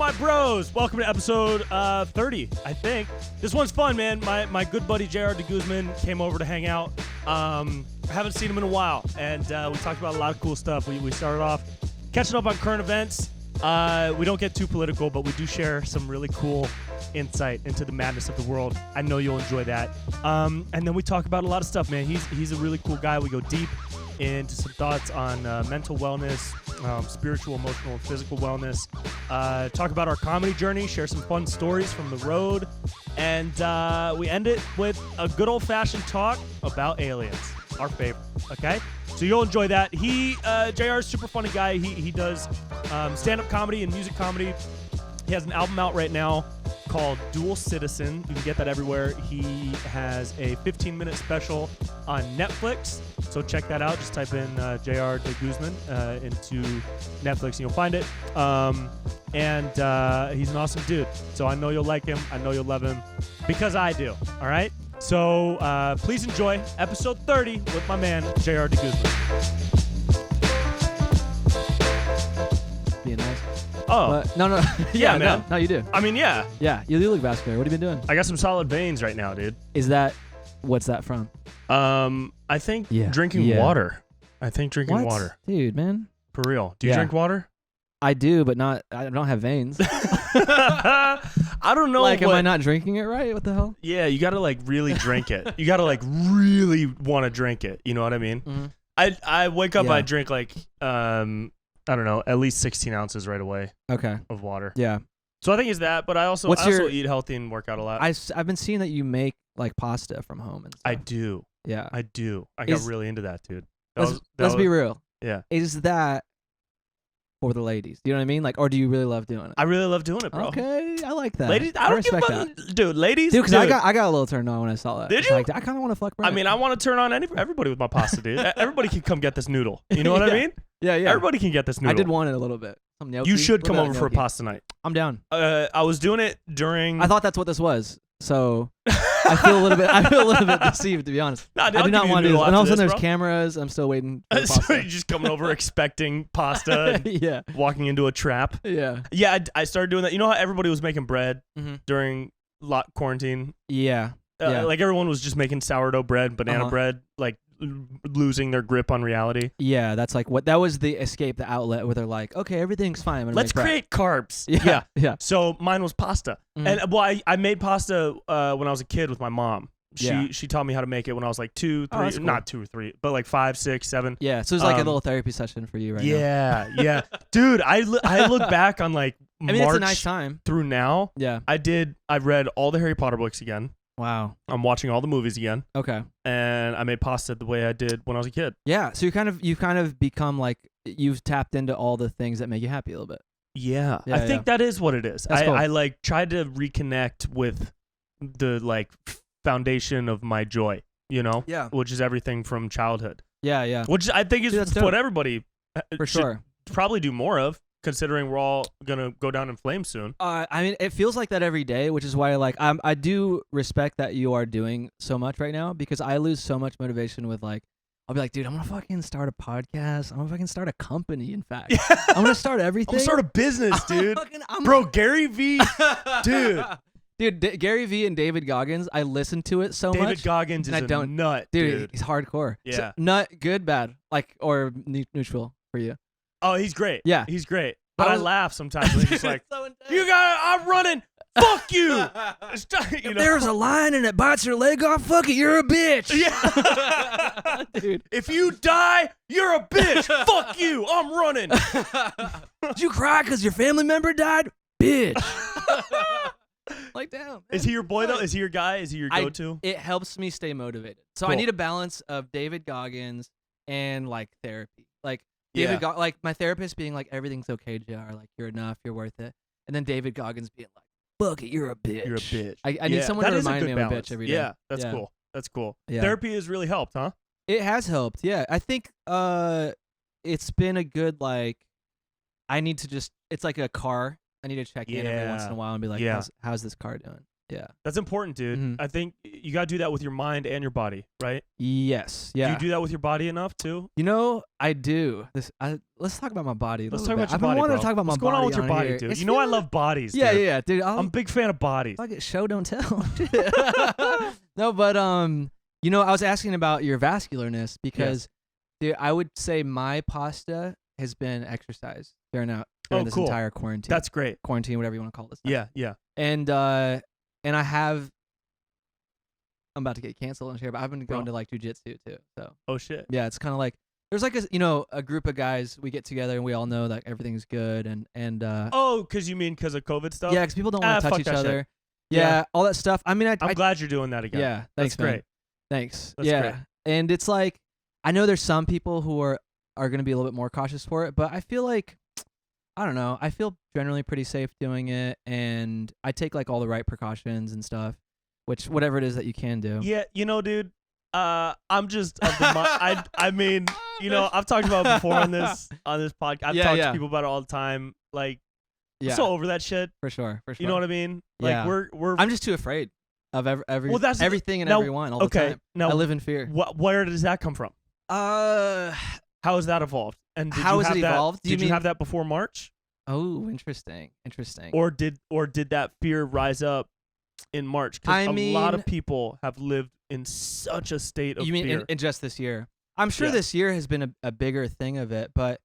my bros? Welcome to episode 30, I think. This one's fun, man. My good buddy JR de Guzman came over to hang out. I haven't seen him in a while, and we talked about a lot of cool stuff. We started off catching up on current events. We don't get too political, but we do share some really cool insight into the madness of the world. I know you'll enjoy that. And then we talk about a lot of stuff, man. He's a really cool guy. We go deep into some thoughts on mental wellness, spiritual, emotional, and physical wellness. Talk about our comedy journey, share some fun stories from the road, and we end it with a good old-fashioned talk about aliens, our favorite, okay? So you'll enjoy that. JR is a super funny guy. He does stand-up comedy and music comedy. He has an album out right now called Dual Citizen. You can get that everywhere. He has a 15-minute special on Netflix, so check that out. Just type in JR de Guzman into Netflix and you'll find it. And he's an awesome dude. So I know you'll like him. I know you'll love him because I do. All right? So please enjoy episode 30 with my man, JR de Guzman. Being nice. Oh. No. Yeah, man. No, you do. I mean, yeah. Yeah, you do look vascular. What have you been doing? I got some solid veins right now, dude. What's that from? I think drinking water. I think drinking water. Dude, man. For real. Do you drink water? I do, but I don't have veins. I don't know. Am I not drinking it right? What the hell? Yeah, you got to really drink it. You got to really want to drink it. You know what I mean? Mm-hmm. I wake up, I drink I don't know, at least 16 ounces right away. Okay. Of water. Yeah. So I think it's that, but I also eat healthy and work out a lot. I've been seeing that you make pasta from home and stuff. I do. Yeah. I do. I got really into that, dude. Let's be real. Yeah. Is that for the ladies? Do you know what I mean? Or do you really love doing it? I really love doing it, bro. Okay, I like that. Ladies, I don't respect give a that. dude. Ladies, dude, because I got a little turned on when I saw that. Did you? I kind of want to fuck Brent. I mean, I want to turn on everybody with my pasta, dude. Everybody can come get this noodle. You know what I mean? Yeah. Everybody can get this noodle. I did want it a little bit. You should come over for a pasta night. I'm down. I was doing it during. I thought that's what this was. So I feel a little bit deceived, to be honest. Nah, dude, I do not want to do this. And all of a sudden there's bro. Cameras. I'm still waiting for the So pasta. you're just coming over expecting pasta and walking into a trap. Yeah. Yeah, I started doing that. You know how everybody was making bread Mhm. during quarantine? Yeah. Like everyone was just making sourdough bread, banana bread, losing their grip on reality. Yeah, that's that was the escape, the outlet where they're like, okay, everything's fine. Let's create carbs. Yeah. So mine was pasta. Mhm. And I made pasta when I was a kid with my mom. Yeah. She taught me how to make it when I was 2, 3, that's cool. not 2 or 3, but 5, 6, 7. Yeah, so it's a little therapy session for you right now. Yeah. Dude, I look back on March it's a nice time. through now. Yeah. I read all the Harry Potter books again. Wow. I'm watching all the movies again. Okay. And I made pasta the way I did when I was a kid. Yeah, so you've kind of become you've tapped into all the things that make you happy a little bit. Yeah. I think that is what it is. That's cool. I tried to reconnect with the foundation of my joy, Yeah. which is everything from childhood. Yeah. Which I think is what everybody For should sure. probably do more of, considering we're all gonna go down in flames soon. I mean, it feels like that every day, which is why I do respect that you are doing so much right now, because I lose so much motivation with I'll be like, dude, I'm gonna fucking start a podcast. I'm gonna fucking start a company. In fact, I'm gonna start everything. I'm gonna start a business, dude. Bro, Gary V, dude. Dude, Gary V and David Goggins, I listen to it so much. David Goggins is a nut, dude. He's hardcore. Yeah. So, nut, good, bad, or neutral for you. Oh, he's great. Yeah. He's great. But I laugh sometimes when he's like, so intense. I'm running. Fuck you. If there's a lion and it bites your leg off, fuck it, you're a bitch. Yeah. Dude. If you die, you're a bitch. Fuck you. I'm running. Did you cry because your family member died? Bitch. Damn. Man. Is he your boy, though? Is he your guy? Is he your go-to? It helps me stay motivated. So cool. I need a balance of David Goggins and therapy. David my therapist being everything's okay, JR. You're enough. You're worth it. And then David Goggins being fuck it, you're a bitch. You're a bitch. I need someone to remind me I'm a bitch every day. Yeah, that's cool. That's cool. Yeah. Therapy has really helped, huh? It has helped. Yeah, I think it's been a good I need to just. It's like a car. I need to check in every once in a while and be like, how's this car doing? Yeah. That's important, dude. Mhm. I think you got to do that with your mind and your body, right? Yes. Yeah. Do you do that with your body enough too? You know, I do. Let's talk about my body. Let's talk about your I've been body, wanting bro. to talk about What's my going on body with your body, here. dude? It's You know I feeling- love bodies, Yeah, dude. yeah, dude. I'm a big fan of bodies. Fuck it, show don't tell. No, but you know, I was asking about your vascularness because, dude, I would say my pasta has been exercise during this cool. entire quarantine. That's great. Quarantine, whatever you want to call this. Yeah. And I have. I'm about to get canceled on here, but I've been going to like jujitsu too. So. Oh shit. Yeah, it's kind of like there's like a group of guys we get together and we all know that everything's good and. Oh, because of COVID stuff? Yeah, because people don't want to touch fuck each that other. shit. Yeah, all that stuff. I mean, I'm glad you're doing that again. Yeah, thanks, That's great. man. Thanks. That's yeah, great. and it's like I know there's some people who are going to be a little bit more cautious for it, but I feel like I don't know. I feel generally pretty safe doing it, and I take like all the right precautions and stuff, which whatever it is that you can do. Yeah, dude. I'm just of the I mean, I've talked about it before on this podcast. I've talked to people about it all the time. Like, Yeah, I'm so over that shit. for sure. You know what I mean? Like, Yeah. we're. I'm just too afraid of that's everything and now, everyone all the time. Now, I live in fear. where does that come from? How has that evolved? And did How you has have it that, evolved? Do you Did you mean- have that before March, Oh, interesting. or did that fear rise up in March? I Because a lot of mean- people have lived in such a state of You mean fear. in just this year? I'm sure Yeah. this year has been a bigger thing of it, but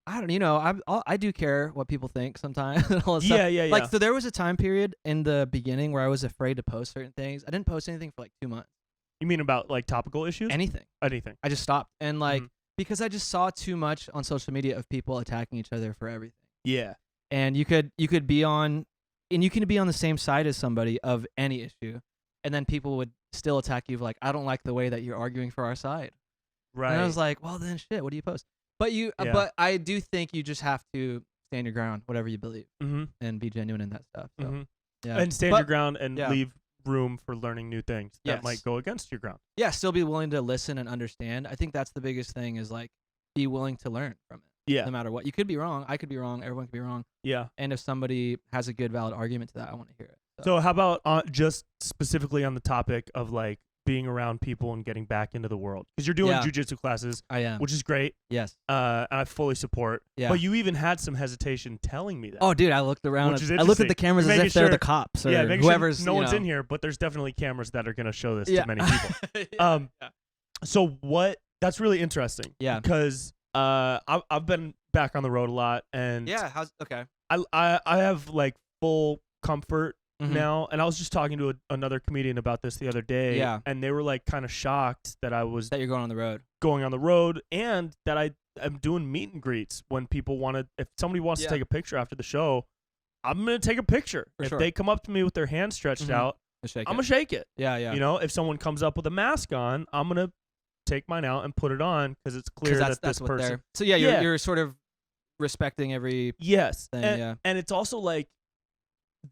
I don't. I do care what people think sometimes. And all that stuff. Yeah. Like, so there was a time period in the beginning where I was afraid to post certain things. I didn't post anything for like 2 months. You mean about like topical issues? Anything. Anything. I just stopped and like Mhm. because I just saw too much on social media of people attacking each other for everything. Yeah. And you could be on the same side as somebody of any issue, and then people would still attack you like, I don't like the way that you're arguing for our side. Right. And I was like, well then shit, what do you post? But Yeah. but I do think you just have to stand your ground, whatever you believe, Mm-hmm. and be genuine in that stuff. So, Mm-hmm. yeah. And stand But- your ground and yeah. leave room for learning new things that Yes. might go against your ground. Yeah, still be willing to listen and understand. I think that's the biggest thing is like be willing to learn from it. Yeah. No matter what. You could be wrong, I could be wrong, everyone could be wrong. Yeah. And if somebody has a good valid argument to that, I want to hear it. So how about just specifically on the topic of like being around people and getting back into the world? Because you're doing Yeah. jujitsu classes, I am. which is great. Yes. And I fully support. Yeah. But you even had some hesitation telling me that. Oh, dude, I looked around. Which is I looked at interesting. the cameras as Making if they're sure- the cops or yeah, make whoever's. sure no one's you in know. here, but there's definitely cameras that are going to show this Yeah. to many people. Yeah. So what? That's really interesting. Yeah. Because I've been back on the road a lot, and Yeah. How's okay? I have like full comfort Mhm. now. And I was just talking to another comedian about this the other day. Yeah. And they were like kind of shocked that I was That you're going on the road. going on the road and that I'm doing meet and greets when people want to. If somebody wants Yeah. to take a picture after the show, I'm gonna take a picture. For if sure. they come up to me with their hand stretched Mhm. out, Just shake I'm it. gonna shake it. Yeah. Yeah. You know, if someone comes up with a mask on, I'm gonna take mine out and put it on because it's clear that's that this what person. they're. So yeah, you're Yeah. you're sort of respecting every. Yes, thing, and, yeah. and it's also like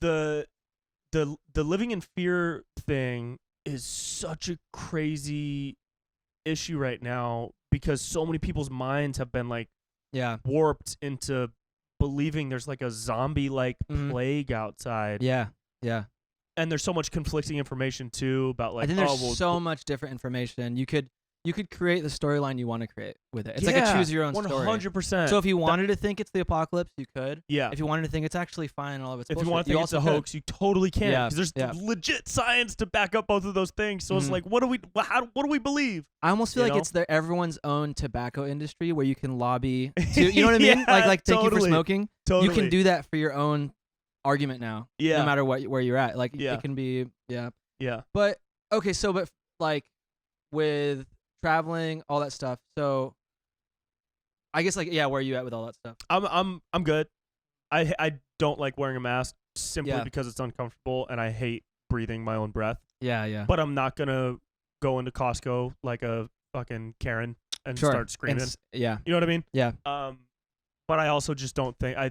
the living in fear thing is such a crazy issue right now because so many people's minds have been like Yeah. warped into believing there's like a zombie like Mhm. plague outside. Yeah. Yeah. And there's so much conflicting information too about like I think there's oh, well, so much different information. You could create the storyline you want to create with it. It's like a yeah, choose your own story. 100%. So if you wanted to think it's the apocalypse, you could. yeah. If you wanted to think it's actually fine and all of its If bullshit, you want to think it's a also could. hoax, you totally can Yeah, because there's yeah. legit science to back up both of those things. So it's Mhm. like, what do we believe? I almost feel You like know? it's everyone's own tobacco industry where you can lobby to, you know what I mean? Yeah, Like thank you for totally. smoking. Totally. You can do that for your own argument now. Yeah. No matter where you're at. Like Yeah. it can be yeah. Yeah. But okay, so but like with traveling, all that stuff. So I guess like yeah, where are you at with all that stuff? I'm good. I don't like wearing a mask simply Yeah. because it's uncomfortable and I hate breathing my own breath. Yeah, yeah. But I'm not gonna go into Costco like a fucking Karen and Sure. start screaming. Yeah. You know what I mean? Yeah. But I also just don't think I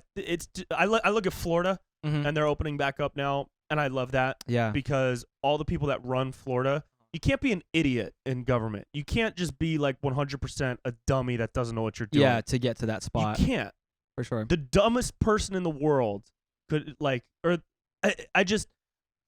look at Florida Mhm. and they're opening back up now, and I love that Yeah. because all the people that run Florida, you can't be an idiot in government. You can't just be like 100% a dummy that doesn't know what you're doing. Yeah, to get to that spot. You can't. For sure. The dumbest person in the world could like, or I just,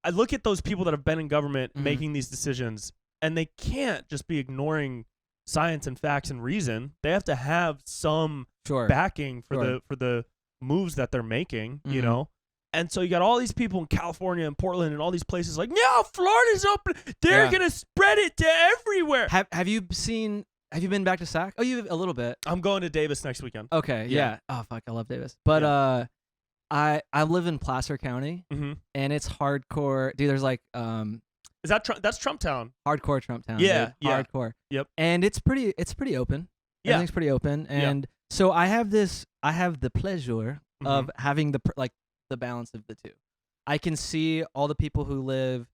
I look at those people that have been in government Mhm. making these decisions, and they can't just be ignoring science and facts and reason. They have to have some Sure. backing for Sure. the moves that they're making, you Mhm. know? And so you got all these people in California and Portland and all these places like, no, Florida's open. They're Yeah. going to spread it to everywhere. Have you been back to SAC? Oh, you a little bit. I'm going to Davis next weekend. Okay, Yeah. yeah. Oh fuck, I love Davis. But I live in Placer County, Mm-hmm. and it's hardcore. Dude, there's like Is that that's Trump Town? hardcore Trump Town. Yeah, dude. yeah. Hardcore. Yep. And it's pretty open. Yeah. Everything's pretty open, and so I have the pleasure of having the balance of the two. I can see all the people who live,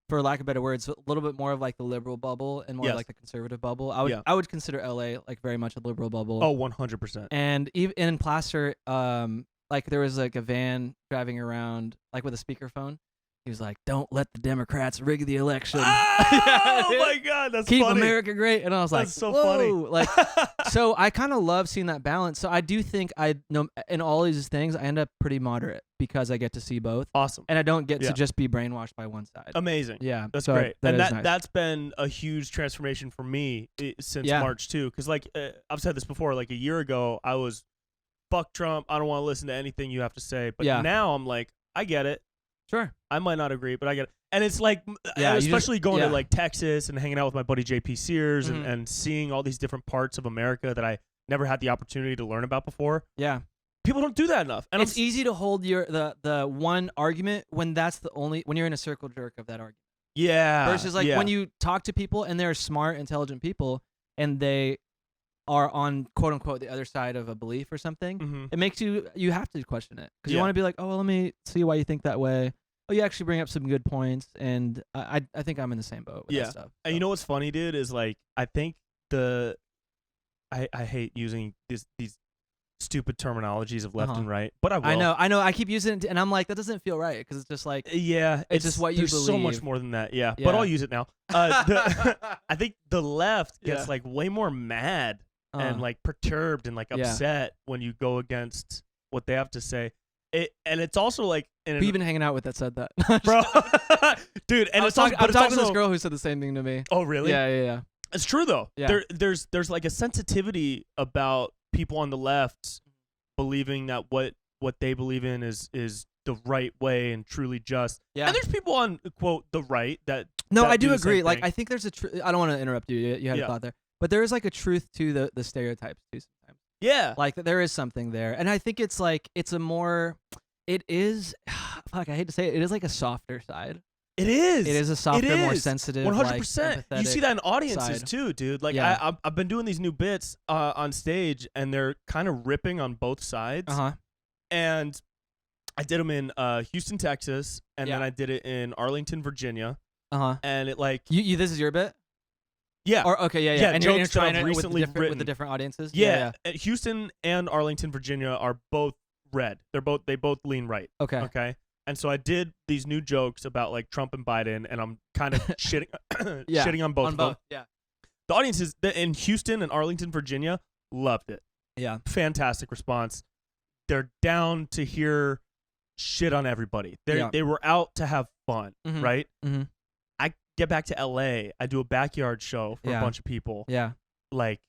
for lack of better words, a little bit more of like the liberal bubble and more Yes. like the conservative bubble. Yeah. I would consider LA like very much a liberal bubble. Oh, 100%. And even in Placer, like there was like a van driving around like with a speakerphone. He was like, "Don't let the Democrats rig the election." Oh my God, that's Keep funny. America great. And I was like, That's so whoa. funny. Like, so I kind of love seeing that balance. So I do think I know in all these things, I end up pretty moderate because I get to see both. Awesome. And I don't get Yeah. to just be brainwashed by one side. Amazing. Yeah. That's so great. That and is nice. that's been a huge transformation for me since Yeah. March too. Because like I've said this before, like a year ago, I was fuck Trump. I don't want to listen to anything you have to say. But Yeah. now I'm like, I get it. Sure. I might not agree, but I get it. And it's like, Yeah, especially going yeah. to like Texas and hanging out with my buddy JP Sears Mhm. and seeing all these different parts of America that I never had the opportunity to learn about before. Yeah. People don't do that enough. And It's easy to hold the one argument when that's when you're in a circle jerk of that argument. yeah. Versus like yeah. when you talk to people and they're smart, intelligent people and they are on quote unquote the other side of a belief or something, Mhm. it makes you have to question it because you Yeah. want to be like, oh, well, let me see why you think that way. Oh, you actually bring up some good points, and I think I'm in the same boat with Yeah. that stuff. And you know what's funny, dude, is like I think I hate using these stupid terminologies of left Uh-huh. and right, but I will. I know. I keep using it, and I'm like, that doesn't feel right because it's just like, Yeah, It's just what you there's so much believe. more than that. Yeah, Yeah. but I'll use it now. I think the left gets Yeah. like way more mad and like perturbed and like Yeah. upset when you go against what they have to say. And it's also like who you been hanging out with that said that, bro, dude. And I it's was also, talking, but I'm it's talking to also, this girl who said the same thing to me. Oh, really? Yeah. It's true though. Yeah. There's like a sensitivity about people on the left believing that what they believe in is the right way and truly just. Yeah. And there's people on quote the right that No, that I do do the same agree. Like, thing. I think there's I don't want to interrupt you. You had Yeah. a thought there, but there is like a truth to the stereotypes too. Sometimes, yeah. like there is something there, and I think it's like it's a more. It is. Fuck, I hate to say it. It is like a softer side. It is. It is a softer, more is. sensitive, 100%. Like, You see that in audiences side. too, dude. Like Yeah. I've been doing these new bits on stage, and they're kind of ripping on both sides. Uh huh. And I did them in Houston, Texas, and Yeah. then I did it in Arlington, Virginia. Uh huh. And it like You this is your bit? yeah. Or okay, yeah. Yeah, And you're jokes that trying I've it with the recently different written. with the different audiences. Yeah, Houston and Arlington, Virginia are both red. They both lean right. Okay. Okay. And so I did these new jokes about like Trump and Biden, and I'm kind of shitting Yeah. shitting on both of them. Yeah. The audiences in Houston and Arlington, Virginia loved it. Yeah. Fantastic response. They're down to hear shit on everybody. Yeah. They were out to have fun, Mhm. right? Mhm. I get back to LA. I do a backyard show for Yeah. a bunch of people. Yeah. Like,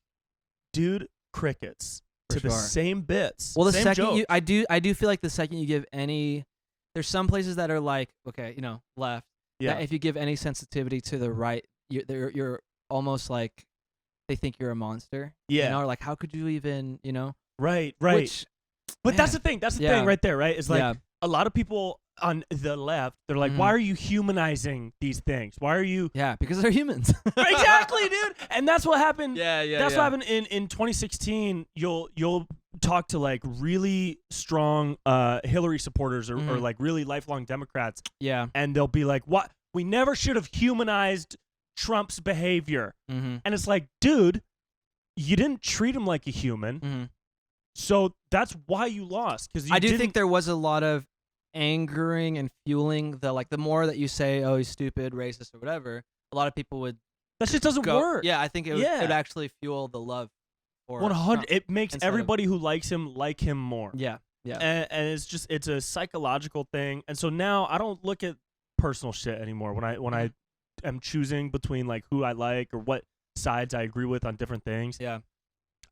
dude, crickets For to the sure. same bits. Well, the same second jokes. I do feel like the second you give any, there's some places that are like, okay, left. Yeah. That if you give any sensitivity to the right, you're almost like they think you're a monster. Yeah. Or like, how could you even, Right. Which, But that's the man. thing. That's the Yeah. thing right there, right? Is like Yeah. a lot of people on the left, they're like, Mhm. why are you humanizing these things? Why are you Yeah, because they're humans. exactly, dude? And that's what happened. Yeah. That's what happened in 2016. You'll talk to like really strong Hillary supporters or Mhm. like really lifelong Democrats, Yeah. and they'll be like, "What? We never should have humanized Trump's behavior." Mm-hmm. And it's like, dude, you didn't treat him like a human, Mm-hmm. so that's why you lost. Because I do think there was a lot of angering and fueling the more that you say, oh, he's stupid, racist, or whatever, a lot of people would that shit doesn't go. work. Yeah, I think it would, Yeah. it would actually fuel the love for 100. Trump. It makes instead of- everybody who likes him like him more. Yeah. And it's a psychological thing. And so now I don't look at personal shit anymore. When I am choosing between like who I like or what sides I agree with on different things. Yeah.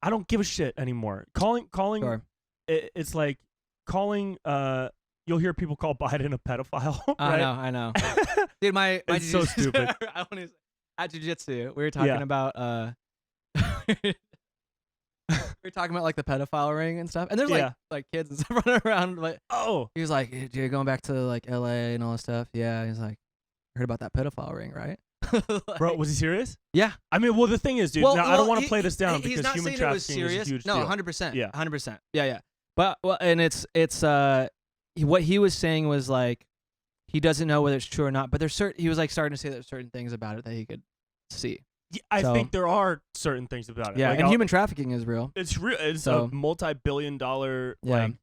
I don't give a shit anymore. Calling Sure. it's like calling you'll hear people call Biden a pedophile, right? I know. Dude, my It's so jiu-jitsu- stupid. I want to at jiu-jitsu, we were talking about we were talking about like the pedophile ring and stuff. And there's Yeah. like kids and stuff running around, but Oh, he was like, "Hey, you're going back to like LA and all this stuff." Yeah, he's like, "Heard about that pedophile ring, right?" Like, bro, was he serious? yeah. I mean, well, the thing is, dude. Well, now, I don't want to he- play this down he's because not human saying it was trafficking is a serious. huge No, deal. 100%. Yeah. 100%. Yeah. But well, and it's what he was saying was like he doesn't know whether it's true or not, but there's he was like starting to say there's certain things about it that he could see. Yeah, I So- think there are certain things about it. Yeah, Like, and human trafficking is real. it's real. It's So- a multi-billion-dollar Yeah. like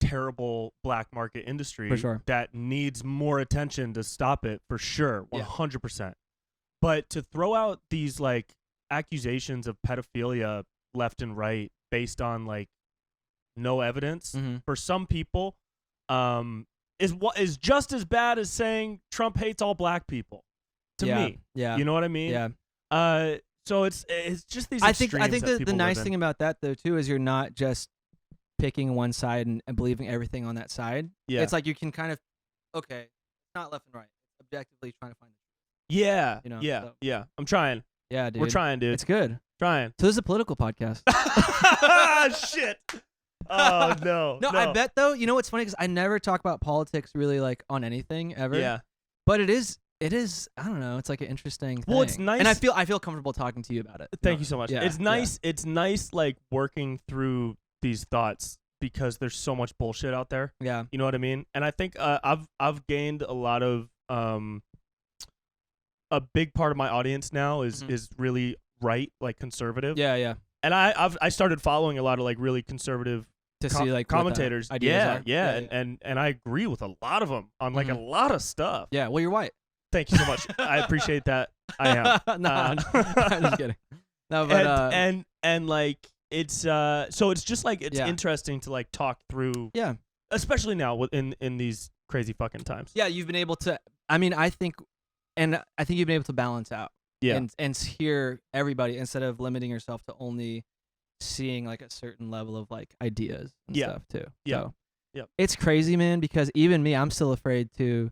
terrible black market industry For sure. that needs more attention to stop it for sure, Yeah. 100%. But to throw out these like accusations of pedophilia left and right based on like no evidence Mhm. for some people is just as bad as saying Trump hates all black people to Yeah. me. Yeah. You know what I mean? Yeah. So it's just these I think extremes that the people nice live in. thing about that though too is you're not just picking one side and believing everything on that side. Yeah. It's like you can kind of okay, it's not left and right. It's objectively trying to find it. Yeah, You know, yeah, so- yeah. I'm trying. Yeah, dude. We're trying, dude. It's good. Trying. So this is a political podcast. Shit. Oh no. No, I bet though. You know what's funny? Because I never talk about politics really like on anything ever. Yeah. But it is. I don't know. It's like an interesting thing. Well, it's nice- and I feel comfortable talking to you about it. Thank you so much. Yeah, It's nice. It's nice, like working through these thoughts because there's so much bullshit out there. Yeah. You know what I mean? And I think I've gained a lot of a big part of my audience now is really right, like conservative. Yeah. Yeah. And I started following a lot of like really conservative To see like what the commentators. ideas Yeah, are. yeah, and I agree with a lot of them on like a lot of stuff. Yeah. Well, you're white. Thank you so much. I appreciate that. I am. No, I'm just kidding. No, but and like it's so it's just like it's Yeah. interesting to like talk through, yeah. especially now in these crazy fucking times. Yeah, you've been able to. I mean, I think you've been able to balance out. Yeah. And hear everybody instead of limiting yourself to only seeing like a certain level of like ideas and Yeah. stuff too. Yeah. So, Yeah. It's crazy, man, because even me, I'm still afraid to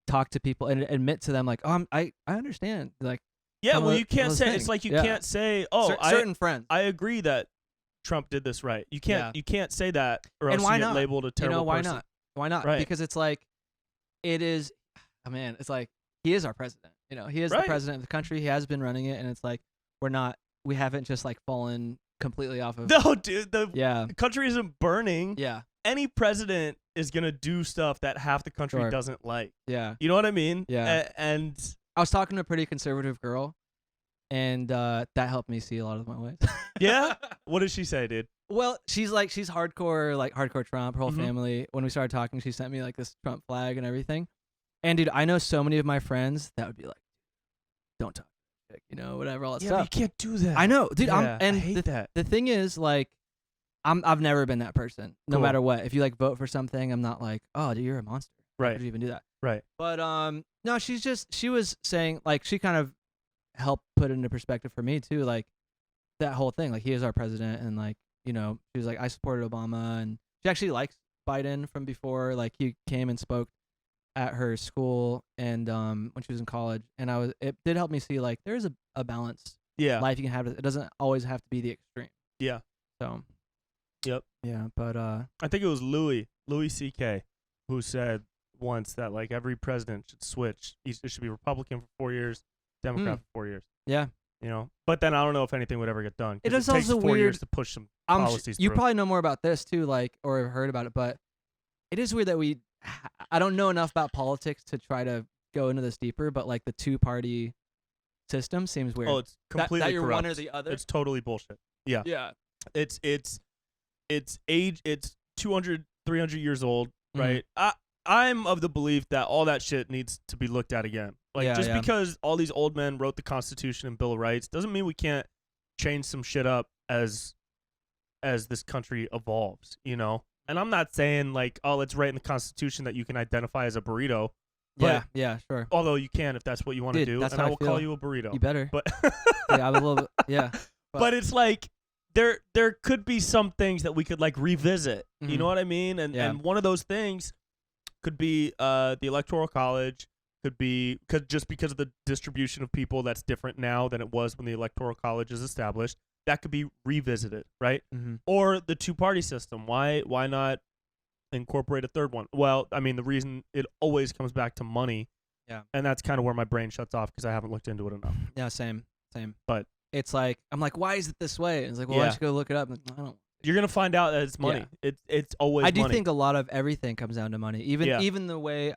talk to people and admit to them like, oh, I understand. Like, Yeah, some well, of you can't those say things. it's like you Yeah. can't say, oh, certain friends. I agree that Trump did this right. You can't Yeah. you can't say that or And else why you get not? labeled a terrible why person. not? Why not? Right. Because it's like, it is, oh, man, it's like, he is our president. You know, he is the Right. president of the country. He has been running it. And it's like, we haven't just like fallen completely off of. No, dude, the Yeah. country isn't burning. Yeah. Any president is gonna do stuff that half the country Sure. doesn't like. Yeah. You know what I mean? Yeah. And I was talking to a pretty conservative girl, and that helped me see a lot of my ways. yeah, what did she say, dude? Well, she's hardcore Trump. Her whole Mhm. family. When we started talking, she sent me like this Trump flag and everything. And dude, I know so many of my friends that would be like, "Don't talk, you know, whatever, all that Yeah, but you stuff." can't do that. I know, dude. Yeah, And I hate that. the thing is, like, I've never been that person. No Cool. matter what, if you like vote for something, I'm not like, "Oh, dude, you're a monster." How Right. could you even do that? Right. But no, she was saying like she kind of helped put it into perspective for me too, like that whole thing, like he is our president, and like, you know, she was like, I supported Obama, and she actually likes Biden from before, like he came and spoke at her school and when she was in college, and it did help me see like there's a balanced Yeah. life you can have. It doesn't always have to be the extreme. Yeah. So Yep. yeah, but I think it was Louis C.K. who said once that like every president should switch. It should be Republican for 4 years, Democrat for 4 years. yeah. You know, but then I don't know if anything would ever get done. 'Cause It is takes also 4 weird. years to push some policies You through. probably know more about this too, like, or have heard about it, but it is weird that I don't know enough about politics to try to go into this deeper, but like the two-party system seems weird. Oh, it's completely that you're corrupt. one or the other. It's totally bullshit. Yeah. Yeah. It's 200, 300 years old, Mhm. right? I'm of the belief that all that shit needs to be looked at again. Like Yeah, just yeah. because all these old men wrote the Constitution and Bill of Rights doesn't mean we can't change some shit up as this country evolves, you know? And I'm not saying like, oh, let's write in the Constitution that you can identify as a burrito. But, yeah, sure. although you can if that's what you want to Dude, do, that's and how I I will feel. call you a burrito. You better. But Yeah, I would love it. Yeah. but it's like there could be some things that we could like revisit. You know what I mean? And one of those things could be the Electoral College. Could be just because of the distribution of people that's different now than it was when the Electoral College is established. That could be revisited, right? Or the two-party system. Why not incorporate a third one? Well, I mean, the reason it always comes back to money. Yeah. And that's kind of where my brain shuts off because I haven't looked into it enough. Yeah, same. But it's like, I'm like, why is it this way? And it's like, well, why don't you go look it up? And I don't. You're gonna find out that it's money. Yeah. It's always. I do money. think a lot of everything comes down to money. Even the way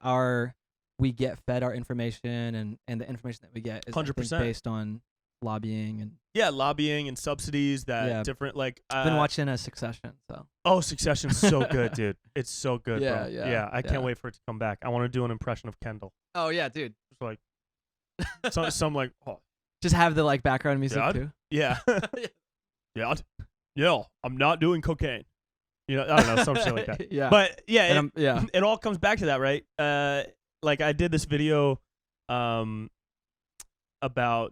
we get fed our information and the information that we get is 100% based on lobbying and lobbying and subsidies that different like. I've been watching Succession, so. Oh, Succession's so good, dude. It's so good, bro. Yeah. I can't wait for it to come back. I want to do an impression of Kendall. Oh yeah, dude. It's like some like just have the like background music too. Yeah. Yeah. I'm not doing cocaine. You know, I don't know, some shit like that. Yeah. But yeah, it it all comes back to that, right? Like I did this video about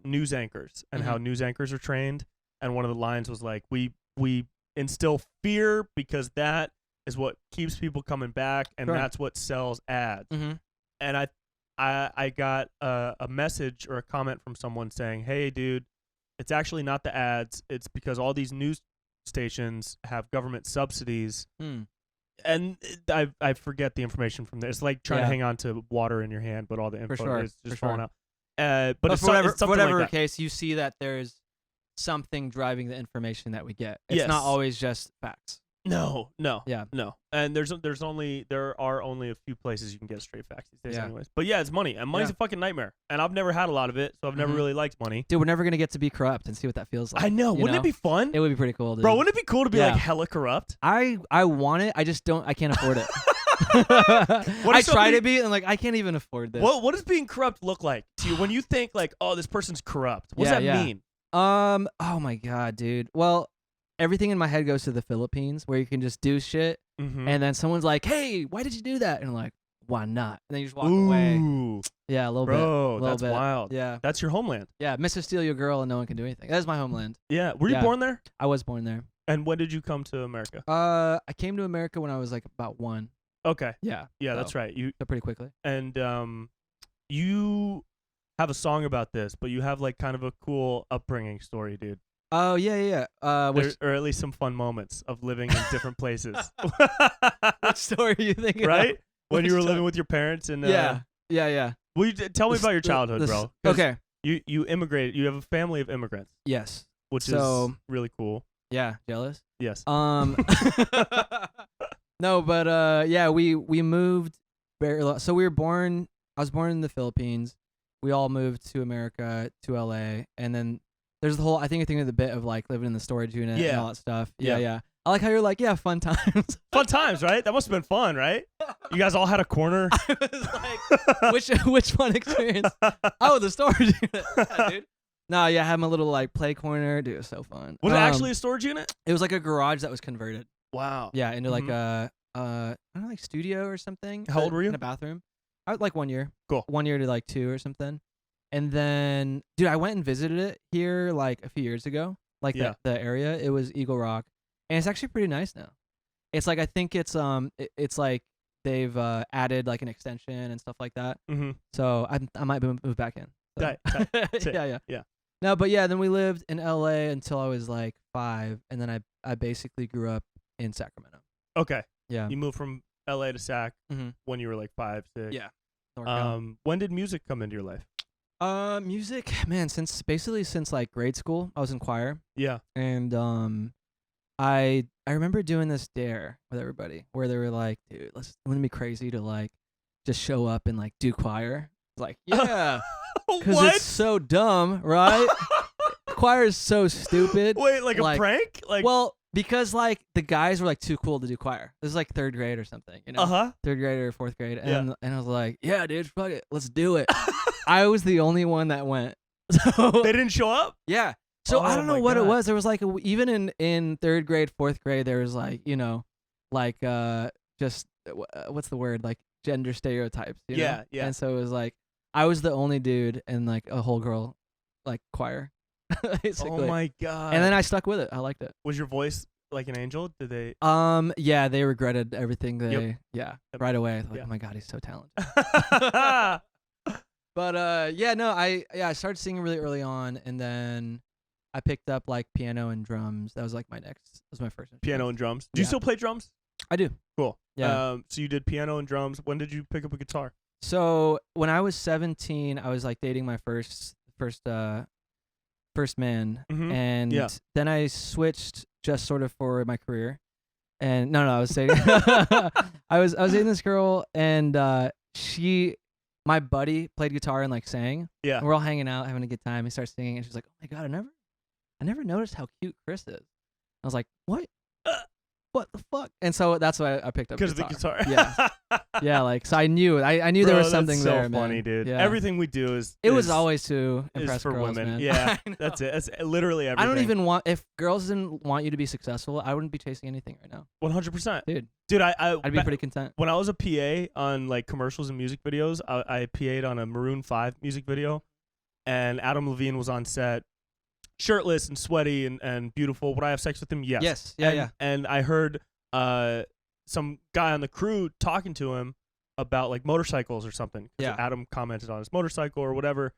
news anchors and how news anchors are trained, and one of the lines was like, we instill fear because that is what keeps people coming back, and that's what sells ads. And I got a message or a comment from someone saying, hey dude, it's actually not the ads, it's because all these news stations have government subsidies. And I forget the information from there. It's like trying to hang on to water in your hand, but all the info is just falling out. But it's for whatever like case, you see that there's something driving the information that we get. It's not always just facts. No. Yeah. No. And there are only a few places you can get straight facts these days anyways. But yeah, it's money. And money's a fucking nightmare. And I've never had a lot of it, so I've never really liked money. Dude, we're never going to get to be corrupt and see what that feels like. I know. Wouldn't it be fun? It would be pretty cool, dude. Bro, wouldn't it be cool to be like hella corrupt? I want it. I just don't. I can't afford it. I try to be, and like I can't even afford this. What does being corrupt look like to you when you think like, oh, this person's corrupt? What does that mean? Oh my god, dude. Well, everything in my head goes to the Philippines, where you can just do shit, and then someone's like, "Hey, why did you do that?" And I'm like, "Why not?" And then you just walk away. Yeah, a little bit. Bro, that's wild. Yeah, that's your homeland. Yeah, Mr. Steal Your Girl, and no one can do anything. That is my homeland. Yeah, were you born there? I was born there. And when did you come to America? I came to America when I was like about 1. Okay. Yeah. Yeah, that's right. So pretty quickly. And you have a song about this, but you have like kind of a cool upbringing story, dude. Oh yeah. Or at least some fun moments of living in different places. What story are you thinking? Right? When you were living with your parents and yeah. Will you tell me about your childhood, bro? Okay. You immigrated. You have a family of immigrants. Yes. Which is really cool. Yeah. Jealous? Yes. No, but yeah, we moved so we were born. I was born in the Philippines. We all moved to America, to LA, and then there's the whole. I think you're thinking of the bit of like living in the storage unit and all that stuff. Yeah. I like how you're like, yeah, fun times. Fun times, right? That must have been fun, right? You guys all had a corner. I was like, which fun experience? Oh, the storage unit, yeah, dude. No, yeah, I had my little like play corner. Dude, it was so fun. Was it actually a storage unit? It was like a garage that was converted. Wow. Yeah, into like a I don't know, like studio or something. How old were you? In a bathroom. I was like 1 year. Cool. 1 year to like 2 or something. And then, dude, I went and visited it here like a few years ago. Like the area. It was Eagle Rock. And it's actually pretty nice now. It's like I think it's like they've added like an extension and stuff like that. So I might move back in. So. Yeah. No, but yeah, then we lived in LA until I was like 5, and then I basically grew up in Sacramento. Okay. Yeah. You moved from LA to Sac when you were like 5, 6. Yeah. When did music come into your life? Music, man, since like grade school, I was in choir. Yeah. And I remember doing this dare with everybody where they were like, dude, wouldn't it be crazy to like just show up and like do choir? Like, yeah. Because it's so dumb, right? Choir is so stupid. Wait, like a prank? Like, well, because like the guys were like too cool to do choir. This is like 3rd grade or something, you know? 3rd grade or 4th grade. And I was like, yeah, dude, fuck it, let's do it. I was the only one that went. So they didn't show up? Yeah. So I don't know what it was. There was like even in 3rd grade, 4th grade, there was like, you know, like just what's the word? Like gender stereotypes. You know? Yeah, yeah. And so it was like I was the only dude in like a whole girl like choir, basically. Oh my god. And then I stuck with it. I liked it. Was your voice like an angel? Did they? Yeah, they regretted everything. Yep. Right away. Like, Yeah. oh my god, he's so talented. But yeah, no, I started singing really early on, and then I picked up like piano and drums. That was like that was my first instrument. Piano and drums. Do you Yeah. still play drums? I do. Cool. Yeah. So you did piano and drums. When did you pick up a guitar? So when I was 17, I was like dating my first man, Mhm. and Yeah. then I switched just sort of for my career. And no, I was dating. I was dating this girl, and my buddy played guitar and like sang. Yeah. And we're all hanging out, having a good time. He starts singing, and she's like, "Oh my god, I never noticed how cute Chris is." I was like, "What? What the fuck?" And so that's why I picked up Because of the guitar. Yeah. Yeah, like so I knew there Bro, was something that's so there, funny, man. dude. Yeah. Everything we do is was always to is impress for girls, women. man. Yeah, I know. that's it. That's literally everything. I don't even want if girls didn't want you to be successful, I wouldn't be chasing anything right now, 100%, dude. dude. I'd be pretty content. When I was a PA on like commercials and music videos, I PA'd on a Maroon 5 music video, and Adam Levine was on set, shirtless and sweaty and beautiful. Would I have sex with him? Yes. Yes. Yeah. and, Yeah. And I heard some guy on the crew talking to him about like motorcycles or something. 'Cause Yeah. Adam commented on his motorcycle or whatever,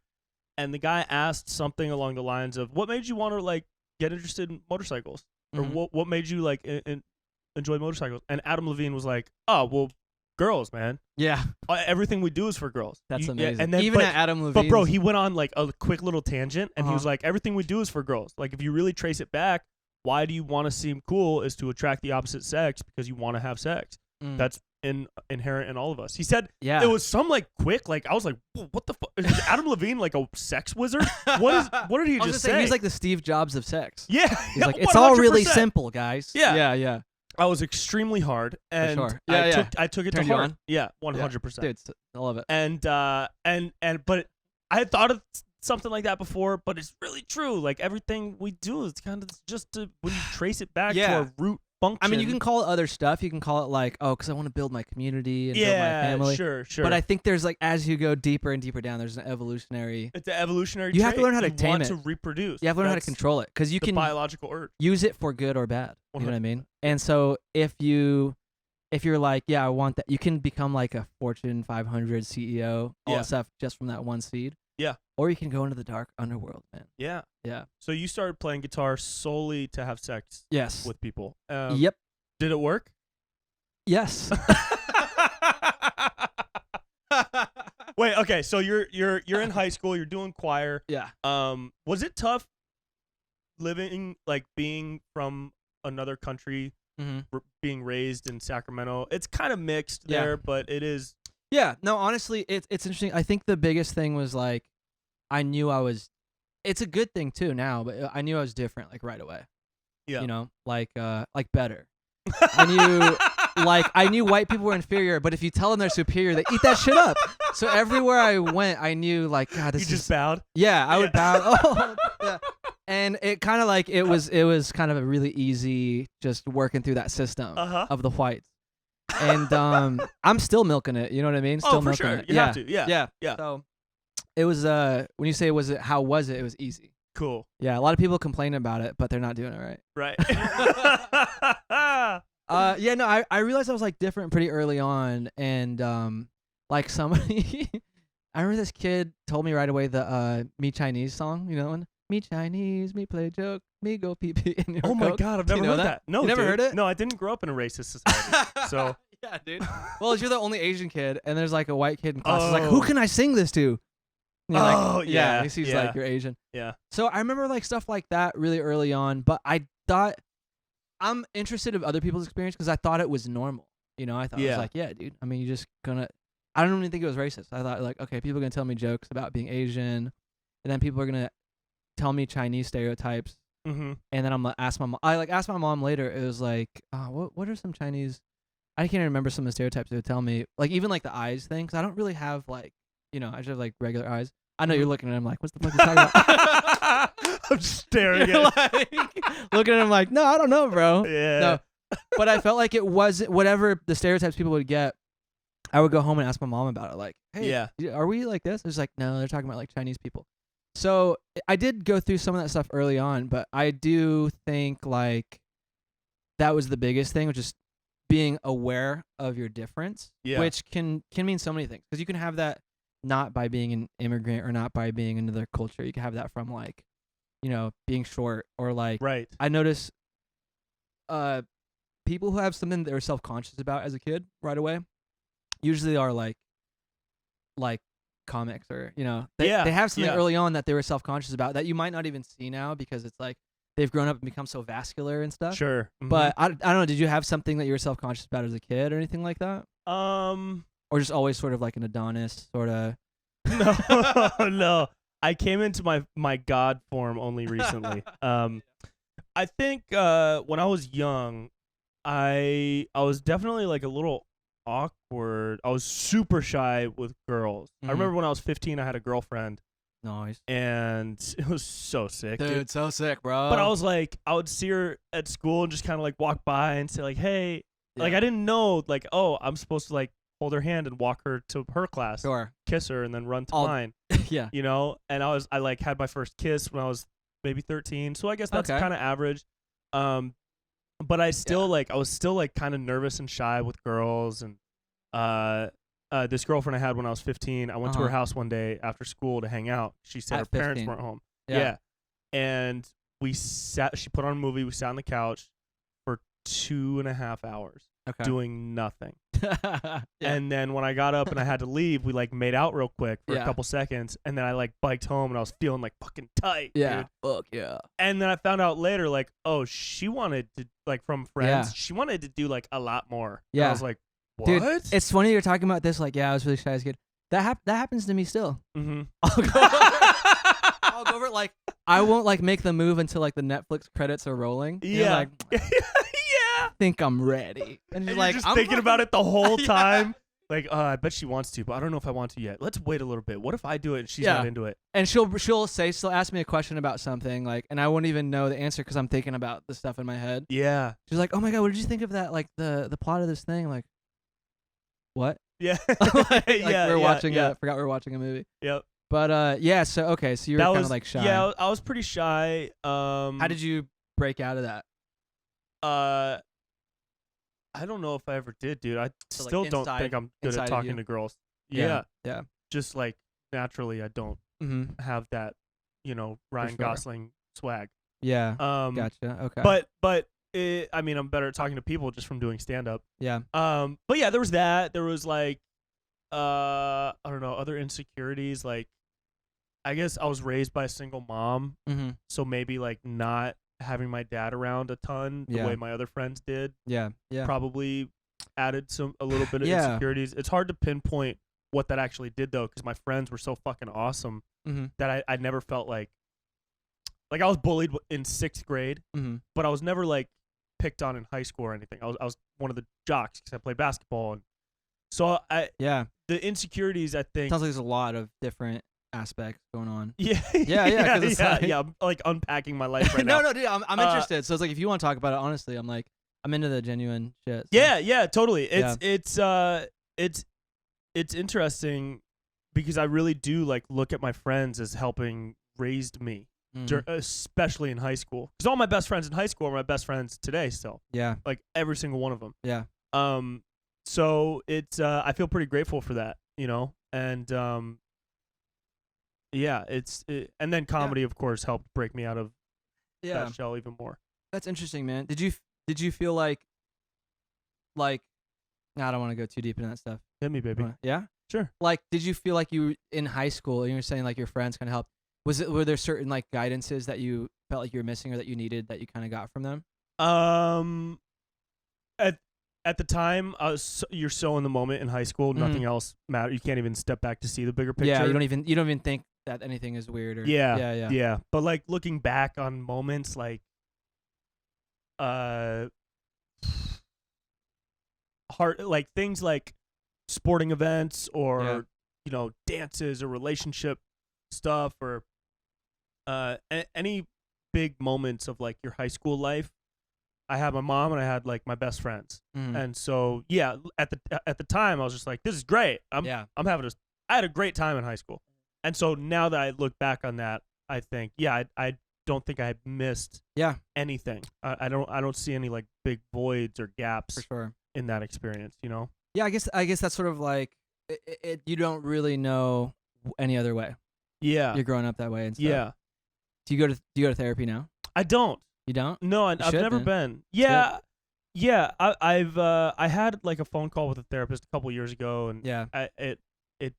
and the guy asked something along the lines of, "What made you want to like get interested in motorcycles, or Mhm. what made you like enjoy motorcycles?" And Adam Levine was like, "Oh, well, girls, man. Yeah. Everything we do is for girls." That's Yeah, amazing. and then Even but, at Adam Levine. but bro, he went on like a quick little tangent, and he was Uh-huh. like, "Everything we do is for girls. Like if you really trace it back, why do you want to seem cool? Is to attract the opposite sex because you want to have sex. That's inherent in all of us." He said yeah. it was some like quick, like I was like, "What the fuck? Is Adam Levine like a sex wizard? What did he I was just gonna say?" He's like the Steve Jobs of sex. yeah, He's like, it's all really 100%. simple, guys. Yeah. Yeah. Yeah. I was extremely hard, and sure. Yeah, I took it Turned to you heart. on? Yeah, 100%. Dude, I love it. And but I had thought of something like that before, but it's really true. Like everything we do is kind of just when you trace it back to Yeah. our root function. I mean, you can call it other stuff. You can call it like, oh, because I want to build my community and build my family. sure. But I think there's like, as you go deeper and deeper down, there's an evolutionary. It's an evolutionary. You have to trait. learn how to You tame want it. to reproduce. You have to learn how to That's control it because you the can biological urge. use it for good or bad. You know what I 100%. mean? And so if you're like, yeah, I want that, you can become like a Fortune 500 CEO, all Yeah. that stuff just from that one seed. Yeah. Or you can go into the dark underworld, man. Yeah. Yeah. So you started playing guitar solely to have sex Yes. with people. Yep. Did it work? Yes. Wait. Okay. So you're in high school. You're doing choir. Yeah. Was it tough being from another country, Mm-hmm. being raised in Sacramento? It's kind of mixed Yeah. there, but it is. Yeah, no, honestly, it's interesting. I think the biggest thing was like, I knew I was. It's a good thing too now, but I knew I was different like right away. Yeah. You know, like better. I knew white people were inferior, but if you tell them they're superior, they eat that shit up. So everywhere I went, I knew like, God, this You is. just bowed. Yeah, I would bow. Oh, yeah. And it kind of like it was kind of a really easy just working through that system Uh-huh. of the whites. And I'm still milking it. You know what I mean? Still Oh, for milking sure. it. You yeah. have to. Yeah. Yeah. Yeah. So it was when you say how was it? It was easy. Cool. Yeah, a lot of people complain about it, but they're not doing it right. Right. Yeah, no, I realized I was like different pretty early on, and like somebody, I remember this kid told me right away the Me Chinese song, you know, one? Me Chinese, me play joke, me go pee pee in your Oh my Coke. God, I've Do you never know heard that? that. No, You never dude. heard it? No, I didn't grow up in a racist society. So yeah, dude. Well, you're the only Asian kid, and there's like a white kid in class. He's like, who Oh. can I sing this to? And you're Oh, like, yeah, He sees yeah. like you're Asian. yeah. So I remember like stuff like that really early on, but I thought I'm interested in other people's experience because I thought it was normal. You know, I thought it Yeah. was like, yeah, dude. I mean, you just gonna. I don't even think it was racist. I thought like, okay, people are gonna tell me jokes about being Asian, and then people are gonna tell me Chinese stereotypes, Mm-hmm. and then I'm gonna ask my mom. I like asked my mom later. It was like, what are some Chinese? I can't remember some of the stereotypes they would tell me. Like even like the eyes thing, because I don't really have like, you know, I just have like regular eyes. I know you're looking at him like, what's the fuck are you talking about? I'm staring You're at like, looking at him like, no, I don't know, bro. Yeah. No, but I felt like it wasn't whatever the stereotypes people would get. I would go home and ask my mom about it. Like, hey, Yeah. are we like this? It's like, no, they're talking about like Chinese people. So I did go through some of that stuff early on, but I do think like that was the biggest thing, which is being aware of your difference, which can mean so many things. Because you can have that not by being an immigrant or not by being another culture. You can have that from like, being short or like. Right. I notice people who have something they're self-conscious about as a kid right away usually are like comics or they have something early on that they were self-conscious about that you might not even see now because it's like they've grown up and become so vascular and stuff. Sure. Mm-hmm. But I don't know, did you have something that you were self-conscious about as a kid or anything like that? Or just always sort of like an Adonis sort of? No. I came into my God form only recently. I think when I was young, I was definitely like a little awkward. I was super shy with girls. I remember when I was 15, I had a girlfriend. Nice. And it was so sick, dude. So sick, bro. But I was like, I would see her at school and just kind of like walk by and say like, hey, like I didn't know like, oh, I'm supposed to like hold her hand and walk her to her class, kiss her, and then run to mine. Yeah. And I like had my first kiss when I was maybe 13, so I guess that's kind of average. But I still I was still like kind of nervous and shy with girls. And this girlfriend I had when I was 15, I went to her house one day after school to hang out. She said her parents weren't home. Yeah. And she put on a movie. We sat on the couch for 2.5 hours doing nothing. And then when I got up and I had to leave, we like made out real quick for a couple seconds, and then I like biked home and I was feeling like fucking tight. Dude. Fuck yeah. And then I found out later, like, oh, she wanted to, like, from friends, she wanted to do like a lot more. And I was like, what? Dude, it's funny you're talking about this. Like, I was really shy as a kid. That happens to me still. Mm-hmm. I'll go over it. Like, I won't like make the move until like the Netflix credits are rolling. Yeah. Like, I think I'm ready. And you're like, just thinking about it the whole time. Like, I bet she wants to, but I don't know if I want to yet. Let's wait a little bit. What if I do it and she's not into it? And she'll ask me a question about something, like, and I won't even know the answer because I'm thinking about the stuff in my head. Yeah. She's like, oh my God, what did you think of that? Like the plot of this thing? Like, what? Yeah. We're watching I forgot we were watching a movie. Yep. But so you were kind of like shy. Yeah, I was pretty shy. How did you break out of that? I don't know if I ever did, dude. I so still like don't think I'm good at talking to girls. Yeah. Just like naturally, I don't have that, Ryan Gosling swag. Yeah. Gotcha. Okay. But I mean, I'm better at talking to people just from doing stand up. Yeah. But yeah, there was that. There was like, I don't know, other insecurities. Like, I guess I was raised by a single mom, so maybe like not having my dad around a ton the way my other friends did. Yeah. Probably added a little bit of insecurities. It's hard to pinpoint what that actually did though, because my friends were so fucking awesome that I never felt like I was bullied in 6th grade, but I was never like picked on in high school or anything. I was one of the jocks because I played basketball, and so the insecurities, I think, sounds like there's a lot of different aspects going on. Yeah. I'm like unpacking my life right now. No, dude, I'm interested. So it's like, if you want to talk about it, honestly, I'm like, I'm into the genuine shit. So. Yeah, totally. It's interesting because I really do like look at my friends as helping raised me, especially in high school. Because all my best friends in high school are my best friends today still. Yeah. Like every single one of them. Yeah. So it's I feel pretty grateful for that, and and then comedy, of course, helped break me out of that shell even more. That's interesting, man. Did you feel like I don't want to go too deep into that stuff. Hit me, baby. Yeah? Sure. Like, did you feel like you in high school, and you were saying like your friends kind of helped? Were there certain like guidances that you felt like you were missing or that you needed that you kind of got from them? At the time, you're so in the moment in high school, nothing else matters. You can't even step back to see the bigger picture. Yeah, you don't even think that anything is weird or yeah. But like looking back on moments like hard, like things like sporting events or dances or relationship stuff or any big moments of like your high school life, I had my mom and I had like my best friends. Mhm. And so yeah, at the time I was just like, this is great. I had a great time in high school. And so now that I look back on that, I think, yeah, I don't think I missed anything. I don't see any like big voids or gaps For sure. in that experience, you know? Yeah, I guess that's sort of like you don't really know any other way. Yeah. You're growing up that way and stuff. Yeah. Do you go to therapy now? I don't. You don't? No, I've should, never man. been. Yeah. Yeah, I had like a phone call with a therapist a couple years ago, and Yeah. it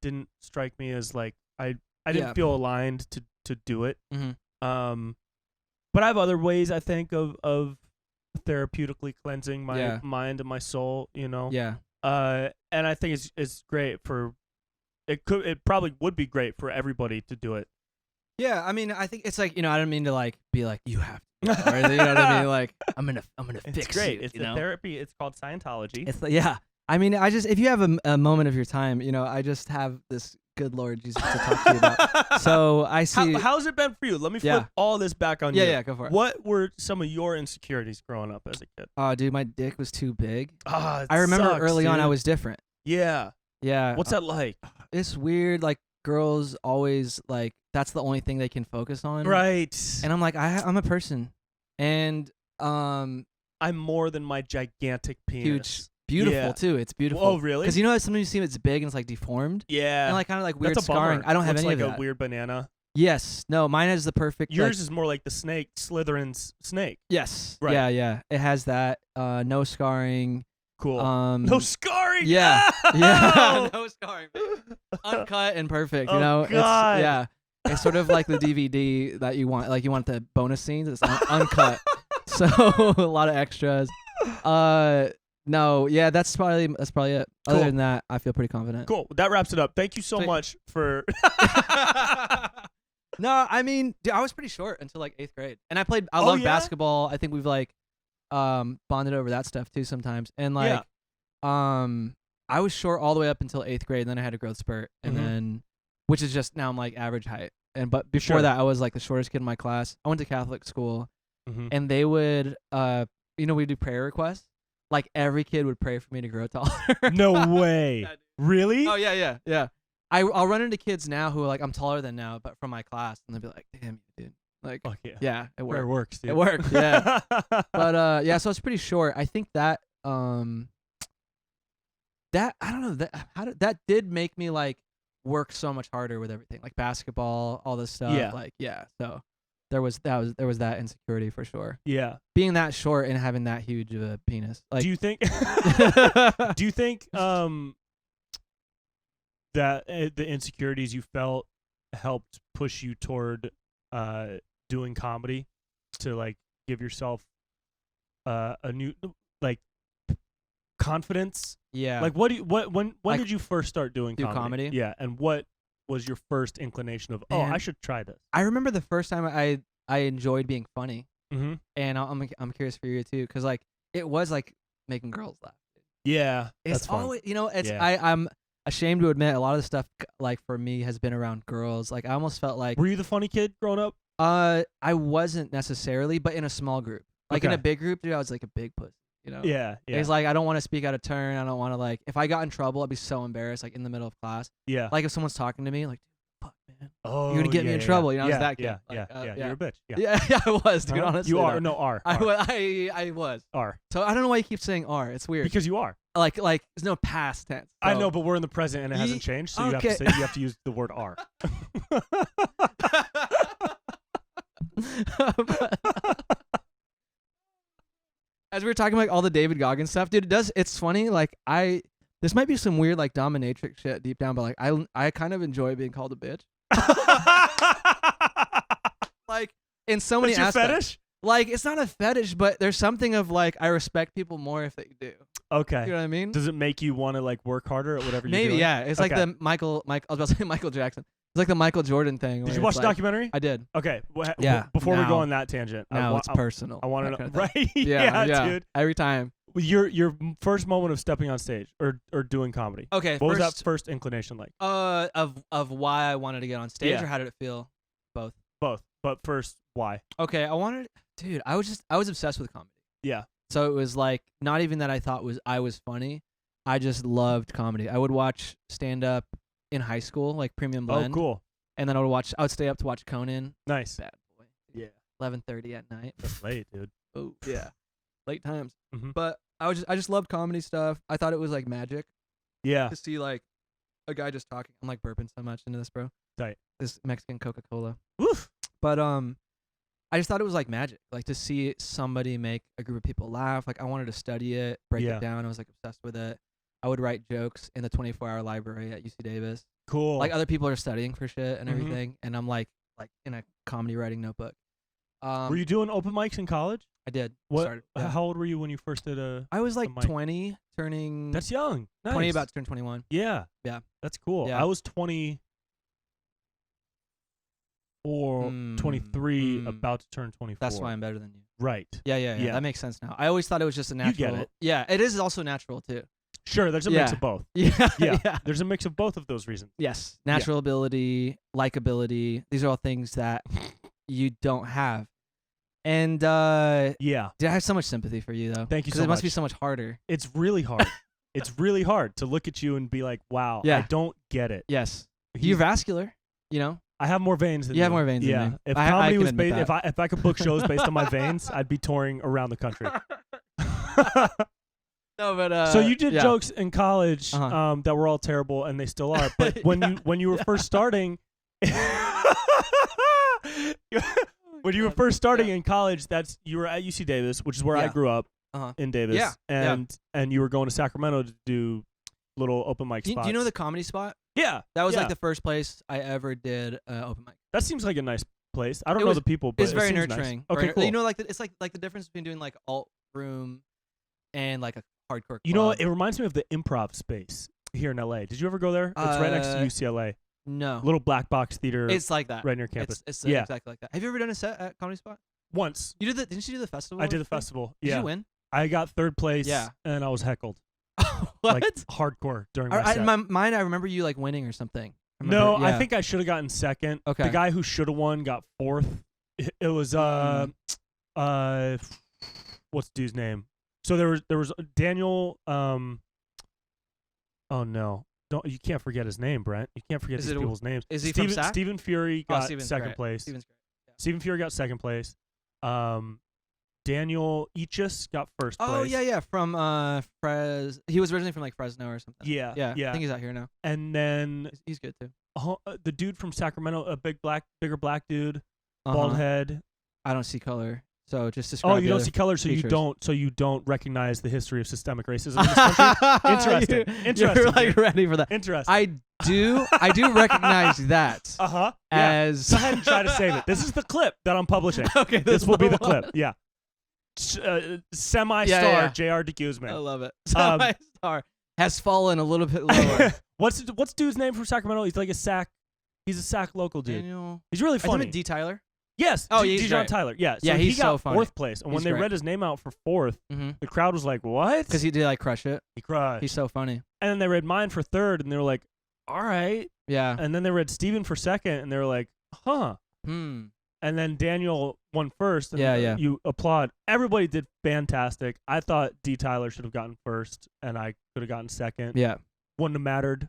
didn't strike me as like I didn't feel aligned to do it. Mm-hmm. But I have other ways I think of therapeutically cleansing my mind and my soul, you know. Yeah. And I think it's great for it probably would be great for everybody to do it. Yeah, I mean, I think it's like, I don't mean to like be like you have to, or you know what I mean? Like I'm gonna fix it's great. you. It's the therapy. It's called Scientology. It's yeah. I mean, if you have a moment of your time, I just have this good Lord Jesus to talk to you about. So I see. How's it been for you? Let me flip all this back on you. Yeah, go for it. What were some of your insecurities growing up as a kid? Oh, dude, my dick was too big. I remember early on I was different. Yeah. Yeah. What's that like? It's weird. Like girls always like that's the only thing they can focus on. Right. And I'm like, I'm a person, and I'm more than my gigantic penis. Huge. Beautiful too. It's beautiful. Oh, really? Because how sometimes you see it's big and it's like deformed. Yeah. And like kind of like weird That's a scarring. bummer. I don't have Looks any like of that. a weird banana. Yes. No. Mine is the perfect. Yours is more like the snake, Slytherin's snake. Yes. Right. Yeah. It has that. No scarring. Cool. No scarring. Yeah. No! Yeah. No scarring. Uncut and perfect. Oh, God. It's, yeah. It's sort of like the DVD that you want. Like you want the bonus scenes. It's uncut. So a lot of extras. No, yeah, that's probably it. Cool. Other than that, I feel pretty confident. Cool. That wraps it up. Thank you so much for. No, I mean, dude, I was pretty short until like 8th grade, and I love basketball. I think we've like, bonded over that stuff too sometimes, and like, I was short all the way up until 8th grade, and then I had a growth spurt, and then, which is just now I'm like average height, but before that I was like the shortest kid in my class. I went to Catholic school, and they would, we do prayer requests. Like every kid would pray for me to grow taller. No way. Really? Oh yeah. I'll run into kids now who are like I'm taller than now, but from my class, and they'll be like, "Damn, dude!" Like, fuck yeah, it worked. Prayer works, dude. It worked, yeah. But so it's pretty short. I think that that I don't know that did make me like work so much harder with everything, like basketball, all this stuff. Yeah. Like so. There was that insecurity for sure. Yeah. Being that short and having that huge of a penis. Like, do you think that the insecurities you felt helped push you toward doing comedy to like give yourself a new like confidence? Yeah. Like when like, did you first start doing comedy? Yeah, and what was your first inclination of I should try this? I remember the first time I enjoyed being funny, and I'm curious for you too, because like it was like making girls laugh. Yeah, it's always it's yeah. I'm ashamed to admit a lot of the stuff like for me has been around girls. Like I almost felt like were you the funny kid growing up? I wasn't necessarily, but in a small group. Like in a big group, dude, I was like a big pussy. Yeah. It's like I don't want to speak out of turn. I don't want to like if I got in trouble, I'd be so embarrassed. Like in the middle of class. Yeah. Like if someone's talking to me, like, fuck, man. Oh, you're gonna get me in trouble. I was that kid. Yeah. Like, You're a bitch. Yeah, I was, dude. Honestly, you are. No, R. I was. R. So I don't know why you keep saying R. It's weird. Because you are. Like there's no past tense. So. I know, but we're in the present and it hasn't changed, so you have to use the word R. As we were talking about all the David Goggins stuff, dude, it's funny. Like this might be some weird like dominatrix shit deep down, but like I kind of enjoy being called a bitch. Like in so many aspects. Your fetish? Like it's not a fetish, but there's something of like I respect people more if they do. Okay. You know what I mean? Does it make you want to like work harder at whatever you're Maybe, doing? yeah. It's like the I was about to say Michael Jackson. It's like the Michael Jordan thing. Did you watch the documentary? I did. Okay. Yeah. Before we go on that tangent. Now it's personal. I want to know. Kind of right? Yeah, dude. Every time. Your first moment of stepping on stage or doing comedy. Okay. What was that first inclination like? Of why I wanted to get on stage or how did it feel? Both. But first, why? Okay. I was obsessed with comedy. Yeah. So it was like not even that I was funny. I just loved comedy. I would watch stand up in high school, like Premium Blend. Oh, cool. And then I would stay up to watch Conan. Nice. Bad boy. Yeah. 11:30 at night. That's late, dude. Oh yeah. Late times. Mm-hmm. But I just loved comedy stuff. I thought it was like magic Yeah. to see like a guy just talking. I'm like burping so much into this, bro. Tight. This Mexican Coca-Cola. Woof. But I just thought it was like magic. Like to see somebody make a group of people laugh. Like I wanted to study it, break Yeah. it down. I was like obsessed with it. I would write jokes in the 24-hour library at UC Davis. Cool. Like other people are studying for shit and Mhm. everything, and I'm like in a comedy writing notebook. Were you doing open mics in college? I did. What? Started, yeah. How old were you when you first did I was like mic? 20, turning. That's young. Nice. 20, about to turn 21. Yeah. Yeah. That's cool. Yeah. I was 23, about to turn 24. That's why I'm better than you. Right. Yeah. Yeah. That makes sense now. I always thought it was just a natural. get it. Yeah, it is also natural too. Sure, there's a Yeah. mix of both. Yeah. Yeah. There's a mix of both of those reasons. Yes. Natural ability, likability. These are all things that you don't have. And Yeah. dude, I have so much sympathy for you though. Thank you Because so it must be much. so much harder. It's really hard. It's really hard to look at you and be like, wow, I Yeah. don't get it. Yes. He's- You're vascular, you know? I have more veins than You have more veins than yeah. me. If I comedy can was admit based, that. if I could book shows based on my veins, I'd be touring around the country. No, but So you did yeah. jokes in college Uh-huh. that were all terrible, and they still are. But when you were first starting, when you were first starting in college, you were at UC Davis, which is where I Yeah. grew up Uh-huh. in Davis, Yeah. and you were going to Sacramento to do little open mic Do spots. you know the Comedy Spot? Yeah, That was yeah. like the first place I ever did open mic. That seems like a nice place. I don't It know was- the people, but It's it very seems nurturing. Nice. Okay, Very- cool. You know, like it's like the difference between doing like alt room and like a hardcore club. You know, it reminds me of the improv space here in LA. Did you ever go there? It's right next to UCLA. No. Little black box theater It's like that. right near campus. It's yeah. exactly like that. Have you ever done a set at Comedy Spot? Once. Didn't you do the festival? I did or the something? festival. Did Yeah. you win? I got third place. Yeah. And I was heckled. What? Like hardcore during my set. In my mind, I remember you like winning or something. No, yeah. I think I should have gotten second. Okay. The guy who should have won got fourth. It was what's the dude's name? So there was Daniel. Oh no, you can't forget his name, Brent. You can't forget Is these it- people's names. is he from SAC? Stephen Fury got Steven's second great. place. Steven's great. Yeah. Stephen Fury got second place. Daniel Ichis got first place. Oh yeah. From he was originally from like Fresno or something. Yeah. I think he's out here now. And then He's good too. the dude from Sacramento, a bigger black dude, Uh-huh. bald head. I don't see color, so just describe. Oh, you the don't other see color, so features. you don't recognize the history of systemic racism in this country. Interesting. Interesting, You're like dude. ready for that. Interesting. I do recognize that Yeah. as. Go ahead and try to save it. This is the clip that I'm publishing. Okay, This will be the one. clip. Yeah. SemiStar Yeah. JR de Guzman. I love it. Um, Star has fallen a little bit lower. What's dude's name from Sacramento? He's like he's a SAC local dude. Daniel. He's really I think funny. D. Tyler. Yes. Oh, D. he's John great. Tyler. Yeah. So Yeah, he he's got so funny. fourth place, and when He's they great. read his name out for fourth, Mm-hmm. the crowd was like, "What?" Because he did like crush it. He crushed. He's so funny. And then they read mine for third, and they were like, "All right." Yeah. And then they read Steven for second, and they were like, "Huh." Hmm. And then Daniel won first. And Yeah. You applaud. Everybody did fantastic. I thought D. Tyler should have gotten first, and I could have gotten second. Yeah. Wouldn't have mattered.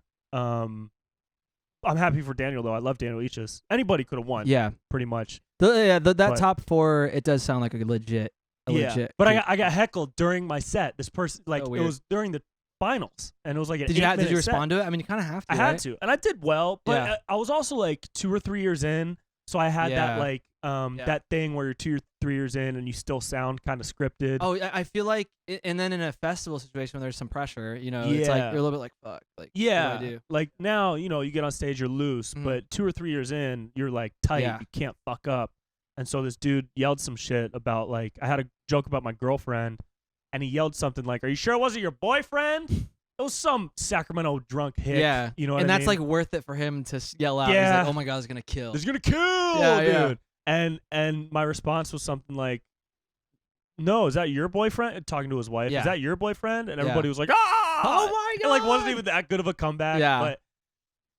I'm happy for Daniel, though. I love Daniel Ichis. Anybody could have won. Yeah. Pretty much. That But- top four, it does sound like a legit. Yeah. But I got heckled during my set. This person, like, Oh, it weird. was during the finals, and it was like an Did you 8-minute respond set. to it? I mean, you kind of have to. I had right? to, and I did well. But Yeah. I was also like 2 or 3 years in, so I had that Yeah. like that thing where you're 2 or 3 years in and you still sound kind of scripted. Oh, I feel like, and then in a festival situation when there's some pressure, you know, it's like Yeah. you're a little bit like, fuck, like, Yeah, what do I do? like now, you get on stage, you're loose, Mhm. but 2 or 3 years in, you're like tight. Yeah. You can't fuck up. And so this dude yelled some shit about like I had a joke about my girlfriend, and he yelled something like, "Are you sure it wasn't your boyfriend?" It was some Sacramento drunk hick. Yeah, you know what and I that's mean? like worth it for him to yell out. He's Yeah. like, oh my god, it's gonna kill. He's gonna kill, Yeah, dude. yeah. And my response was something like, "No, is that your boyfriend?" Talking to his wife, Yeah. "Is that your boyfriend?" And Yeah. everybody was like, "Ah!" Oh my It like wasn't God. even that good of a comeback. Yeah. but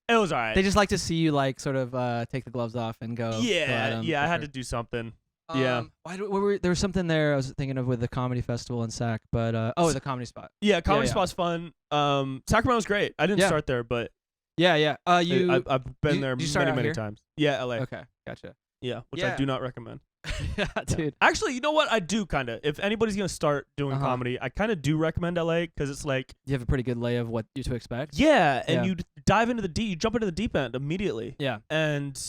it was all right. They just like to see you like sort of take the gloves off and go. yeah, at 'em yeah. I for had sure. to do something. Yeah. There was something there I was thinking of with the comedy festival in Sac, but the comedy spot. Yeah, comedy yeah. spot's fun. Sacramento's great. I didn't start there, but yeah. I've been there you start out many here? times. Yeah, LA. Okay, gotcha. Yeah, which I Yeah. do not recommend. Yeah, dude. Actually, you know what? I do kind of. If anybody's gonna start doing comedy, I kind of do recommend LA because it's like You have a pretty good lay of what you to expect. yeah, and Yeah. you dive into you jump into the deep end immediately. Yeah. And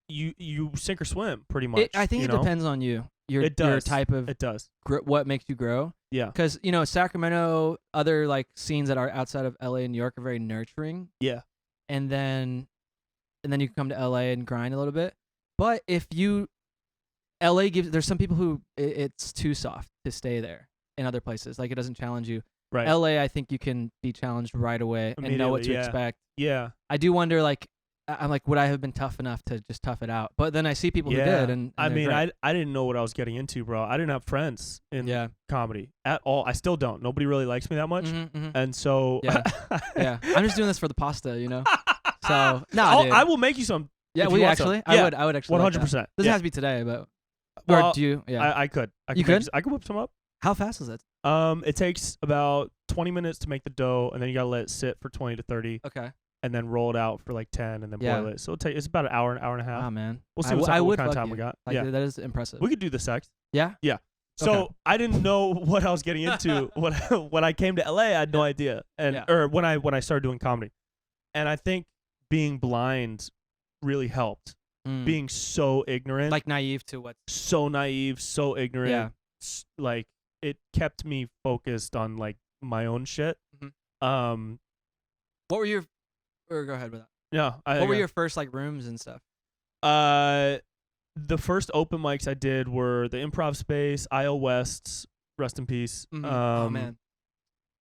you sink or swim pretty much. I think it depends on you. Your type of It does. what makes you grow. Yeah. Because Sacramento, other like scenes that are outside of LA and New York are very nurturing. Yeah. And then you can come to LA and grind a little bit. But if there's some people who it's too soft to stay there in other places. Like it doesn't challenge you. Right. LA, I think you can be challenged right away and know what to expect. Yeah. I do wonder, like, I'm like, would I have been tough enough to just tough it out? But then I see people who did, and I mean, great. I didn't know what I was getting into, bro. I didn't have friends in comedy at all. I still don't. Nobody really likes me that much, and so yeah. I'm just doing this for the pasta, So dude. I will make you some. Yeah, if you want actually? some. I would actually. 100%. Doesn't have to be today, but well, or do you? Yeah, I could. You could? I could whip some up. How fast is it? It takes about 20 minutes to make the dough, and then you gotta let it sit for 20 to 30. Okay. And then roll it out for like 10, and then boil it. So it's about an hour and a half. Oh man, We'll see what kind of time we got. Like, that is impressive. We could do the sex. Yeah. Yeah. So I didn't know what I was getting into when I came to LA. I had no idea, or when I started doing comedy, and I think being blind really helped. Being so ignorant, like naive to what? So naive, so ignorant. Yeah. Like it kept me focused on like my own shit. What were your? Or go ahead with that. Yeah. What were your first like rooms and stuff? The first open mics I did were the Improv Space, IO West's, rest in peace. Oh man,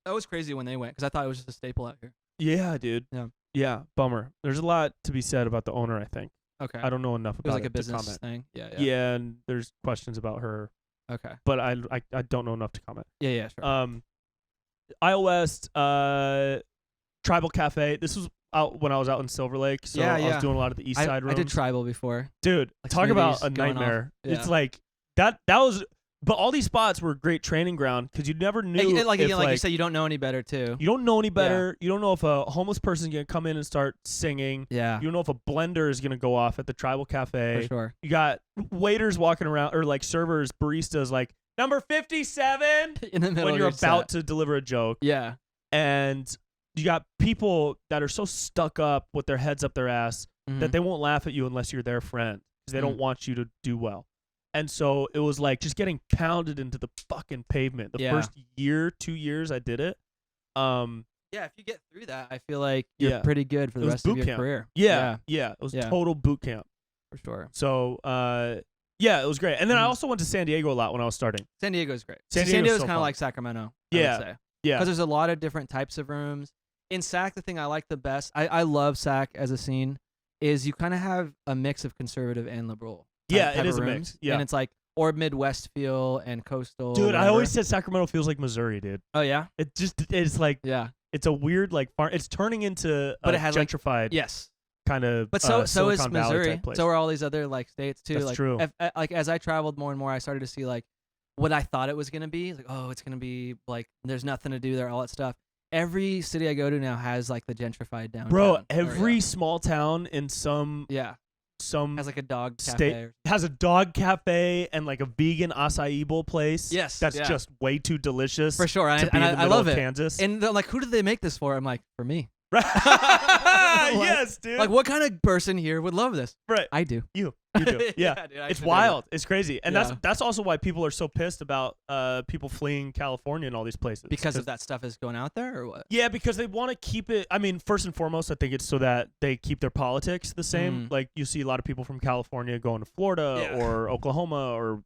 that was crazy when they went because I thought it was just a staple out here. Yeah, dude. Yeah. Bummer. There's a lot to be said about the owner. I think. Okay. I don't know enough about it. Was like a to business comment. thing. Yeah. Yeah, and there's questions about her. Okay. But I don't know enough to comment. Yeah. Sure. IO West, Tribal Cafe. This was out when I was out in Silver Lake, so I was doing a lot of the East Side rooms. I did Tribal before. Dude, like talk about a nightmare. It's like that was. But all these spots were great training ground because you never knew. Like you said, you don't know any better too. You don't know any better. You don't know if a homeless person is gonna come in and start singing. Yeah. You don't know if a blender is gonna go off at the Tribal Cafe. For sure. You got waiters walking around, or like servers, baristas, like number 57 in the middle when you're about to to deliver a joke. Yeah. And you got people that are so stuck up with their heads up their ass that they won't laugh at you unless you're their friend because they don't want you to do well. And so it was like just getting pounded into the fucking pavement. The first 2 years I did it. Yeah, if you get through that, I feel like you're pretty good for the rest of your career. Yeah. It was total boot camp. For sure. So, it was great. And then I also went to San Diego a lot when I was starting. San Diego's great. San Diego's so kind of like Sacramento, I would say. Yeah. Because there's a lot of different types of rooms. In Sac, the thing I like the best, I love Sac as a scene, is you kind of have a mix of conservative and liberal. It is a mix. Yeah. And it's like, or Midwest feel and coastal. Dude, whatever. I always said Sacramento feels like Missouri, dude. Oh, yeah? It's like, it's a weird, like, farm. It's turning into but it has gentrified. Yes. Kind of. But so Silicon is Valley Missouri. type place. So are all these other like states too. That's like, true. Like as I traveled more and more, I started to see like what I thought it was gonna be. Like, oh, it's gonna be like there's nothing to do there, all that stuff. Every city I go to now has like the gentrified downtown. Bro, every small town in some has like a dog state cafe has a dog cafe and like a vegan acai bowl place. Yes, that's just way too delicious. For sure, to be in the middle love of it. Kansas. And they're like, who did they make this for? I'm like, for me. Yes, dude. Like, what kind of person here would love this? Right. I do. You do. Yeah. Dude, it's wild. It's crazy. And that's also why people are so pissed about people fleeing California and all these places. Because of that stuff is going out there or what? Yeah, because they want to keep it. I mean, first and foremost, I think it's so that they keep their politics the same. Like, you see a lot of people from California going to Florida or Oklahoma or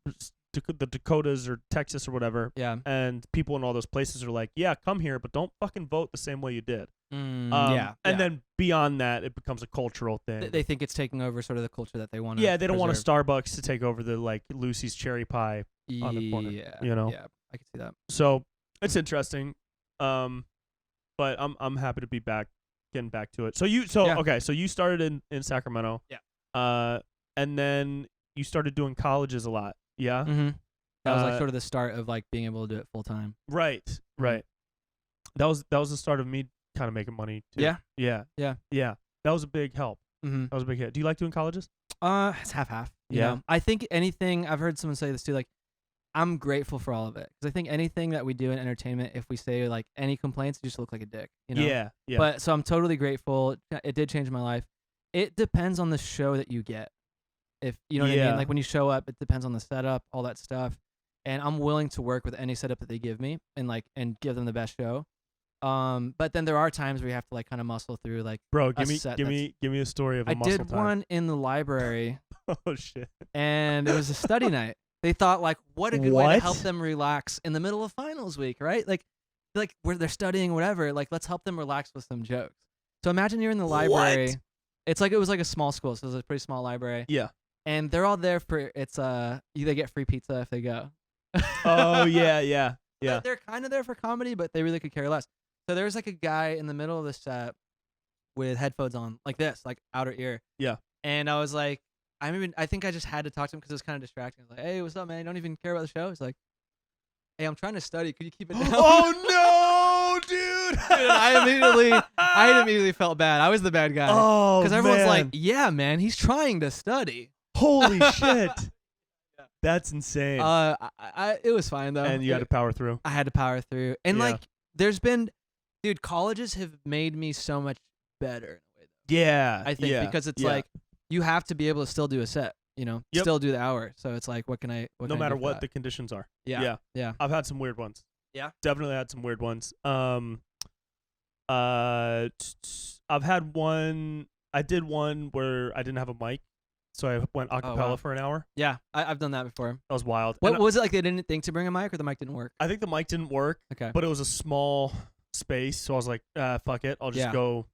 the Dakotas or Texas or whatever. Yeah. And people in all those places are like, yeah, come here, but don't fucking vote the same way you did. And then beyond that, it becomes a cultural thing. They think it's taking over sort of the culture that they want to. Yeah, they don't want a Starbucks to take over the like Lucy's cherry pie on the corner. Yeah, you know. Yeah, I can see that. So it's interesting, but I'm happy to be back, getting back to it. So you started in Sacramento. Yeah. And then you started doing colleges a lot. Yeah. Mm-hmm. That was like Uh, sort of the start of like being able to do it full time. Right. Right. That was the start of me kind of making money too. Yeah. Yeah. Yeah. Yeah. That was a big help. Mm-hmm. That was a big hit. Do you like doing colleges? It's half. You Yeah. know? I think anything. I've heard someone say this too. Like, I'm grateful for all of it because I think anything that we do in entertainment, if we say like any complaints, you just look like a dick. You know. Yeah. Yeah. But so I'm totally grateful. It did change my life. It depends on the show that you get. If you know what I Yeah. mean. Like when you show up, it depends on the setup, all that stuff. And I'm willing to work with any setup that they give me and give them the best show. But then there are times where you have to like kind of muscle through like. Bro, a set give me a story of a I muscle did time. one in the library. Oh shit. And it was a study night. They thought like, what a good way to What? help them relax in the middle of finals week, right? Like where they're studying, whatever. Like, let's help them relax with some jokes. So imagine you're in the library. What? It was like a small school, so it was a pretty small library. Yeah. And they're all there for they get free pizza if they go. Oh yeah, yeah, yeah. They're kind of there for comedy, but they really could care less. So there was like a guy in the middle of the set with headphones on, like this, like outer ear. Yeah. And I was like, I think I just had to talk to him because it was kind of distracting. I was like, hey, what's up, man? You don't even care about the show? He's like, hey, I'm trying to study. Could you keep it down? Oh no, dude! Dude, I immediately felt bad. I was the bad guy. Oh, because everyone's man. like, yeah, man, he's trying to study. Holy shit. That's insane. It was fine though. And you had to power through. I had to power through. And Yeah. like, there's been, dude, colleges have made me so much better in a way. Yeah. I think because it's like you have to be able to still do a set, you know, Yep. still do the hour. So it's like, what can I? no matter what the conditions are. Yeah. Yeah. I've had some weird ones. Yeah. Definitely had some weird ones. I've had one. I did one where I didn't have a mic, so I went a cappella wow. for an hour. Yeah, I've done that before. That was wild. What And was it like? They didn't think to bring a mic, or the mic didn't work? I think the mic didn't work, Okay. but it was a small space, so I was like, fuck it. I'll just Yeah. go.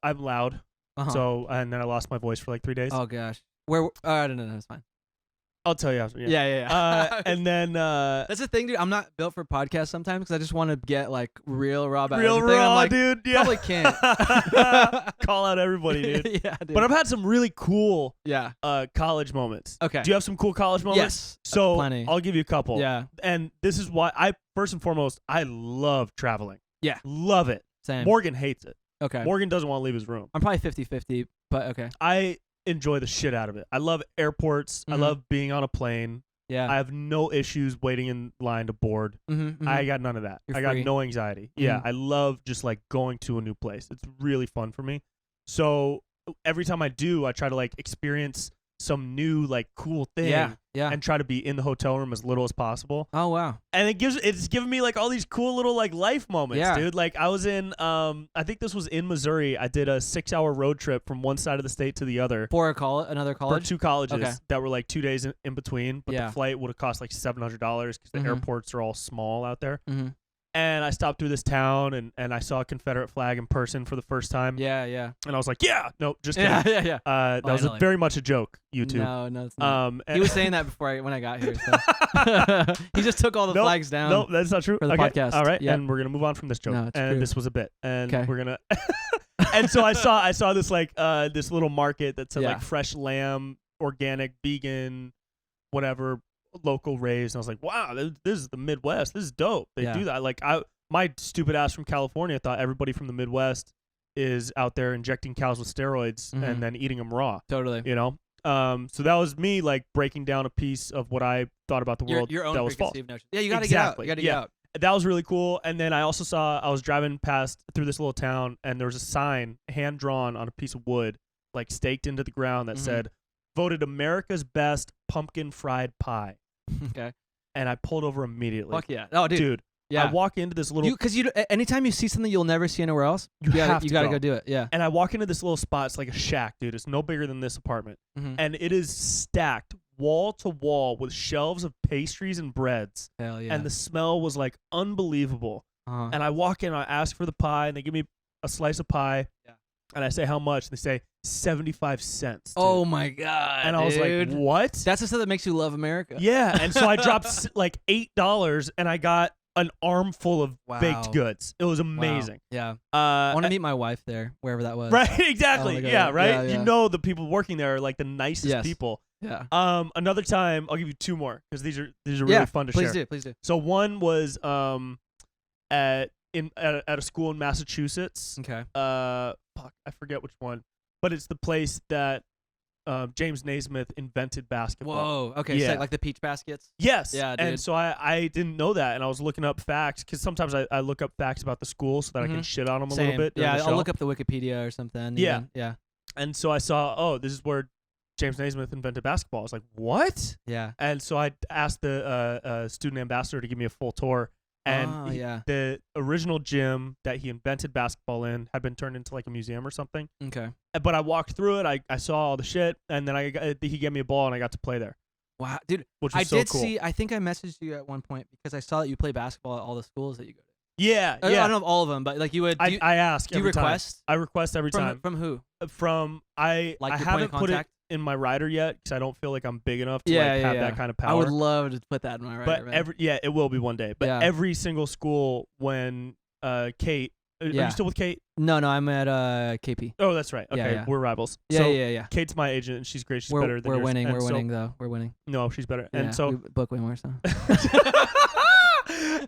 I'm loud, Uh-huh. so and then I lost my voice for like 3 days. Oh gosh. Where? I don't know. It's fine. I'll tell you after. Yeah. And then That's the thing, dude. I'm not built for podcasts sometimes because I just want to get like real raw about real everything. raw, I'm like, dude. Yeah. probably can't. Call out everybody, dude. Yeah, dude. But I've had some really cool yeah. college moments. Okay. Do you have some cool college moments? Yes. So plenty. I'll give you a couple. Yeah. And this is why first and foremost, I love traveling. Yeah. Love it. Same. Morgan hates it. Okay. Morgan doesn't want to leave his room. I'm probably 50-50, but okay. I enjoy the shit out of it. I love airports. I Mhm. love being on a plane. Yeah. I have no issues waiting in line to board. Mm-hmm, I got none of that. You're I got free. no anxiety. Yeah, Mhm. I love just like going to a new place. It's really fun for me. So every time I do, I try to like experience some new like cool thing Yeah. Yeah. and try to be in the hotel room as little as possible. Oh wow. And it's given me like all these cool little like life moments, Yeah. dude. Like I was in I think this was in Missouri. I did a 6-hour road trip from one side of the state to the other. For another For college. 2 colleges Okay. that were like 2 days in between, but Yeah. the flight would have cost like $700 because the Mhm. airports are all small out there. Mm-hmm. And I stopped through this town and I saw a Confederate flag in person for the first time. Yeah. Yeah. And I was like, yeah, no, just kidding. Yeah. Yeah. Yeah. That was Finally. very much a joke, YouTube. No, it's not. And He was saying that before when I got here. So. He just took all the Nope, flags down. No, that's not true. for the Okay, podcast. all right, Yeah. and we're gonna move on from this joke. No, it's and true. this was a bit, and Okay. we're gonna. And so I saw this like this little market that said Yeah. like fresh lamb, organic, vegan, whatever, local raised. And I was like, wow, this is the Midwest. This is dope. They Yeah. do that. Like my stupid ass from California thought everybody from the Midwest is out there injecting cows with steroids Mhm. and then eating them raw. Totally. You know. So that was me like breaking down a piece of what I thought about the world Your own that was false. preconceived notion. Yeah, you gotta Exactly, get out. You gotta yeah. get out. That was really cool. And then I also saw, I was driving past through this little town, and there was a sign hand drawn on a piece of wood, like staked into the ground, that Mhm. said, voted America's best pumpkin fried pie. Okay. And I pulled over immediately. Fuck yeah. Oh, dude. I Yeah. walk into this little, Because anytime you see something you'll never see anywhere else, you have to gotta go. go do it. Yeah. And I walk into this little spot. It's like a shack, dude. It's no bigger than this apartment. Mm-hmm. And it is stacked wall to wall with shelves of pastries and breads. Hell yeah. And the smell was like unbelievable. uh-huh. And I walk in, I ask for the pie, and they give me a slice of pie. Yeah. And I say, how much? And they say, 75 cents. Dude. Oh my god. And I was like, dude. what? That's the stuff that makes you love America. Yeah. And so I dropped like $8, and I got an armful of Wow. baked goods. It was Wow. amazing. Yeah. I want to and- meet my wife there, wherever that was. Right, exactly. Oh my God. Yeah, right. Yeah, You yeah. know the people working there are like the nicest Yes. people. Yeah. Another time, I'll give you 2 more because these are really fun to share. Please do. So one was at a school in Massachusetts. Okay. Fuck, I forget which one, but it's the place that James Naismith invented basketball. Whoa. Okay. Yeah. So like the peach baskets. Yes. Yeah, dude. And so I didn't know that, and I was looking up facts because sometimes I look up facts about the school so that I can shit on them a little bit. Yeah, I'll I'll look up the Wikipedia or something. Yeah. Even. Yeah. And so I saw, this is where James Naismith invented basketball. I was like, what? Yeah. And so I asked the student ambassador to give me a full tour. And the original gym that he invented basketball in had been turned into like a museum or something. Okay. But I walked through it. I saw all the shit. And then he gave me a ball and I got to play there. Wow. Dude, which was I so did cool. see, I think I messaged you at one point because I saw that you play basketball at all the schools that you go to. Yeah. I don't know if all of them, but like you would. I ask. Do you request? I request every time. From who? I Like haven't put it in my rider yet because I don't feel like I'm big enough to have that kind of power. I would love to put that in my rider. But it will be one day. But every single school when Kate, are you still with Kate? No, I'm at KP. Oh, that's right. Okay, yeah. we're rivals. Yeah. Kate's my agent and she's great. She's we're, better than we're yours. winning. And we're winning though. We're winning. No, she's better. Yeah, and so we book way more so.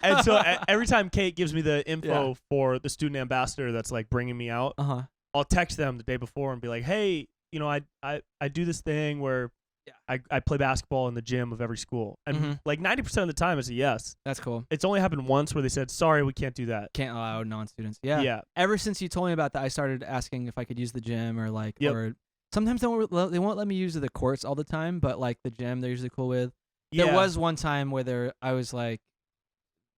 And so every time Kate gives me the info for the student ambassador that's like bringing me out, I'll text them the day before and be like, hey, I do this thing where I play basketball in the gym of every school. And like 90% of the time it's a yes. That's cool. It's only happened once where they said, sorry, we can't do that. Can't allow non-students. Yeah. Ever since you told me about that, I started asking if I could use the gym or like, or sometimes they won't let me use the courts all the time, but like the gym they're usually cool with. There was one time where I was like,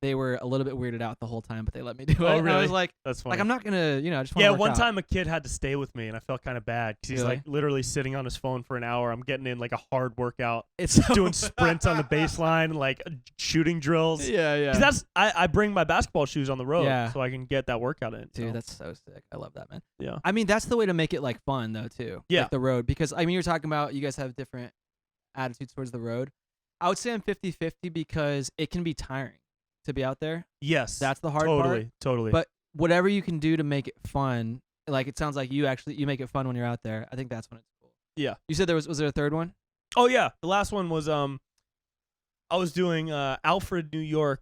they were a little bit weirded out the whole time, but they let me do it. Oh, really? I was like, that's funny. Like I'm not gonna, I just want to work one out. time a kid had to stay with me, and I felt kind of bad because he's like literally sitting on his phone for an hour. I'm getting in like a hard workout. It's doing sprints on the baseline, like shooting drills. Yeah. Because I bring my basketball shoes on the road, so I can get that workout in. Dude, that's so sick. I love that, man. Yeah. I mean, that's the way to make it like fun though, too. Yeah. Like the road, because I mean, you're talking about you guys have different attitudes towards the road. I would say I'm 50-50 because it can be tiring to be out there. Yes. That's the hard part. Totally. But whatever you can do to make it fun, like it sounds like you make it fun when you're out there. I think that's when it's cool. Yeah. You said was there a third one? Oh yeah. The last one was I was doing Alfred, New York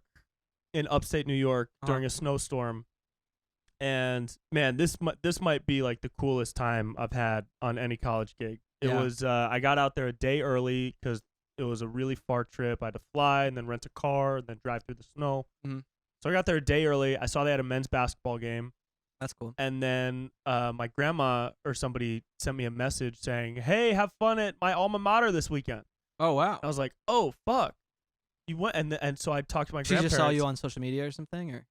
in upstate New York during a snowstorm. And man, this might be like the coolest time I've had on any college gig. It was I got out there a day early because it was a really far trip. I had to fly and then rent a car and then drive through the snow. So I got there a day early. I saw they had a men's basketball game. That's cool. And then my grandma or somebody sent me a message saying, hey, have fun at my alma mater this weekend. Oh, wow. I was like, oh, fuck. You went and so I talked to my grandparents. She just saw you on social media or something? Or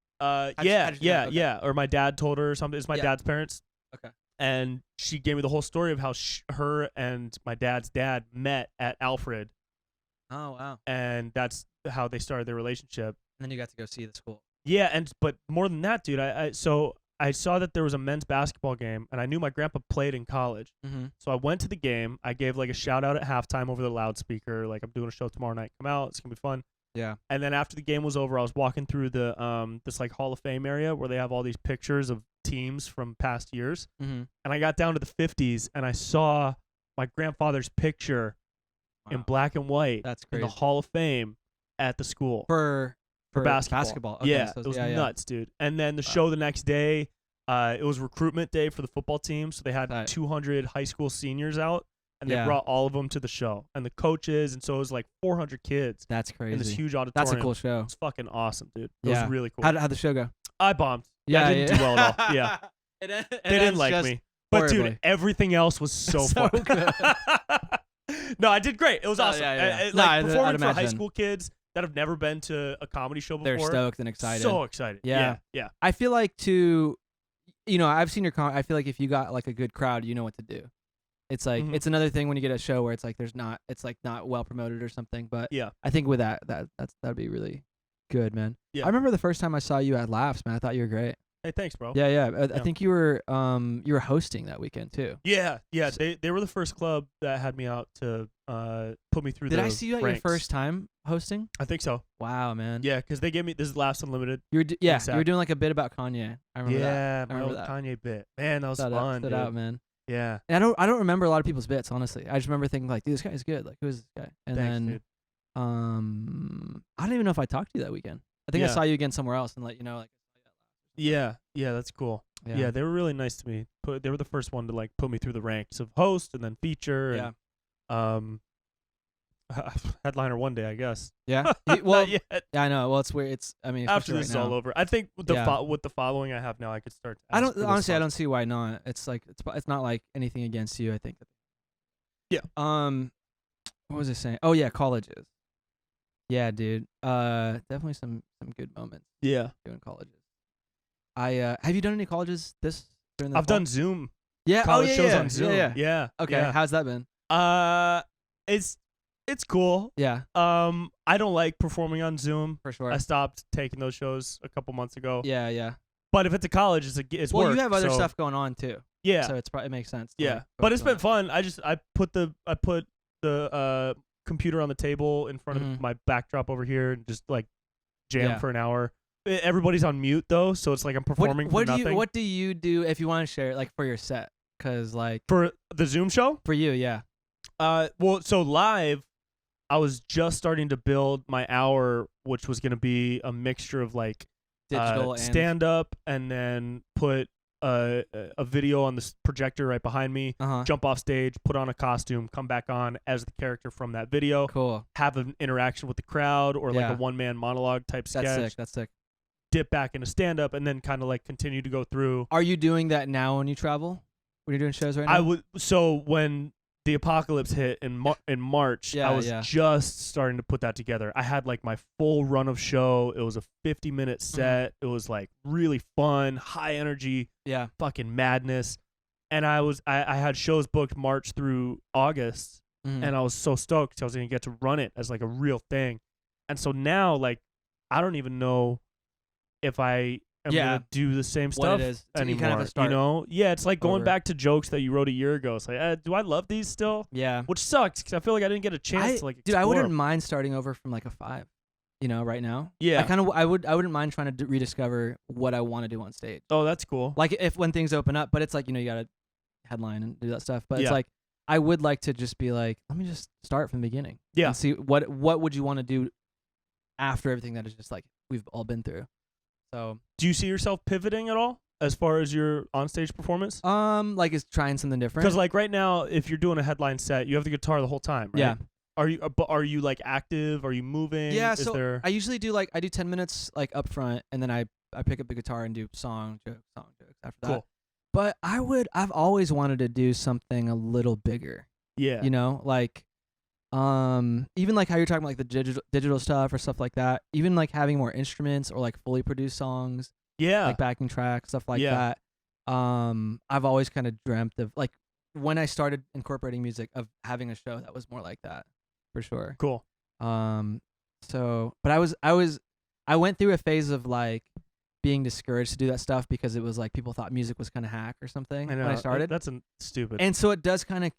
yeah. Or my dad told her or something. It's my dad's parents. Okay. And she gave me the whole story of how her and my dad's dad met at Alfred. Oh, wow. And that's how they started their relationship. And then you got to go see the school. Yeah, but more than that, dude, I saw that there was a men's basketball game, and I knew my grandpa played in college. So I went to the game. I gave like a shout out at halftime over the loudspeaker, like I'm doing a show tomorrow night. Come out, it's gonna be fun. Yeah. And then after the game was over, I was walking through the this like Hall of Fame area where they have all these pictures of teams from past years. And I got down to the 50s, and I saw my grandfather's picture in black and white. That's crazy. In the Hall of Fame at the school for basketball. Okay, yeah, so it was nuts, dude. And then the show the next day, it was recruitment day for the football team, so they had 200 high school seniors out, and they brought all of them to the show, and the coaches, and so it was like 400 kids. That's crazy. In this huge auditorium. That's a cool show. It was fucking awesome, dude. It was really cool. How'd the show go? I bombed. Yeah, I didn't do well at all. Yeah. They didn't like me. But horribly. dude, everything else was so fun. Good. No, I did great. It was awesome. Like performing for high school kids that have never been to a comedy show before. They're stoked and excited. So excited. Yeah. I feel like I've seen your I feel like if you got like a good crowd, you know what to do. It's like it's another thing when you get a show where it's like it's like not well promoted or something. But I think with that'd be really good, man. Yeah. I remember the first time I saw you at Laughs, man. I thought you were great. Hey, thanks, bro. Yeah. I think you were hosting that weekend too. Yeah. They were the first club that had me out to put me through. Did I see you at your first time hosting? I think so. Wow, man. Yeah, because they gave me this is Laughs Unlimited. You were doing like a bit about Kanye. I remember that. Yeah, my old Kanye bit. Man, that was fun. Stood out, man. Yeah. And I don't remember a lot of people's bits, honestly. I just remember thinking like, dude, this guy's good. Like, who is this guy? And Thanks, then dude. I don't even know if I talked to you that weekend. I think I Yeah. saw you again somewhere else and let you know like. Yeah, that's cool. Yeah, they were really nice to me. They were the first one to like put me through the ranks of host and then feature. Yeah. And, headliner one day, I guess. Yeah. Not yet. Yeah, I know. Well, it's weird. It's. I mean, After especially this is right all now. over, I think with the following I have now, I could start. To I ask don't for this honestly. I stuff. don't see why not. It's like it's not like anything against you. I think. Yeah. What was I saying? Oh yeah, colleges. Yeah, dude. Definitely some good moments Yeah. doing colleges. Have you done any colleges during the I've fall? done Zoom. Yeah. College yeah, shows yeah. on Zoom. Yeah. Okay. Yeah. How's that been? It's cool. Yeah, I don't like performing on Zoom. for sure. I stopped taking those shows a couple months ago. Yeah. But if it's a college, it's Well, work. you have other so, stuff going on too. Yeah. So it makes sense. To, Yeah. like, But it's focus been on fun. I put the computer on the table in front Mhm. of my backdrop over here and just like jam Yeah. for an hour. Everybody's on mute though, so it's like I'm it. performing for nothing. What do you do if you want to share it, like for your set? Because like For the Zoom show? for you, yeah. Well, so live, I was just starting to build my hour, which was going to be a mixture of like Digital and stand up, and then put a video on the projector right behind me. Uh-huh. Jump off stage, put on a costume, come back on as the character from that video. Cool. Have an interaction with the crowd or like Yeah. a one-man monologue type sketch. That's sick. Dip back into stand up, and then kind of like continue to go through. Are you doing that now when you travel? When you're doing shows right now? I would. So when the apocalypse hit in March, Yeah, I was yeah. just starting to put that together. I had like my full run of show. It was a 50-minute set. It was like really fun, high energy, Yeah. fucking madness. And I had shows booked March through August, Mhm. and I was so stoked I was gonna get to run it as like a real thing. And so now, like, I don't even know if I am Yeah. gonna do the same What stuff it is. So you anymore. kind of have to start Yeah, it's like going over. back to jokes that you wrote a year ago. It's like, do I love these still? Yeah. Which sucks because I feel like I didn't get a chance to like. Dude, I explore wouldn't 'em. mind starting over from like a 5. Right now. Yeah. I wouldn't mind trying to rediscover what I want to do on stage. Oh, that's cool. Like when things open up, but it's like, you got to headline and do that stuff. But Yeah. it's like I would like to just be like, let me just start from the beginning. Yeah. And see what would you want to do after everything that is just like we've all been through. So, Do you see yourself pivoting at all as far as your onstage performance? like is trying something different. Because like right now, if you're doing a headline set, you have the guitar the whole time, right? Yeah. Are you like active? Are you moving? Yeah, Is so there? I usually do 10 minutes like up front, and then I pick up the guitar and do song jokes after that. Cool. But I've always wanted to do something a little bigger. Yeah. Like even like how you're talking about like the digital stuff or stuff like that. Even like having more instruments or like fully produced songs, Yeah. like backing tracks, stuff like Yeah. that. I've always kind of dreamt of like when I started incorporating music of having a show that was more like that, for sure. Cool. So, but I went through a phase of like being discouraged to do that stuff because it was like people thought music was kind of hack or something I know. when I started. That's stupid. And so it does kind of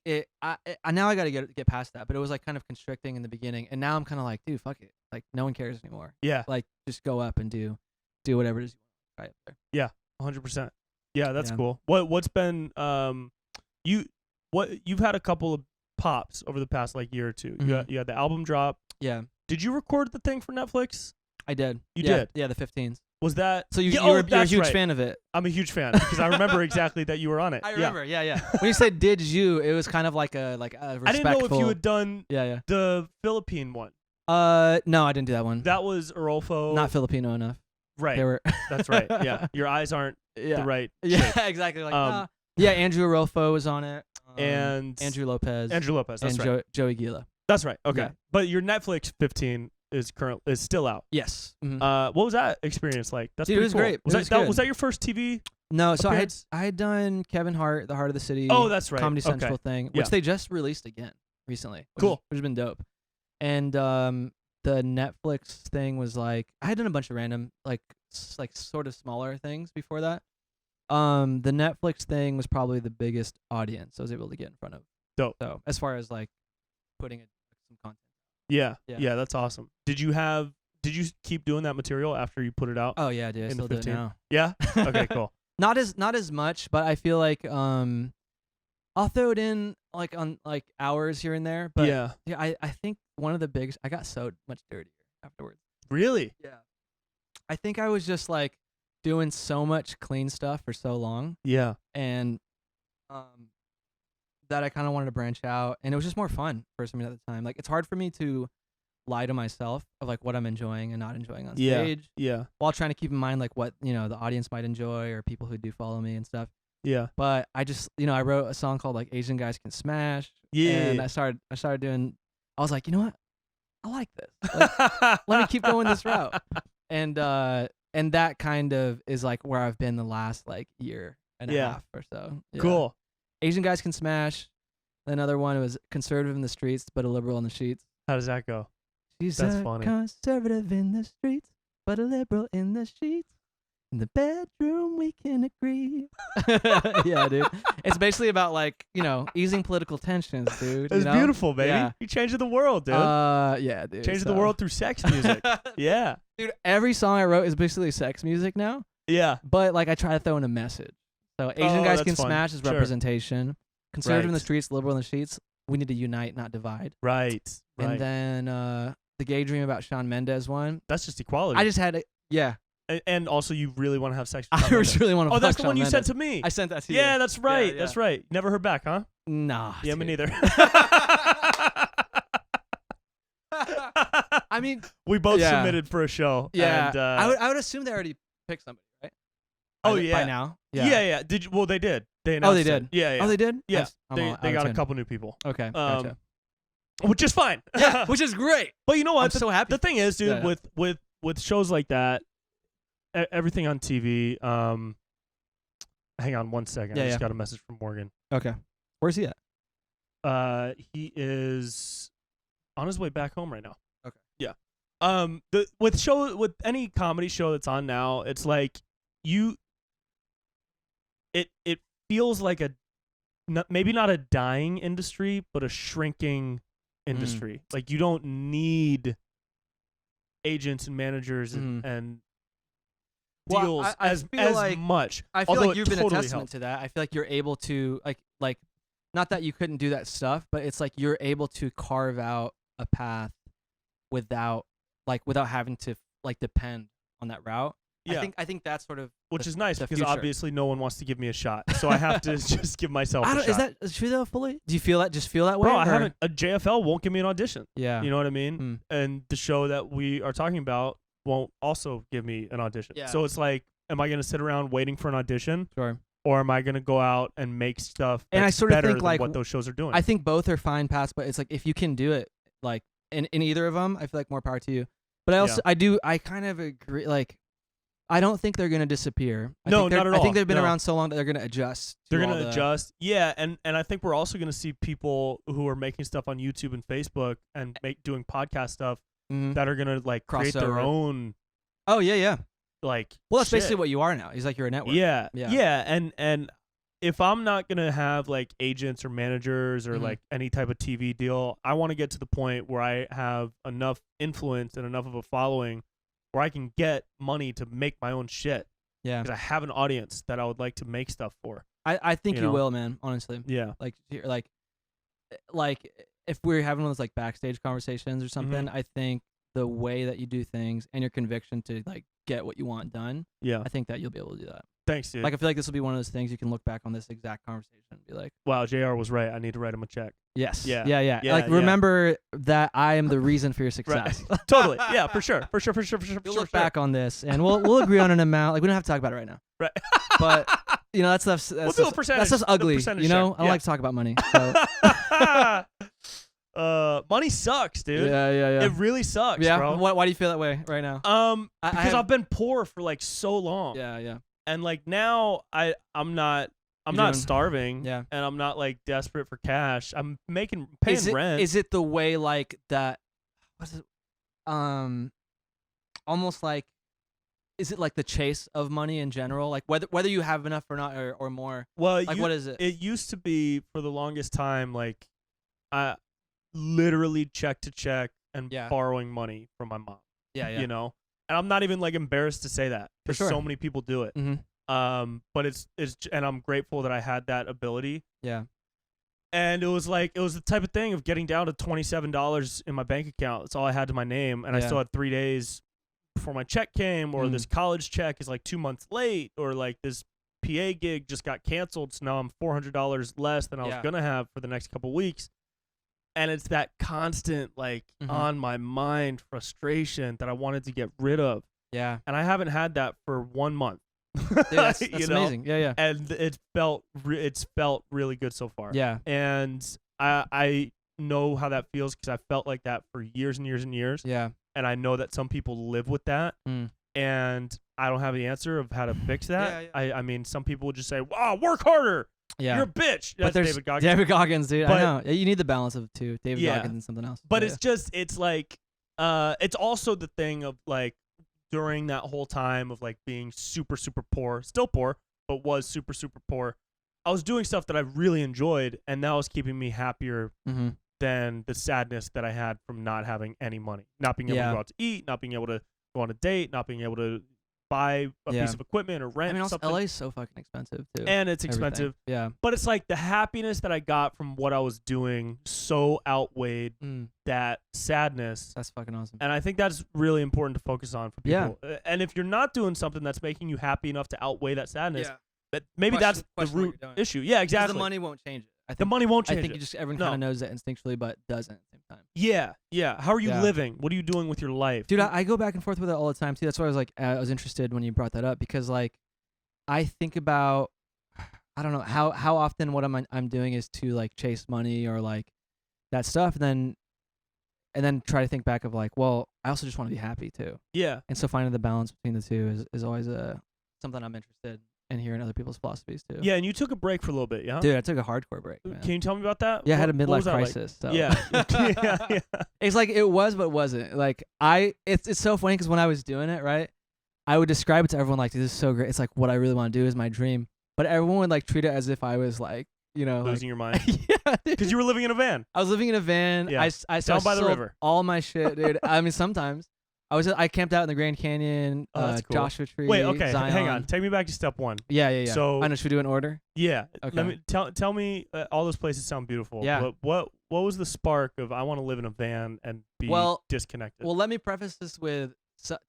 now I got to get past that, but it was like kind of constricting in the beginning, and now I'm kind of like, dude, fuck it, like no one cares anymore. Yeah. Like just go up and do whatever it is you want to try up there. 100%. Yeah, that's Yeah. cool. What's been you've had a couple of pops over the past like year or two. Mhm. You had the album drop. Yeah, Did you record the thing for Netflix? I did. You Yeah, did? Yeah, the 15s. Was that So you're a that's huge right. fan of it. I'm a huge fan because I remember exactly that you were on it. I Yeah. remember. Yeah. When you said "did you," it was kind of like a respectful. I didn't know if you had done Yeah. the Philippine one. No, I didn't do that one. That was Arolfo. Not Filipino enough. right. They were. That's right. Yeah. Your eyes aren't Yeah. the right Yeah, shape. exactly. Like, Um, yeah, Andrew Arolfo was on it. And Andrew Lopez. Andrew Lopez. That's and right. Joey Gila. That's right. Okay. Yeah. But your Netflix 15 is still out. Yes. Mhm. What was that experience like? That's Dude, it pretty was cool. great. Was It that was was good. that your first TV? No, so appearance? I had done Kevin Hart, The Heart of the City. Oh, that's right. Comedy Okay. Central thing, Yeah. which they just released again recently. Cool. Which has been dope. And the Netflix thing was like I had done a bunch of random like sort of smaller things before that. The Netflix thing was probably the biggest audience I was able to get in front of. Dope. So as far as like putting some content. Yeah. Yeah. Yeah, that's awesome. Did you keep doing that material after you put it out? Oh yeah, dude. I In the still do it 15? now. Yeah? Okay, cool. Not as much, but I feel like I'll throw it in like on like hours here and there. But Yeah. I think one of the biggest, I got so much dirtier afterwards. Really? Yeah. I think I was just like doing so much clean stuff for so long, Yeah. and that I kind of wanted to branch out, and it was just more fun for me at the time. Like, it's hard for me to lie to myself of like what I'm enjoying and not enjoying on stage, Yeah. while trying to keep in mind like what, you know, the audience might enjoy or people who do follow me and stuff. Yeah. But I just, you know, I wrote a song called like Asian Guys Can Smash. Yeah. And I started doing, I was like, you know what? I like this. Like, let me keep going this route. And that kind of is like where I've been the last like year and a half or so. Yeah. Cool. Asian Guys Can Smash. Another one was conservative in the streets, but a liberal in the sheets. How does that go? She's That's a funny. conservative in the streets, but a liberal in the sheets. In the bedroom, we can agree. Yeah, dude. It's basically about like, you know, easing political tensions, dude. It's beautiful, baby. Yeah. You changed the world, dude. Yeah, dude. Changed the world through sex music. Yeah. Dude, every song I wrote is basically sex music now, Yeah. but like I try to throw in a message. So Asian Guys that's Can fun. Smash is Sure. representation. Conservative in the Right. streets, liberal in the sheets. We need to unite, not divide. Right. And then the Gay Dream about Shawn Mendes one. That's just equality. I just had it. Yeah. And also, you really want to have sex with I Shawn just Mendes. really want to Oh, that's the Shawn one you Mendes. sent to me. I sent that to you. Yeah, that's right. Yeah. That's right. Never heard back, huh? Nah. Yeah, me dude. neither. I mean, we both Yeah. submitted for a show. yeah. And, I would assume they already picked somebody, right? Oh, By yeah. now. Yeah. Did you? Well, they did. They Oh, announced they it. did. Yeah. Oh, they did. Yeah. I'm They out got of a 10. couple new people. Okay. Gotcha. Which is fine. Yeah, which is great. But you know what? I'm so happy. The thing is, dude, Yeah. with shows like that, everything on TV. Hang on one second. I just got a message from Morgan. Okay. Where's he at? He is on his way back home right now. Okay. Yeah. With any comedy show that's on now, it's like it feels like maybe not a dying industry, but a shrinking industry. Like, you don't need agents and managers and deals I as feel like, much. I feel although like you've it been totally a testament helps. to that. I feel like you're able to like not that you couldn't do that stuff, but it's like you're able to carve out a path without having to like depend on that route. Yeah. I think that's sort of Which is nice the because future. obviously no one wants to give me a shot, so I have to just give myself a shot. Is that true though? Fully? Do you feel that? Just feel that way? Bro, I or- haven't. A JFL won't give me an audition. Yeah. You know what I mean? Mm. And the show that we are talking about won't also give me an audition. Yeah. So it's like, am I going to sit around waiting for an audition, Sure. or am I going to go out and make stuff And I that's sort of better think, than like, what those shows are doing? I think both are fine paths, but it's like if you can do it, like in either of them, I feel like more power to you. But I also I kind of agree. Like, I don't think they're gonna disappear. No, not at all. I think they've been No. around so long that they're gonna adjust. They're to going all to the- adjust. Yeah, and I think we're also going to see people who are making stuff on YouTube and Facebook and doing podcast stuff Mhm. that are going to like create their Crossover. own Oh yeah. like Well, that's shit. basically what you are now. He's like you're a network. Yeah. Yeah. And if I'm not gonna have like agents or managers or Mhm. like any type of TV deal, I want to get to the point where I have enough influence and enough of a following where I can get money to make my own shit Yeah. because I have an audience that I would like to make stuff for. I think You you know? will, man. Honestly, Yeah. like if we're having those like backstage conversations or Mm-hmm. something, I think the way that you do things and your conviction to like get what you want done, Yeah. I think that you'll be able to do that. Thanks, dude. Like I feel like this will be one of those things you can look back on this exact conversation and be like, Wow, JR was right. I need to write him a check. yes, Yeah. yeah. Yeah, Like yeah. remember that I am the reason for your success. Totally. Yeah, for sure. For sure. You'll look back on this and we'll agree on an amount. Like we don't have to talk about it right now. Right. But you know that stuff's We'll do a percentage. That's just The ugly. percentage You know, share. I don't Yeah. like to talk about money. So Money sucks, dude. yeah. It really sucks, Yeah. bro. Why do you feel that way right now? Because I've been poor for like so long. Yeah. And like now I'm not You're doing- starving. Yeah. And I'm not like desperate for cash. I'm paying rent. Is it the way like that? What's it? Almost like, is it like the chase of money in general? Like whether you have enough or not, or more. Well, Like what is it? It used to be for the longest time like I literally check to check and Yeah. borrowing money from my mom. Yeah. You know? And I'm not even like embarrassed to say that because sure. so many people do it. Mm-hmm. But it's and I'm grateful that I had that ability. Yeah. And it was the type of thing of getting down to $27 in my bank account. That's all I had to my name. And I still had 3 days before my check came, or this college check is like 2 months late, or like this PA gig just got canceled. So now I'm $400 less than I was going to have for the next couple weeks. And it's that constant, like, on my mind frustration that I wanted to get rid of. Yeah. And I haven't had that for 1 month. Dude, that's amazing. Yeah. And it's felt really good so far. Yeah. And I know how that feels because I felt like that for years and years and years. Yeah. And I know that some people live with that. And I don't have the answer of how to fix that. I mean, some people would just say, "Wow, work harder. Yeah. You're a bitch." That's David Goggins, dude. I know. You need the balance of the two. David Goggins and something else. But it's like, it's also the thing of like, during that whole time of like being super, super poor, still poor, but was super, super poor, I was doing stuff that I really enjoyed, and that was keeping me happier than the sadness that I had from not having any money, not being able to go out to eat, not being able to go on a date, not being able to buy a piece of equipment or rent. I mean, also, something. LA is so fucking expensive too. And it's expensive. Yeah. But it's like the happiness that I got from what I was doing so outweighed that sadness. That's fucking awesome. And I think that's really important to focus on for people. Yeah. And if you're not doing something that's making you happy enough to outweigh that sadness, that maybe that's the root issue. Yeah, exactly. The money won't change it. I think the money won't change it. I think everyone kind of knows that instinctually, but doesn't at the same time. Yeah. How are you living? What are you doing with your life? Dude, I go back and forth with it all the time, too. That's why I was interested when you brought that up, because, like, I think about, I don't know, how often what I'm doing is to, like, chase money or, like, that stuff, and then try to think back of, like, well, I also just want to be happy, too. Yeah. And so finding the balance between the two is always something I'm interested in hearing other people's philosophies, too. Yeah, and you took a break for a little bit, yeah? Dude, I took a hardcore break, man. Can you tell me about that? Yeah, I had a midlife crisis. Like? So. Yeah. It's like it was, but it wasn't. Like it's so funny because when I was doing it, right, I would describe it to everyone like, "This is so great. It's like what I really want to do is my dream." But everyone would like treat it as if I was like, you know, losing your mind. Yeah, because you were living in a van. I was living in a van. Yeah. I down by the river. All my shit, dude. I mean, sometimes I camped out in the Grand Canyon, that's cool. Joshua Tree. Wait, okay, Zion. hang on. Take me back to step one. Yeah. So I know. Should we do it in order? Yeah. Okay. Let me tell me. All those places sound beautiful. Yeah. But what was the spark of I want to live in a van and be disconnected? Well, let me preface this with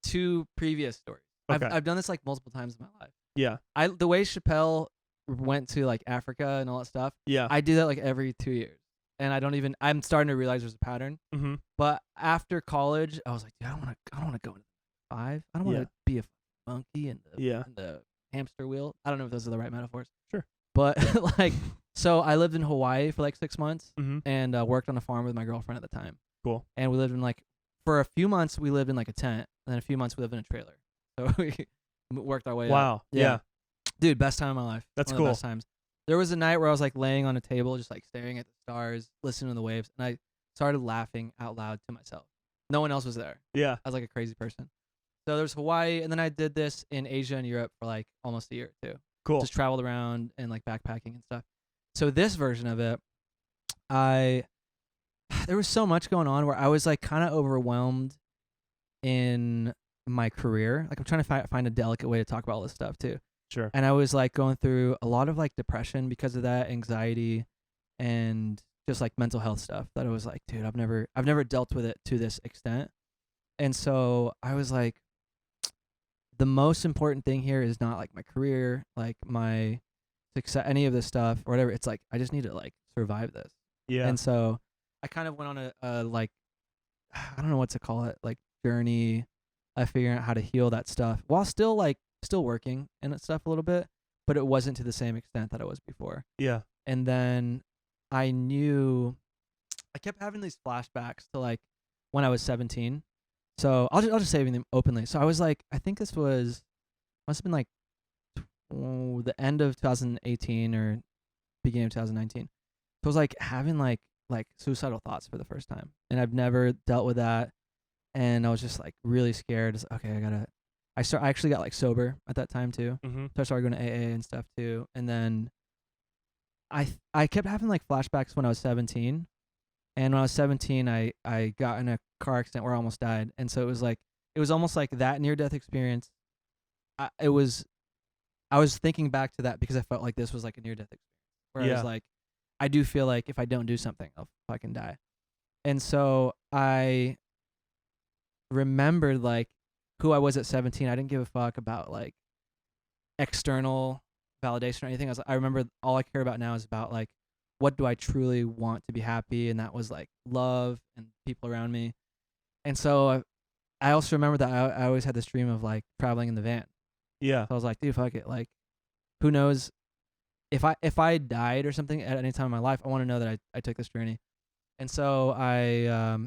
two previous stories. Okay. I've done this like multiple times in my life. Yeah. The way Chappelle went to like Africa and all that stuff. Yeah. I do that like every 2 years. And I'm starting to realize there's a pattern. Mm-hmm. But after college, I was like, dude, I don't want to go into 5. I don't want to be a monkey in the hamster wheel. I don't know if those are the right metaphors. Sure. But like, so I lived in Hawaii for like 6 months and worked on a farm with my girlfriend at the time. Cool. And we lived in like, for a few months we lived in like a tent, and then a few months we lived in a trailer. So we worked our way up. Wow. Yeah. Dude, best time of my life. That's One cool. Of the best times. There was a night where I was like laying on a table, just like staring at the stars, listening to the waves, and I started laughing out loud to myself. No one else was there. Yeah. I was like a crazy person. So there's Hawaii, and then I did this in Asia and Europe for like almost a year or two. Cool. Just traveled around and like backpacking and stuff. So this version of it, there was so much going on where I was like kind of overwhelmed in my career. Like I'm trying to find a delicate way to talk about all this stuff too. Sure. And I was like going through a lot of like depression because of that, anxiety, and just like mental health stuff that I was like, dude, I've never dealt with it to this extent. And so I was like, the most important thing here is not like my career, like my success, any of this stuff or whatever. It's like, I just need to like survive this. Yeah. And so I kind of went on a like, I don't know what to call it, like journey of figuring out how to heal that stuff while still working and that stuff a little bit, but it wasn't to the same extent that it was before. Yeah. And then I kept having these flashbacks to like when I was 17. So I'll just say everything openly. So I was like, I think must have been like the end of 2018 or beginning of 2019. So I was like having like suicidal thoughts for the first time, and I've never dealt with that. And I was just like really scared. It's like, okay, I actually got like sober at that time too. Mm-hmm. So I started going to AA and stuff too. And then I kept having like flashbacks when I was 17. And when I was 17, I got in a car accident where I almost died. And so it was almost like that near-death experience. I was thinking back to that because I felt like this was like a near-death experience. Where I was like, I do feel like if I don't do something, I'll fucking die. And so I remembered like who I was at 17. I didn't give a fuck about like external validation or anything. I remember all I care about now is about like what do I truly want to be happy, and that was like love and people around me. And so I also remember that I always had this dream of like traveling in the van. Yeah. So I was like, dude, fuck it. Like, who knows if I died or something at any time in my life, I want to know that I took this journey. And so I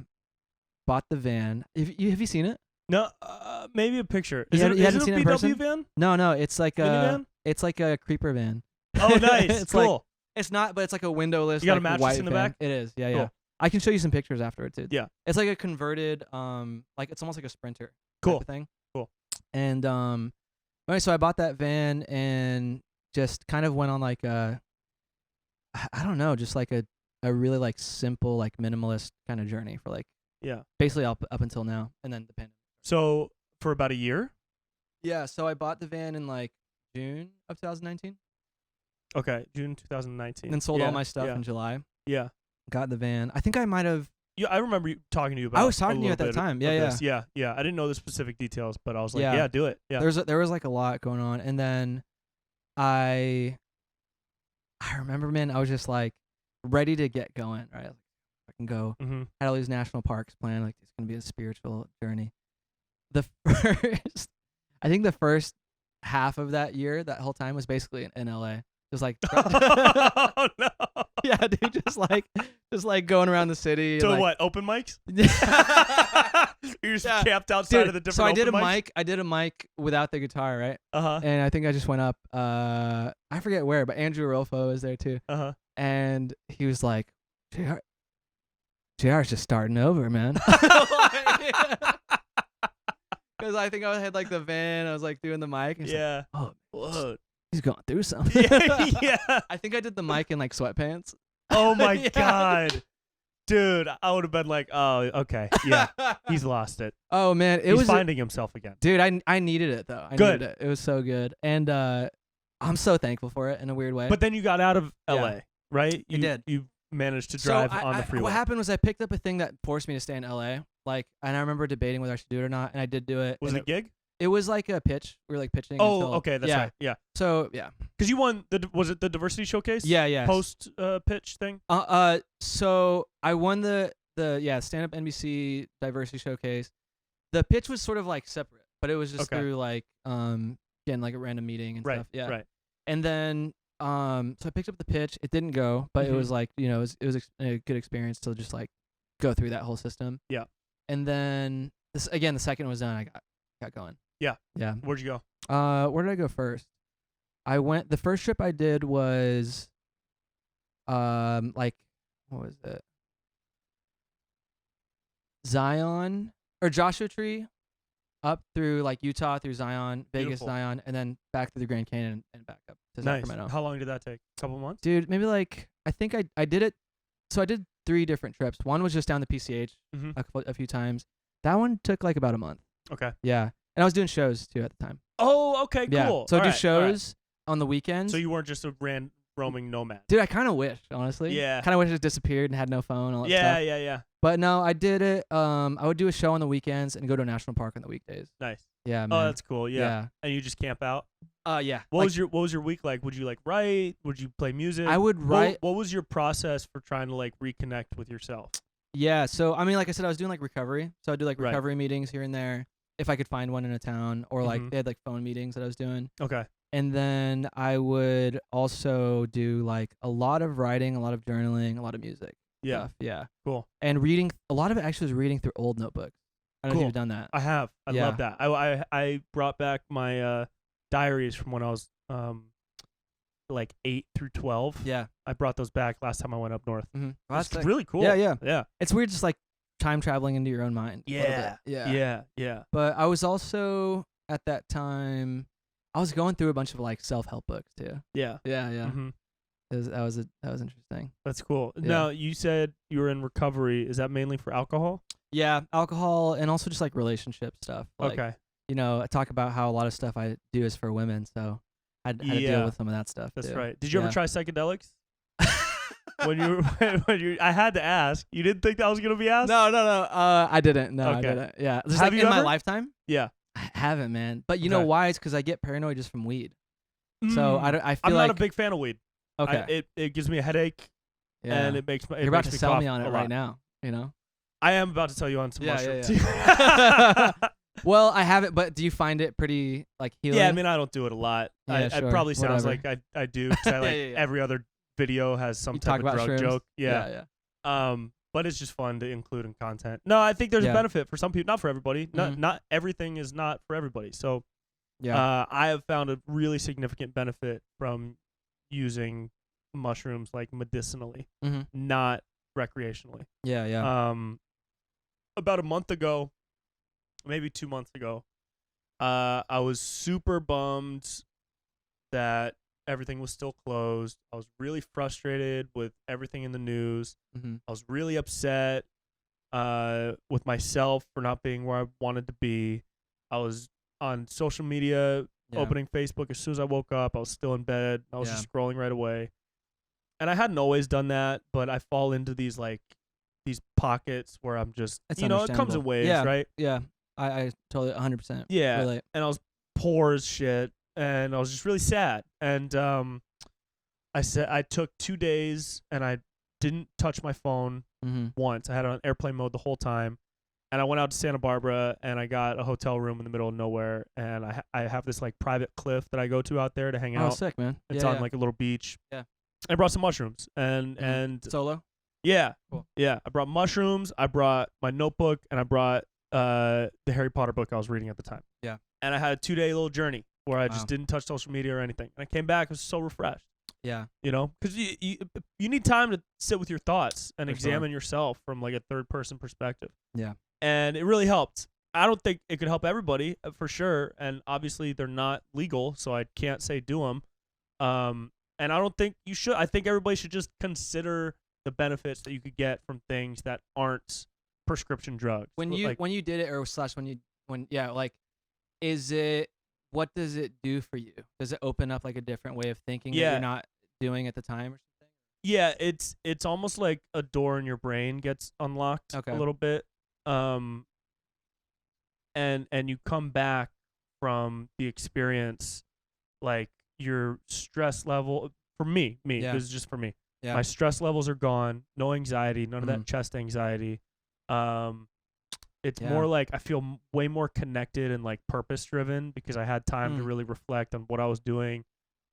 bought the van. Have you seen it? No, maybe a picture. Is You it hadn't a seen it in VW person? van? No, it's like Minivan? it's like a creeper van. Oh, nice. It's cool. like, it's not, but it's like a windowless. You got a like, mattress white in the van. back? It is. Yeah, Cool. yeah. I can show you some pictures afterwards, dude. Yeah. It's like a converted, like it's almost like a Sprinter. Cool. Type of thing. Cool. And anyway, so I bought that van and just kind of went on like I don't know, just like a really like simple like minimalist kind of journey for like basically up until now, and then the pandemic. So for about a year? Yeah. So I bought the van in like June of 2019. Okay, June 2019. And then sold all my stuff in July. Yeah. Got the van. I think I might have. Yeah, I remember talking to you about. I was talking to you at that time. Yeah. I didn't know the specific details, but I was like, yeah, do it. Yeah. There was like a lot going on, and then I remember, man, I was just like ready to get going. Right, I can go. Mm-hmm. Had all these national parks planned. Like it's gonna be a spiritual journey. I think the first half of that year, that whole time was basically in LA. Just like, oh no, yeah, dude, just like going around the city. So like, what? Open mics? Yeah. You're just camped outside Dude, of the different. So I did a open mics? mic. I did a mic without the guitar, right? And I think I just went up. I forget where, but Andrew Rolfo was there too. And he was like, JR's just starting over, man. Because I think I had like the van. I was like doing the mic. And yeah. Like, oh, whoa. He's going through something. Yeah. I think I did the mic in like sweatpants. Oh my God. Dude, I would have been like, oh, okay. Yeah. He's lost it. Oh man. He's finding himself again. Dude, I needed it though. Good. Needed it. It was so good. And I'm so thankful for it in a weird way. But then you got out of LA, right? I did. You managed to drive on the freeway. What happened was I picked up a thing that forced me to stay in LA. Like, and I remember debating whether I should do it or not, and I did do it. Was it a gig? It was like a pitch. We were like pitching. Oh, okay, that's right. Yeah. So yeah. Because you won was it the diversity showcase? Yeah. Post pitch thing. So I won the stand up NBC diversity showcase. The pitch was sort of like separate, but it was just through like again like a random meeting and stuff. Yeah. Right. And then so I picked up the pitch. It didn't go, but it was like it was a good experience to just like go through that whole system. Yeah. And then the second was done. I got going. Yeah. Yeah. Where'd you go? Where did I go first? The first trip I did was like what was it? Zion or Joshua Tree up through like Utah, through Zion, Vegas, Beautiful. Zion, and then back through the Grand Canyon and back up to Nice. Sacramento. How long did that take? A couple months? Dude, maybe like I think I did it. So I did 3 different trips. One was just down the PCH a few times. That one took like about a month. Okay. Yeah. And I was doing shows too at the time. Oh, okay, cool. Yeah. So I do All shows on the weekends. So you weren't just a roaming nomad. Dude, I kind of wish, honestly. Yeah. Kind of wish it disappeared and had no phone and all that stuff. Yeah. But no, I did it. I would do a show on the weekends and go to a national park on the weekdays. Nice. Yeah, man. Oh, that's cool. Yeah. And you just camp out? Yeah. What was your week like? Would you like write? Would you play music? I would write. What was your process for trying to like reconnect with yourself? Yeah. So I mean, like I said, I was doing like recovery. So I'd do like recovery meetings here and there if I could find one in a town, or like they had like phone meetings that I was doing. Okay. And then I would also do like a lot of writing, a lot of journaling, a lot of music. Yeah. Stuff. Yeah. Cool. And reading. A lot of it actually was reading through old notebooks. I don't know if you've done that. I have. I love that. I brought back my diaries from when I was like 8 through 12. Yeah. I brought those back last time I went up north. Mm-hmm. Well, that's really cool. Yeah. It's weird, just like time traveling into your own mind. Yeah. But I was also at that time, I was going through a bunch of like self-help books too. Yeah. Mm-hmm. That was interesting. That's cool. Yeah. Now, you said you were in recovery. Is that mainly for alcohol? Yeah, alcohol and also just like relationship stuff. Like, okay. I talk about how a lot of stuff I do is for women, so I had to deal with some of that stuff. That's too. right. Did you ever try psychedelics? when you I had to ask. You didn't think that was gonna be asked? No. I didn't. No, I Okay. didn't. Yeah. Just Have like you in my ever? lifetime. Yeah. I haven't, man. But you know Okay. why? It's because I get paranoid just from weed. So I feel I'm like not a big fan of weed. okay. It gives me a headache, Yeah. and it makes You're about makes to me sell cough me on a it lot. right now. You know. I am about to tell you on some Yeah, mushrooms. yeah. Well, I haven't, but do you find it pretty like healing? Yeah, I mean, I don't do it a lot. Yeah, It sure. probably sounds Whatever. like I do, because I like Yeah. every other video has some You type talk of about drug shrooms. joke. Yeah. But it's just fun to include in content. No, I think there's a Yeah. benefit for some people, not for everybody. Mhm. Not everything is not for everybody. So Yeah. I have found a really significant benefit from using mushrooms like medicinally, Mm-hmm. not recreationally. Yeah. About a month ago, maybe 2 months ago, I was super bummed that everything was still closed. I was really frustrated with everything in the news. Mm-hmm. I was really upset with myself for not being where I wanted to be. I was on social media, Yeah. opening Facebook as soon as I woke up. I was still in bed. I was Yeah. just scrolling right away. And I hadn't always done that, but I fall into these pockets where I'm just, It's it comes in understandable. waves, Yeah. right? Yeah. I totally 100%. Yeah. Relate. And I was poor as shit, and I was just really sad. And I took 2 days, and I didn't touch my phone Mm-hmm. once. I had it on airplane mode the whole time. And I went out to Santa Barbara, and I got a hotel room in the middle of nowhere. And I have this private cliff that I go to out there to hang Oh, out. sick, man. It's yeah, on yeah. a little beach. Yeah. I brought some mushrooms, and Solo. yeah, Cool. yeah. I brought mushrooms. I brought my notebook, and I brought the Harry Potter book I was reading at the time. Yeah. And I had a 2-day little journey where I just Wow. didn't touch social media or anything. And I came back, I was so refreshed. Yeah. Because you need time to sit with your thoughts and For examine yourself from a third person perspective. Yeah. And it really helped. I don't think it could help everybody for sure, and obviously they're not legal, so I can't say do them. And I don't think you should. I think everybody should just consider the benefits that you could get from things that aren't prescription drugs. When you did it, or slash is it, what does it do for you? Does it open up a different way of thinking that Yeah. you're not doing at the time or something? Yeah, it's almost like a door in your brain gets unlocked Okay. a little bit. And you come back from the experience, your stress level, for me, Yeah. this is just for me. Yeah. My stress levels are gone, no anxiety, none of Mhm. that chest anxiety. It's Yeah. more like I feel way more connected and purpose driven, because I had time to really reflect on what I was doing,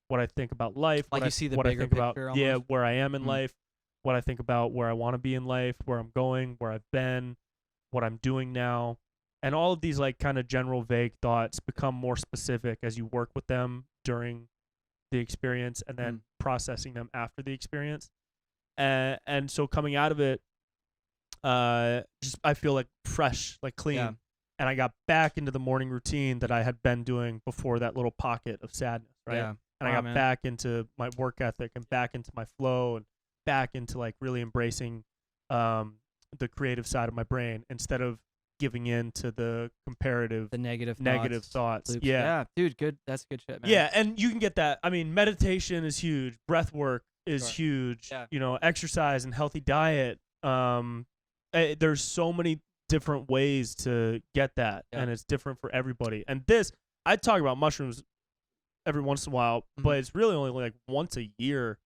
what I think about life, Like what you see the what I bigger think about picture yeah, almost? where I am in Mm. life, what I think about where I want to be in life, where I'm going, where I've been, what I'm doing now. And all of these kind of general vague thoughts become more specific as you work with them during the experience, and then processing them after the experience. And so coming out of it, just I feel fresh, clean. Yeah. And I got back into the morning routine that I had been doing before that little pocket of sadness, right? Yeah. And I Wow, got man. back into my work ethic, and back into my flow, and back into really embracing the creative side of my brain, instead of giving in to the comparative The negative thoughts. loops. Yeah. Dude, good. That's good shit, man. Yeah, and you can get that. I mean, meditation is huge. Breath work is Sure. huge. Yeah. Exercise and healthy diet. There's so many different ways to get that, Yeah. and it's different for everybody. And I talk about mushrooms every once in a while, but it's really only once a year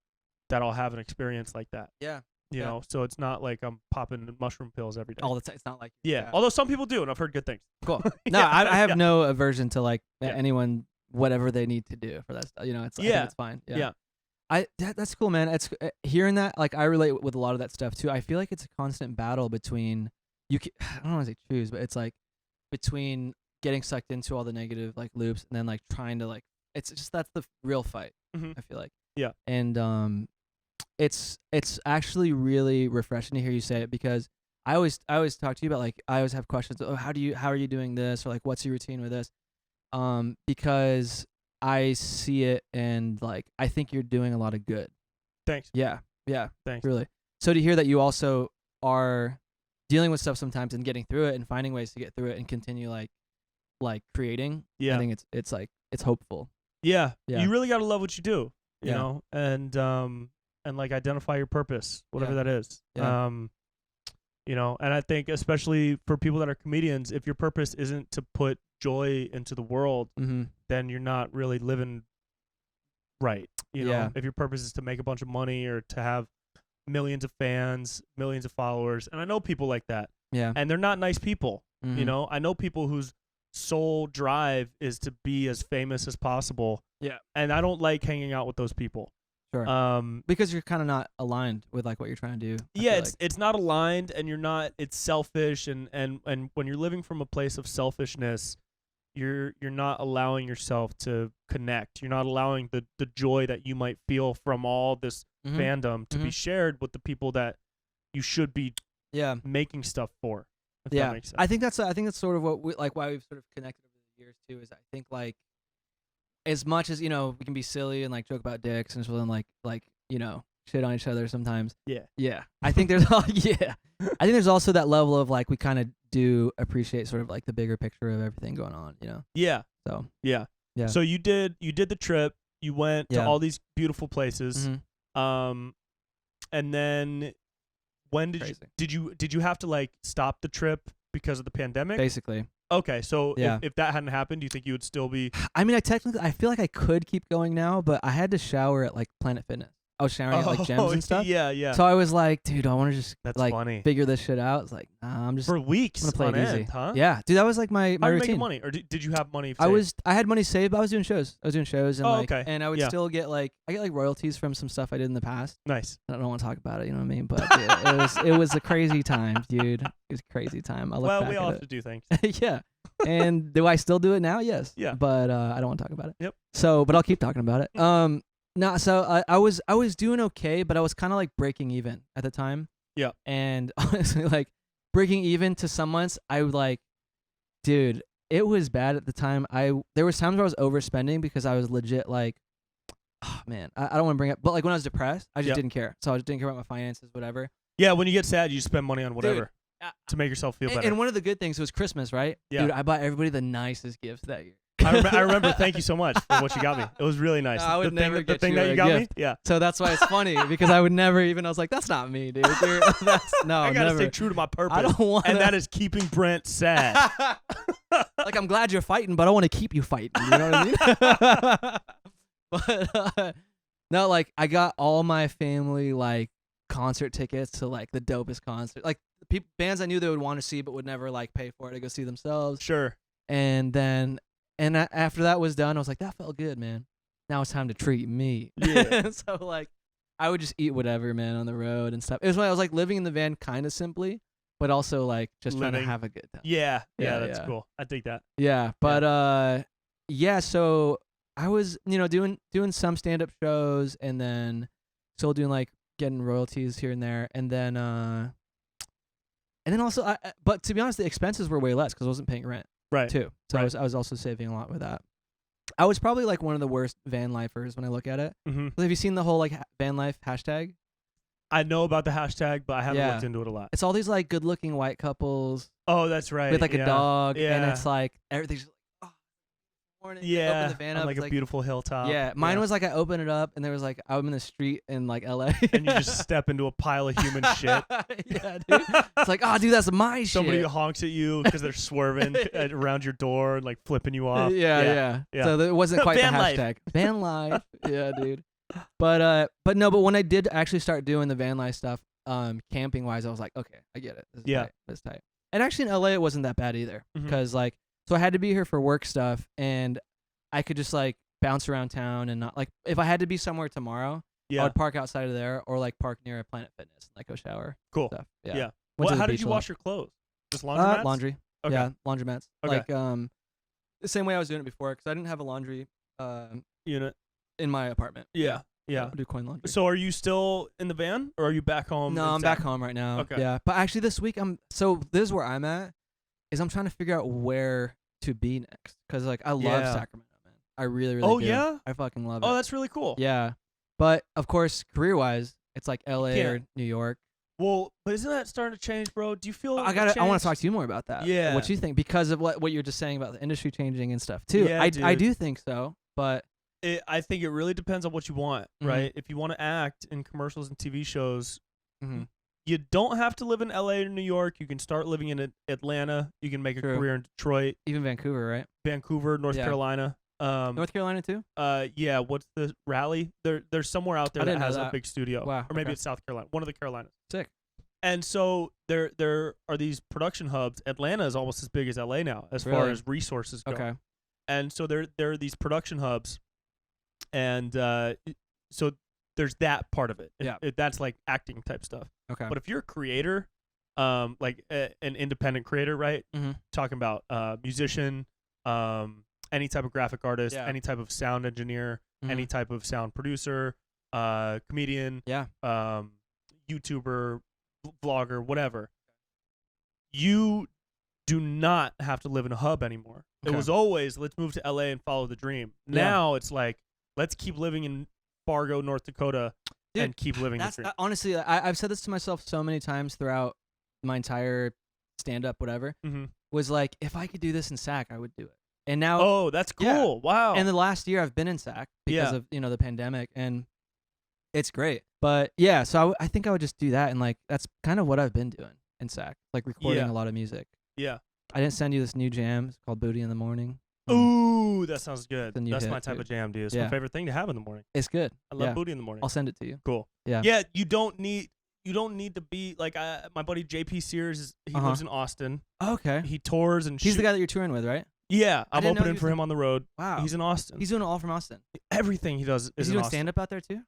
that I'll have an experience like that. Yeah. You Yeah. know, so it's not like I'm popping mushroom pills every day. All the time. It's not like Yeah. Although some people do, and I've heard good things. Cool. No, Yeah, I have yeah. no aversion to Yeah. anyone, whatever they need to do for that stuff. It's I think Yeah. it's fine. Yeah. That's cool, man. It's hearing that, I relate with a lot of that stuff too. I feel like it's a constant battle between I don't want to say choose, but it's between getting sucked into all the negative loops, and then trying to it's just, that's the real fight. Mhm. I feel like. Yeah. And it's actually really refreshing to hear you say it, because I always talk to you about I always have questions. Oh, how are you doing this, or what's your routine with this? Because I see it, and I think you're doing a lot of good. Thanks. Yeah. Thanks. Really. So to hear that you also are dealing with stuff sometimes, and getting through it, and finding ways to get through it, and continue creating. Yeah. I think it's hopeful. Yeah. Yeah. You really got to love what you do, you Yeah. know? And and like identify your purpose, whatever Yeah. that is. Yeah. You know, and I think especially for people that are comedians, if your purpose isn't to put joy into the world, Mm-hmm. then you're not really living right. You know, Yeah. if your purpose is to make a bunch of money or to have millions of fans, millions of followers, and I know people like that, Yeah. and they're not nice people. Mhm. You know, I know people whose sole drive is to be as famous as possible. Yeah. And I don't like hanging out with those people. Sure. Because you're kind of not aligned with like what you're trying to do. I Yeah, feel it's not aligned, and you're not. It's selfish, and when you're living from a place of selfishness, you're not allowing yourself to connect. You're not allowing the joy that you might feel from all this Mhm. fandom to be Mhm. shared with the people that you should be Yeah. making stuff for. If Yeah. that makes sense. I think that's sort of what we like why we've sort of connected over the years too. Is I think like as much as we can be silly and like joke about dicks and so then like shit on each other sometimes. Yeah. Yeah. I think there's I think there's also that level of like we kind of do appreciate sort of like the bigger picture of everything going on. Yeah. So Yeah. Yeah. So you did the trip. You went to Yeah. all these beautiful places. Mhm. And then when Crazy. did you have to like stop the trip because of the pandemic? Basically. Okay, so Yeah. if that hadn't happened, do you think you would still be? I mean, I feel like I could keep going now, but I had to shower at like Planet Fitness. I was showering at like gyms and stuff. Yeah, yeah. So I was like, dude, I want to just That's like funny. figure this shit out. It's like, nah, I'm just For weeks I'm gonna play on it easy. end, huh? Yeah, dude, that was like my How are you routine. making money, or did you have money? Saved? I had money saved, but I was doing shows. And Oh, like, okay. and I would Yeah. still get like royalties from some stuff I did in the past. Nice. I don't want to talk about it, you know what I mean? But dude, it was a crazy time, dude. It was a crazy time. I look Well, back we at all it. have to do things. Yeah. And do I still do it now? Yes. Yeah. But I don't want to talk about it. Yep. So, but I'll keep talking about it. No, so I was doing okay, but I was kind of like breaking even at the time. Yeah. And honestly, like breaking even to some months, I would like, dude, it was bad at the time. There was times where I was overspending because I was legit like, oh man, I don't want to bring up, but like when I was depressed, I just Yep. didn't care. So I just didn't care about my finances, whatever. Yeah, when you get sad, you spend money on whatever to make yourself feel better. And one of the good things was Christmas, right? Yeah. Dude, I bought everybody the nicest gifts that year. I remember. Thank you so much for what you got me. It was really nice. No, I would the never thing, the get thing you that a you got gift. me. Yeah. So that's why it's funny because I would never even. I was like, that's not me, dude. No, I gotta never. stay true to my purpose. I don't want. and that is keeping Brent sad. Like I'm glad you're fighting, but I want to keep you fighting. You know what I mean? But no, like I got all my family like concert tickets to like the dopest concert, like bands I knew they would want to see but would never like pay for it to go see themselves. Sure. And then after that was done, I was like, that felt good, man. Now it's time to treat me. Yeah. So like I would just eat whatever, man, on the road and stuff. It was when I was like living in the van kind of simply, but also like just trying to Living. have a good time. Yeah. Yeah, That's yeah. cool. I dig that. Yeah, but yeah, so I was, doing some stand-up shows and then still doing like getting royalties here and there, and then also but to be honest, the expenses were way less cuz I wasn't paying rent Right. too. So Right. I was also saving a lot with that. I was probably like one of the worst van lifers when I look at it. Mm-hmm. Have you seen the whole like van life hashtag? I know about the hashtag, but I haven't Yeah. looked into it a lot. It's all these like good-looking white couples Oh, that's right. with like yeah. a dog, and Yeah. it's like everything's like, oh, morning. You Yeah. open the van on up, like it's a beautiful hilltop. yeah, mine was like I open it up and there was like I'm in the street in like LA. And you just step into a pile of human shit. Yeah, dude. It's like, oh, dude, that's my Somebody shit. honks at you because they're swerving around your door and like flipping you off. Yeah. yeah. So it wasn't quite Van the life. hashtag. Van life. Yeah, dude. But when I did actually start doing the van life stuff, camping wise, I was like, okay, I get it. This is Yeah. tight. This is tight. And actually in LA, it wasn't that bad either Mhm. because like, so I had to be here for work stuff, and I could just like bounce around town and not like if I had to be somewhere tomorrow, I Yeah. would park outside of there or like park near a Planet Fitness and like go shower. Cool. Stuff. Yeah. Went Well, to the how did beach you a lot. wash your clothes? Just laundromats? Laundry. Okay. Yeah, laundromats. Okay. Like the same way I was doing it before because I didn't have a laundry Unit. in my apartment. Yeah. Yeah. I do coin laundry. So are you still in the van or are you back home? No, in I'm back Sac- home right now. Okay. Yeah, but actually this week this is where I'm at, is I'm trying to figure out where to be next because like I love Yeah. Sacramento, man. I really really Oh, do. yeah? I fucking love it. Oh, that's really cool. Yeah, but of course career wise, it's like LA or can't. New York. Well, but isn't that starting to change, bro? Do you feel I want to talk to you more about that. Yeah. What you think because of what you're just saying about the industry changing and stuff too. Yeah, I dude. do think so, but I think it really depends on what you want, Mhm. right? If you want to act in commercials and TV shows, Mm-hmm. you don't have to live in LA or New York. You can start living in Atlanta. You can make a True. career in Detroit, Even Vancouver, right? Vancouver, North Yeah. Carolina. North Carolina too. Yeah. What's the Raleigh? There's somewhere out there I that didn't know has a that. big studio. Wow, Or maybe okay. it's South Carolina. One of the Carolinas. Sick. And so there are these production hubs. Atlanta is almost as big as LA now, as far Really? as resources go. Okay. And so there are these production hubs, and so there's that part of it. Yeah. That's like acting type stuff. Okay. But if you're a creator, like an independent creator, right? Mm-hmm. Talking about musician, any type of graphic artist, Yeah. any type of sound engineer, Mhm. any type of sound producer, comedian, Yeah. YouTuber, vlogger, whatever. You do not have to live in a hub anymore. It Okay. was always, let's move to LA and follow the dream. Yeah. Now it's like, let's keep living in Fargo, North Dakota, Dude, and keep living the That's dream. honestly, I've said this to myself so many times throughout my entire stand-up, whatever. Mm-hmm. Was like, if I could do this in SAC, I would do it. And now, Oh, that's cool. Yeah. Wow. and the last year I've been in SAC because Yeah. of the pandemic, and it's great. But yeah, so I think I would just do that, and like that's kind of what I've been doing in SAC, like recording Yeah. a lot of music. Yeah. I didn't send you this new jam. It's called Booty in the Morning. Ooh, that sounds good. The new That's hit, my type dude. of jam, dude. It's Yeah. my favorite thing to have in the morning. It's good. I love Yeah. booty in the morning. I'll send it to you. Cool. Yeah. Yeah, you don't need to be like my buddy JP Sears. He Uh-huh. lives in Austin. Okay. He tours and He's the guy that you're touring with, right? Yeah, I I'm didn't know he opening was for in- him on the road. Wow. He's in Austin. He's doing it all from Austin. Everything he does Is is he in doing Austin. stand-up out there too?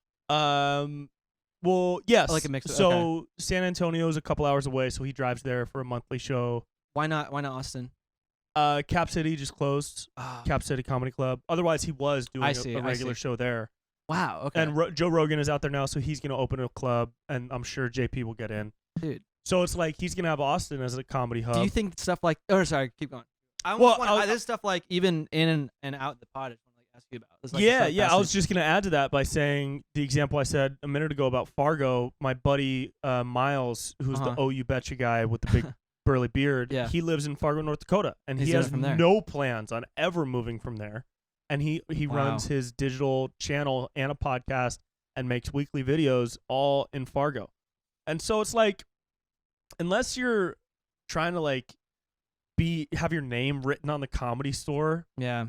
Well, yes. like a mix of- So San Antonio's a couple hours away, so he drives there for a monthly show. Why not Austin? Cap City just closed. Cap City Comedy Club. Otherwise, he was doing I a see. regular show there. Wow. Okay. And Joe Rogan is out there now, so he's gonna open a club, and I'm sure JP will get in. Dude, So it's like he's gonna have Austin as a comedy hub. do you think stuff like? Oh, sorry. Keep going. I Well, almost want this stuff like even in and out the pod. I just want to ask you about. It's like yeah, stuff yeah. I was fascinating. just gonna add to that by saying the example I said a minute ago about Fargo. My buddy Miles, who's Uh-huh. the OU Betcha guy with the big burly beard, Yeah. he lives in Fargo, North Dakota, and He's he doing has it from there. no plans on ever moving from there. And he Wow. runs his digital channel and a podcast and makes weekly videos all in Fargo. And so it's like, unless you're trying to like have your name written on the Comedy Store, Yeah.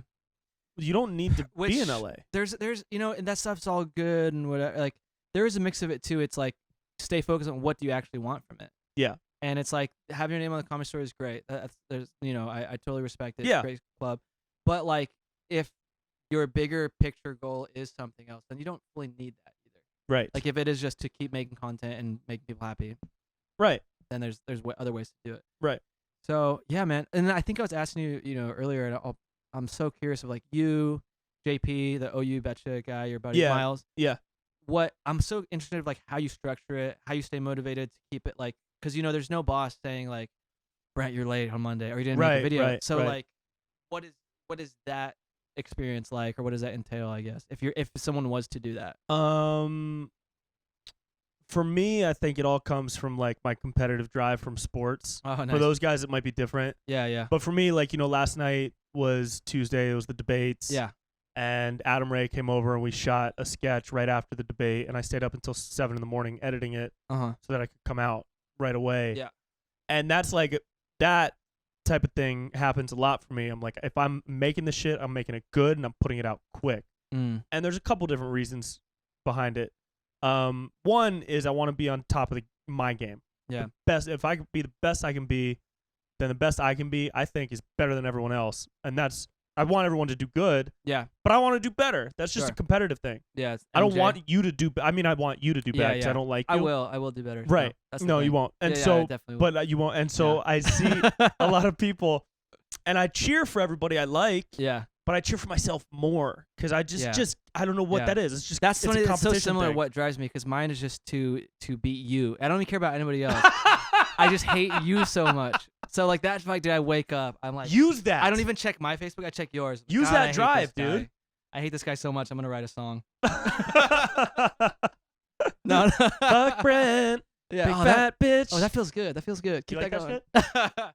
you don't need to Which- be in LA. There's and that stuff's all good and whatever. Like there is a mix of it too. It's like stay focused on what do you actually want from it. Yeah. And it's like having your name on the Comedy Store is great. There's I totally respect it. Yeah. It's a great club. But like if your bigger picture goal is something else, then you don't really need that either. Right. Like if it is just to keep making content and making people happy, Right. then there's other ways to do it. Right. So yeah, man. And then I think I was asking you, earlier, and I'm so curious of like you, JP, the OU Betcha guy, your buddy Yeah. Miles. Yeah. What I'm so interested in, like how you structure it, how you stay motivated to keep it like, because there's no boss saying like, Brent, you're late on Monday, or you didn't make a Right, video. right, So right. like, what is that experience like, or what does that entail? I guess if someone was to do that. For me, I think it all comes from like my competitive drive from sports. Oh, nice. For those guys, it might be different. Yeah, yeah, But for me, like, last night was Tuesday. It was the debates. yeah. And Adam Ray came over and we shot a sketch right after the debate. And I stayed up until 7 a.m. editing it Uh-huh. so that I could come out right away. Yeah. And that's like, that type of thing happens a lot for me. I'm like, if I'm making the shit, I'm making it good and I'm putting it out quick. Mm. And there's a couple different reasons behind it. One is I want to be on top of my game. Yeah. The best. If I could be the best I can be, then the best I can be, I think, is better than everyone else. And I want everyone to do good, Yeah. but I want to do better. That's just Sure. a competitive thing. Yeah. It's I don't MJ. want you to do. I mean, I want you to do Yeah, better because I yeah. don't like you. I will do better. Right. That's the No, thing. you won't. And Yeah, so, I definitely will. but you won't. And so Yeah. I see a lot of people, and I cheer for everybody I like. Yeah. But I cheer for myself more because I Yeah. just I don't know what Yeah. that is. It's just That's it's funny. a That's so competition similar to thing. what drives me, because mine is just to beat you. I don't even care about anybody else. I just hate you so much. So like that's like, did I wake up? I'm like, Use that. I don't even check my Facebook. I check yours. Use God, that I hate drive, this guy. dude. I hate this guy so much. I'm gonna write a song. No, Fuck Brent. Yeah. Big fat bitch. Oh, that feels good. That feels good. Keep You like that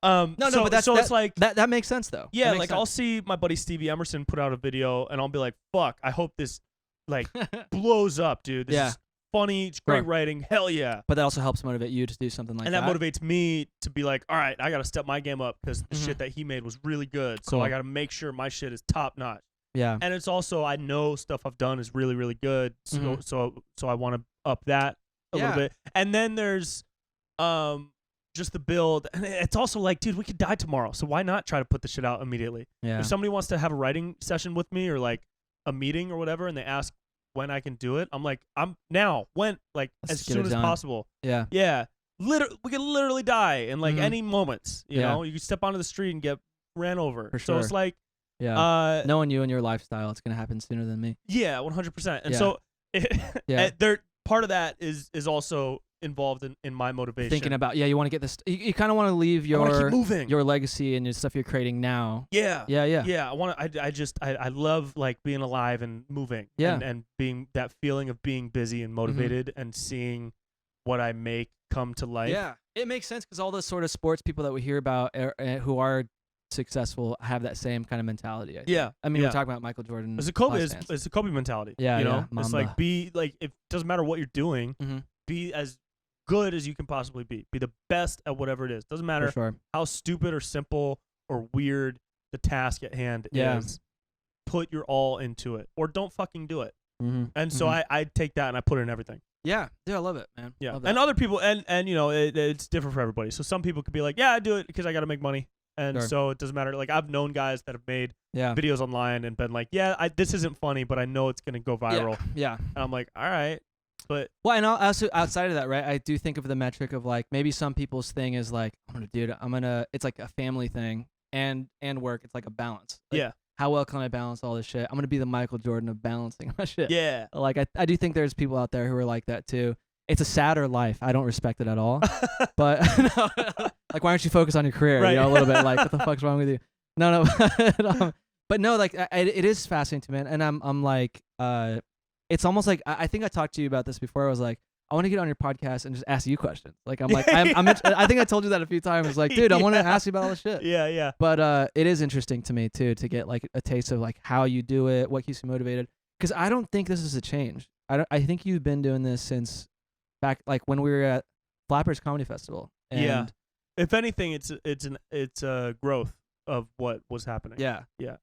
going. No, but that's it's like that makes sense though. yeah, That makes like sense. I'll see my buddy Stevie Emerson put out a video, and I'll be like, "Fuck, I hope this like blows up, dude. This is funny. It's great writing. Hell yeah." But that also helps motivate you to do something like that. And that motivates me to be like, "All right, I got to step my game up because the shit that he made was really good. So I got to make sure my shit is top notch." Yeah. And it's also I know stuff I've done is really really good. So I want to up that a little bit. And then there's just the build, and it's also like, dude, we could die tomorrow, so why not try to put the shit out immediately? Yeah. If somebody wants to have a writing session with me or like a meeting or whatever, and they ask when I can do it, I'm like, I'm now, when, like as soon as possible. Yeah. Yeah. We could literally die in like any moments. You know, you could step onto the street and get ran over. For sure. So it's like, knowing you and your lifestyle, it's gonna happen sooner than me. Yeah, 100%. And so, part of that is also involved in my motivation. Thinking about, you want to get this. You kind of want to leave your moving. Your legacy and your stuff you're creating now. Yeah. Yeah. I want to. I love like being alive and moving. Yeah. And being that feeling of being busy and motivated and seeing what I make come to life. Yeah, it makes sense because all the sort of sports people that we hear about who are successful have that same kind of mentality. I mean, we're talking about Michael Jordan. It's a Kobe mentality. Yeah, you know, Mamba. It's like it doesn't matter what you're doing. Be as good as you can possibly be. Be the best at whatever it is. Doesn't matter how stupid or simple or weird the task at hand is. Put your all into it, or don't fucking do it. And so I take that and I put it in everything. Yeah, I love it, man. Yeah, and other people, and you know, it's different for everybody. So some people could be like, yeah, I do it because I got to make money. And so it doesn't matter. Like I've known guys that have made videos online and been like, yeah, this isn't funny, but I know it's going to go viral. Yeah. And I'm like, all right. But and also outside of that, right, I do think of the metric of like maybe some people's thing is like, it's like a family thing and work. It's like a balance. Like, how well can I balance all this shit? I'm going to be the Michael Jordan of balancing my shit. Yeah. Like I do think there's people out there who are like that too. It's a sadder life. I don't respect it at all. But no, like, why don't you focus on your career? Right. You know, a little bit. Like, what the fuck's wrong with you? No. But no, like, it is fascinating to me, man. And I'm like, it's almost like I think I talked to you about this before. I was like, I want to get on your podcast and just ask you questions. Like, I'm like, I think I told you that a few times. Like, dude, I want to ask you about all this shit. Yeah. But it is interesting to me too to get like a taste of like how you do it, what keeps you motivated. Because I don't think this is a change. I think you've been doing this since back like when we were at Flappers Comedy Festival. And if anything, it's a growth of what was happening. Yeah.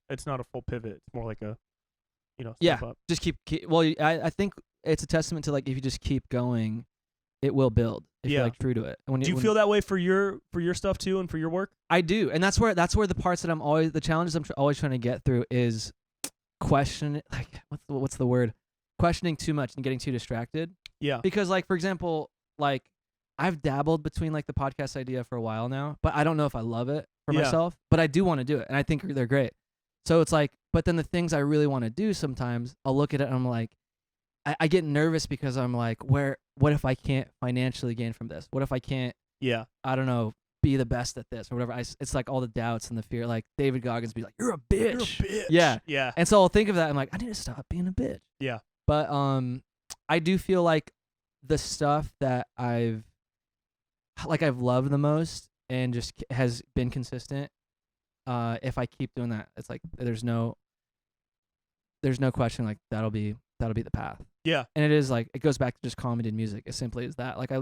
It's not a full pivot. It's more like a, step up. Just keep. Well, I think it's a testament to like if you just keep going, it will build. If you're like true to it. Do you feel that way for your stuff too and for your work? I do, and that's where the parts that the challenges I'm always trying to get through is question. Like what's the word? Questioning too much and getting too distracted. Yeah. Because like for example, like I've dabbled between like the podcast idea for a while now, but I don't know if I love it for myself. But I do want to do it, and I think they're great. So it's like, but then the things I really want to do sometimes, I'll look at it and I'm like, I get nervous because I'm like, what if I can't financially gain from this? What if I can't? I don't know, be the best at this or whatever. It's like all the doubts and the fear. Like David Goggins be like, you're a bitch. Yeah. And so I'll think of that. I'm like, I need to stop being a bitch. Yeah. But I do feel like the stuff that I've loved the most and just has been consistent. If I keep doing that, it's like there's no question. Like that'll be the path. Yeah. And it is like it goes back to just comedy and music as simply as that. Like I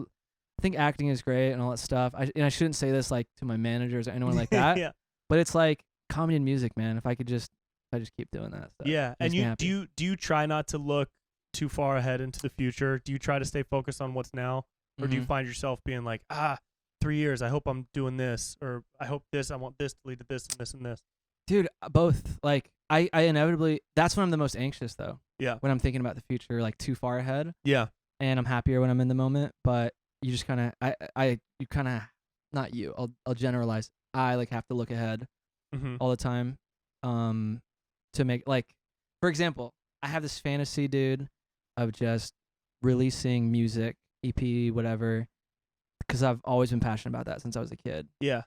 think acting is great and all that stuff. I shouldn't say this like to my managers or anyone like that. Yeah. But it's like comedy and music, man. If I just keep doing that stuff. Yeah. And do you try not to look too far ahead into the future? Do you try to stay focused on what's now, or do you find yourself being like, 3 years, I hope I'm doing this, or I hope this, I want this to lead to this and this and this? Dude, both. Like I inevitably, that's when I'm the most anxious though. Yeah. When I'm thinking about the future, like too far ahead. Yeah. And I'm happier when I'm in the moment, but you just kind of, not you, I'll generalize. I like have to look ahead all the time, to make, like, for example, I have this fantasy, dude, of just releasing music, EP, whatever, because I've always been passionate about that since I was a kid. Yeah.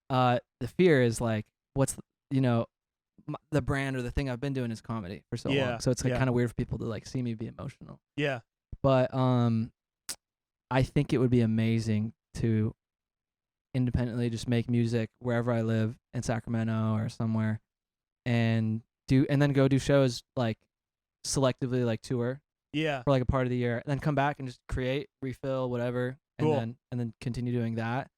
The fear is like, what's the brand or the thing I've been doing is comedy for so long. So it's like kind of weird for people to like see me be emotional. Yeah. But I think it would be amazing to independently just make music wherever I live in Sacramento or somewhere, and then go do shows like selectively, like tour Yeah. for like a part of the year, and then come back and just create, refill, whatever, Cool. and then continue doing that.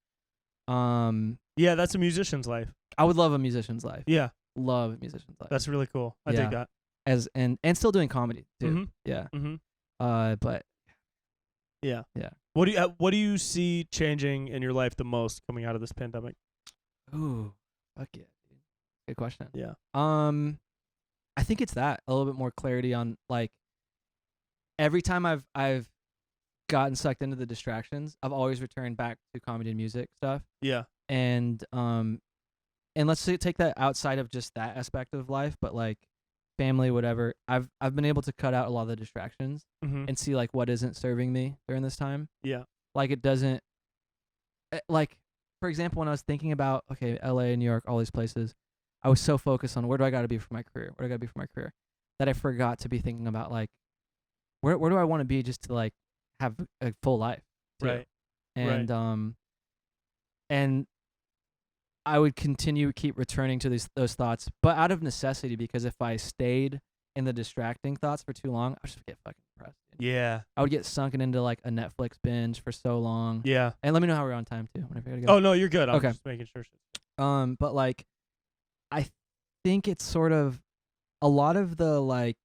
Yeah, that's a musician's life. I would love a musician's life. Yeah. Love a musician's life. That's really cool. I Yeah. dig that. And still doing comedy too. Mhm. Yeah. Mm-hmm. But Yeah. yeah. What do you see changing in your life the most coming out of this pandemic? Ooh, fuck yeah, dude. Good question. Yeah. I think it's that a little bit more clarity on like every time I've gotten sucked into the distractions, I've always returned back to comedy and music stuff. Yeah. And let's say take that outside of just that aspect of life, but like family, whatever. I've been able to cut out a lot of the distractions Mm-hmm. and see like what isn't serving me during this time. Yeah. Like it doesn't like, for example, when I was thinking about okay, LA, New York, all these places, I was so focused on where do I got to be for my career? Where do I got to be for my career? That I forgot to be thinking about like where do I want to be just to like have a full life. Too. Right. And and I would keep returning to those thoughts, but out of necessity, because if I stayed in the distracting thoughts for too long, I would just get fucking depressed. Yeah. I would get sunken into like a Netflix binge for so long. Yeah. And let me know how we're on time too. Whenever you gotta go. Oh no, you're good. I'm Okay. just making sure. But like, I think it's sort of a lot of the like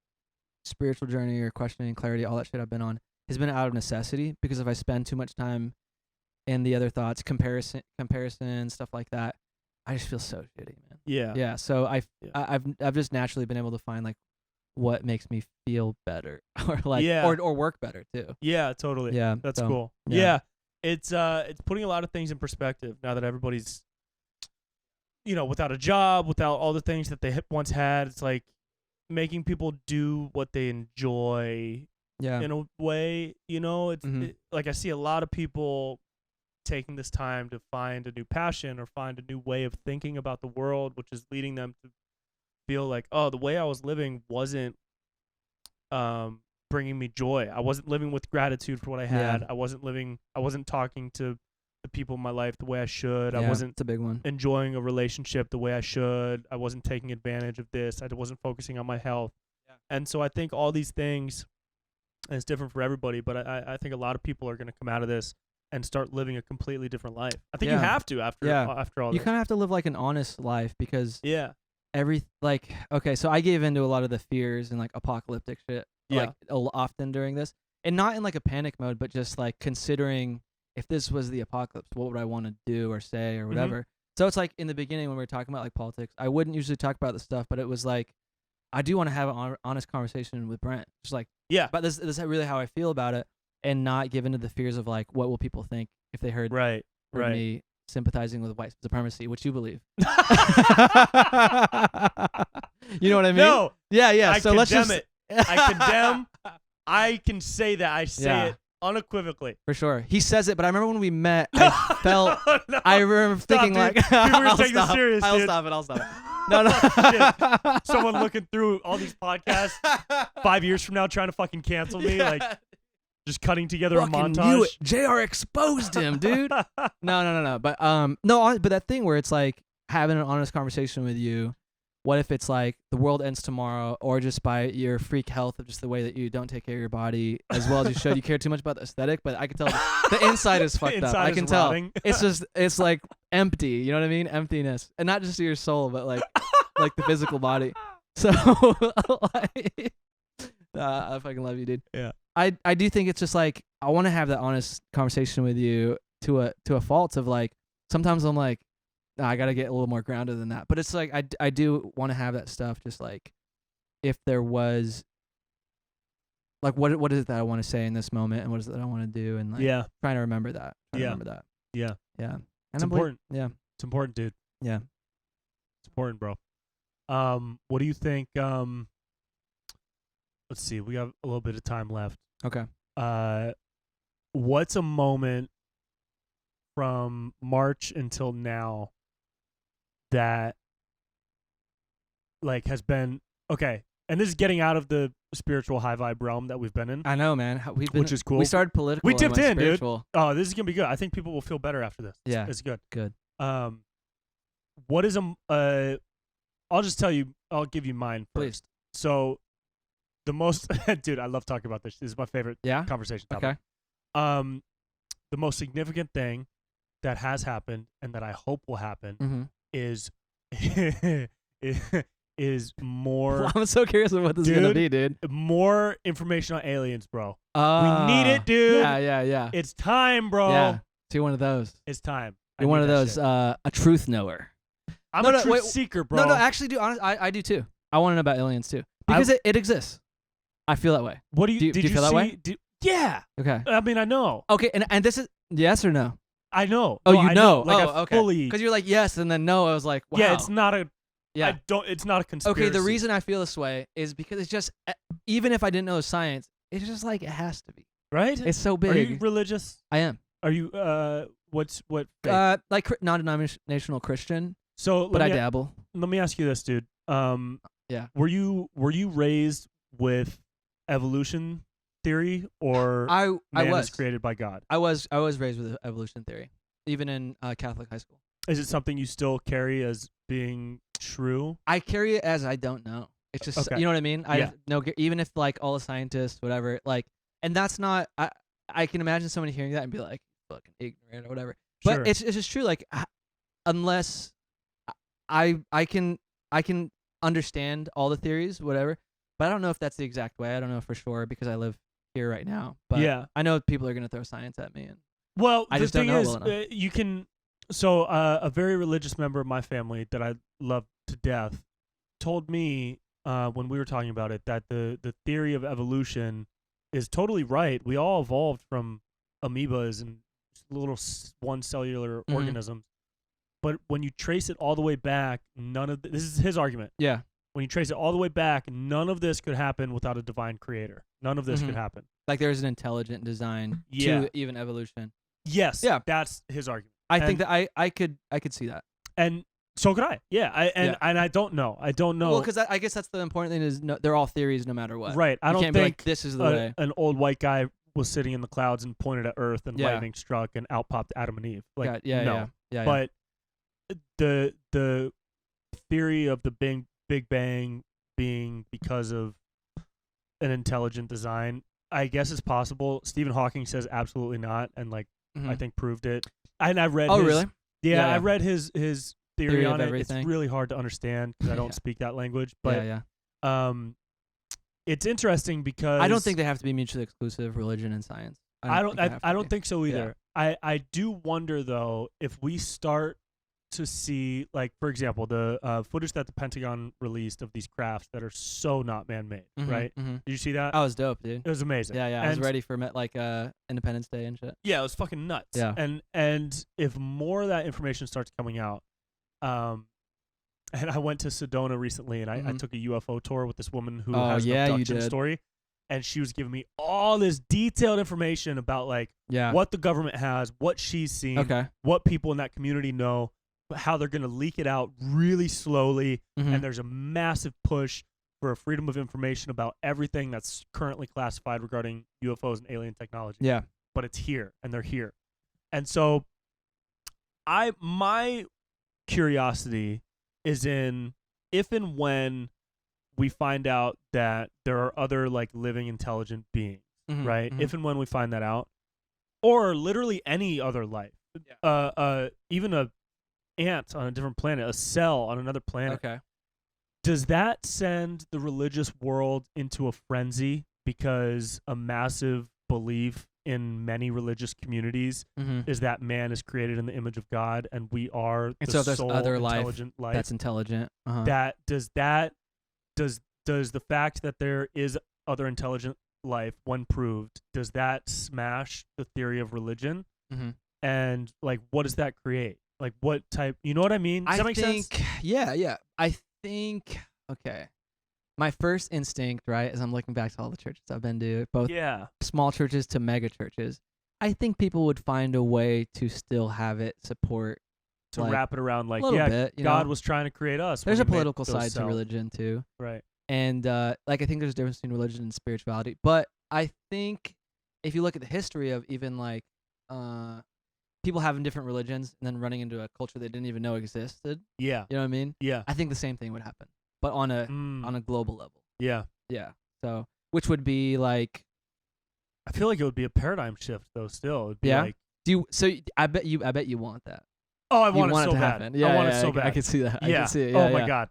spiritual journey or questioning, clarity, all that shit I've been on has been out of necessity, because if I spend too much time in the other thoughts, comparison, stuff like that, I just feel so shitty, man. Yeah. Yeah. So I've just naturally been able to find like what makes me feel better or like or work better too. Yeah, totally. Yeah. That's so, cool. Yeah. It's putting a lot of things in perspective now that everybody's without a job, without all the things that they once had. It's like making people do what they enjoy. Yeah. In a way, it's Mhm. like I see a lot of people taking this time to find a new passion or find a new way of thinking about the world, which is leading them to feel like, oh, the way I was living wasn't bringing me joy. I wasn't living with gratitude for what I had. Yeah. I wasn't talking to the people in my life the way I should. Yeah, I wasn't it's a big one. enjoying a relationship the way I should. I wasn't taking advantage of this. I wasn't focusing on my health. Yeah. And so I think all these things, and it's different for everybody, but I think a lot of people are going to come out of this and start living a completely different life. I think you have to after all You this. kind of have to live like an honest life, because Yeah. okay, so I gave into a lot of the fears and like apocalyptic shit like often during this, and not in like a panic mode, but just like considering if this was the apocalypse, what would I want to do or say or whatever. So it's like in the beginning when we were talking about like politics, I wouldn't usually talk about this stuff, but it was like I do want to have an honest conversation with Brent, just like but this is really how I feel about it, and not give into the fears of like what will people think if they heard me sympathizing with white supremacy, which you believe. You know what I mean? No. Yeah. I So condemn let's just it. I condemn. I can say that. I say it unequivocally. For sure. He says it, but I remember when we met, I felt. No. I remember thinking dude. like, People are I'll taking this stop. serious, I'll dude. stop it. No. Someone looking through all these podcasts 5 years from now trying to fucking cancel me, like just cutting together a montage. Knew it. JR exposed him, dude. No. But but that thing where it's like having an honest conversation with you. What if it's like the world ends tomorrow, or just by your freak health of just the way that you don't take care of your body as well as you should? You care too much about the aesthetic, but I can tell the inside is fucked up. I can tell. It's like empty. You know what I mean? Emptiness, and not just your soul, but like the physical body. So I fucking love you, dude. Yeah. I do think it's just like I want to have that honest conversation with you to a fault of like sometimes I'm like, I got to get a little more grounded than that. But it's like I do want to have that stuff, just like if there was like what is it that I want to say in this moment, and what is it that I want to do, and like trying to remember that. Yeah. And it's important. Yeah. It's important, dude. Yeah. It's important, bro. What do you think? Let's see. We have a little bit of time left. Okay. What's a moment from March until now that like has been okay? And this is getting out of the spiritual high vibe realm that we've been in, I know, man. Which is cool. We started political. We and dipped went in, dude. spiritual. Oh, this is gonna be good. I think people will feel better after this. Yeah, it's good. Good. What is I'll just tell you. I'll give you mine Please. first. So, the most, dude, I love talking about this. This is my favorite conversation topic. Okay. The most significant thing that has happened and that I hope will happen is is more. Well, I'm so curious of what this is gonna be, dude. More information on aliens, bro. We need it, dude. Yeah. It's time, bro. Yeah. So you're one of those. It's time. You're one of those, a truth knower. I'm a truth seeker, bro. No, actually, dude, honestly, I do too. I want to know about aliens too. Because it exists. I feel that way. What do you do you feel that way? Yeah. Okay. I mean, I know. Okay, and this is yes or no? I know. Oh, no, you I know. Like, oh, okay. Fully. Because you're like yes, and then no. I was like, wow. Yeah, it's not a. Yeah. It's not a conspiracy. Okay, the reason I feel this way is because it's just, even if I didn't know science, it's just like it has to be. Right? It's so big. Are you religious? I am. Are you what faith? Like non-denominational Christian. So, but I dabble. Let me ask you this, dude. Yeah. Were you raised with evolution theory, or man is created by God? I was raised with evolution theory, even in Catholic high school. Is it something you still carry as being true? I carry it as I don't know. It's just you know what I mean. I no, even if like all the scientists, whatever, like, and that's not. I can imagine somebody hearing that and be like, fucking ignorant or whatever. But Sure. it's just true. Like, unless I can understand all the theories, whatever. But I don't know if that's the exact way. I don't know for sure because I live here right now. But yeah, I know people are gonna throw science at me, and I just the don't thing know is, well enough. you can. So a very religious member of my family that I love to death told me when we were talking about it that the theory of evolution is totally right. We all evolved from amoebas and little one cellular organisms. But when you trace it all the way back, this is his argument. Yeah. When you trace it all the way back, none of this could happen without a divine creator. None of this could happen. Like there's an intelligent design to even evolution. Yes. Yeah. That's his argument. I think that I could see that. And so could I. Yeah. And I don't know. Well, because I guess that's the important thing is they're all theories no matter what. Right. I don't can't think be like, this is the way. An old white guy was sitting in the clouds and pointed at Earth and lightning struck and out popped Adam and Eve. Like, no. But the theory of the Big Bang being because of an intelligent design, I guess it's possible. Stephen Hawking says absolutely not, and I think proved it. And I read. Oh, really? Yeah, I read his theory on it. Everything. It's really hard to understand because I don't speak that language. But it's interesting because I don't think they have to be mutually exclusive, religion and science. I don't think so either. Yeah. I do wonder though if we start to see, like, for example, the footage that the Pentagon released of these crafts that are so not man-made, right? Did you see that? That was dope, dude. It was amazing. Yeah. I was ready for Independence Day and shit. Yeah, it was fucking nuts. Yeah. And if more of that information starts coming out, and I went to Sedona recently, and I took a UFO tour with this woman who has an abduction story, and she was giving me all this detailed information about what the government has, what she's seen, what people in that community know, how they're going to leak it out really slowly, and there's a massive push for a freedom of information about everything that's currently classified regarding UFOs and alien technology. Yeah. But it's here, and they're here. And so my curiosity is in if and when we find out that there are other living intelligent beings, right? If and when we find that out, or literally any other life, even a ant on a different planet, a cell on another planet. Okay. Does that send the religious world into a frenzy because a massive belief in many religious communities is that man is created in the image of God and we are the sole other intelligent life that's intelligent? That does the fact that there is other intelligent life, when proved, does that smash the theory of religion? And what does that create? What type? You know what I mean? Does that make sense? Yeah. I think okay. My first instinct, right, as I'm looking back to all the churches I've been to, both small churches to mega churches, I think people would find a way to still have it support. To wrap it around bit, God was trying to create us. There's a political side to religion too. Right. And like I think there's a difference between religion and spirituality. But I think if you look at the history of even like people having different religions and then running into a culture they didn't even know existed, Yeah. you know what I mean? Yeah. I think the same thing would happen, but on a global level. Yeah. Yeah. So which would be like, I feel like it would be a paradigm shift though. Still, it'd be Yeah? like, I bet you want that. oh, I You want it so to bad. happen. Yeah, I want yeah, it so bad. I can see that. I Yeah. can see it. Oh Yeah, my yeah. god.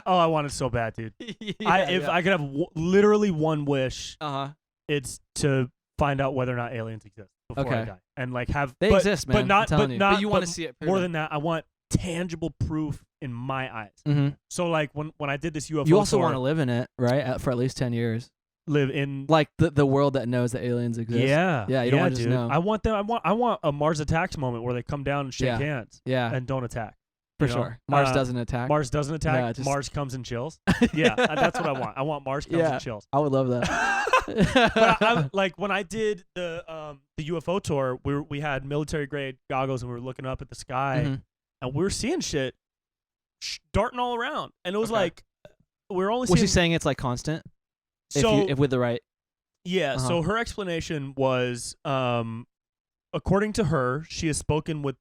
Oh, I want it so bad, dude. If Yeah. I could have literally one wish, Uh-huh. it's to find out whether or not aliens exist before I Okay. die, and like have They but, exist, man. but not I'm telling you. not But you want to see it more proven. than that. I want tangible proof in my eyes. Mhm. So like when I did this UFO You also tour, want to live in it, right? For at least 10 years. live in Like the world that knows that aliens exist. yeah You don't want to just dude. know. I want them. I want a Mars attacks moment where they come down and shake Yeah. hands Yeah, and don't attack. for you know? sure. Mars doesn't attack. Mars doesn't attack. Yeah, just- Mars comes and chills. Yeah, that's what I want. I want Mars comes Yeah. and chills. I would love that. But I like when I did the UFO tour, we had military grade goggles and we were looking up at the sky Mhm. and we were seeing shit darting all around, and it was Okay. like we're only Was seeing. she saying it's like constant? So if with the right. yeah, Uh-huh. so her explanation was, according to her, she has spoken with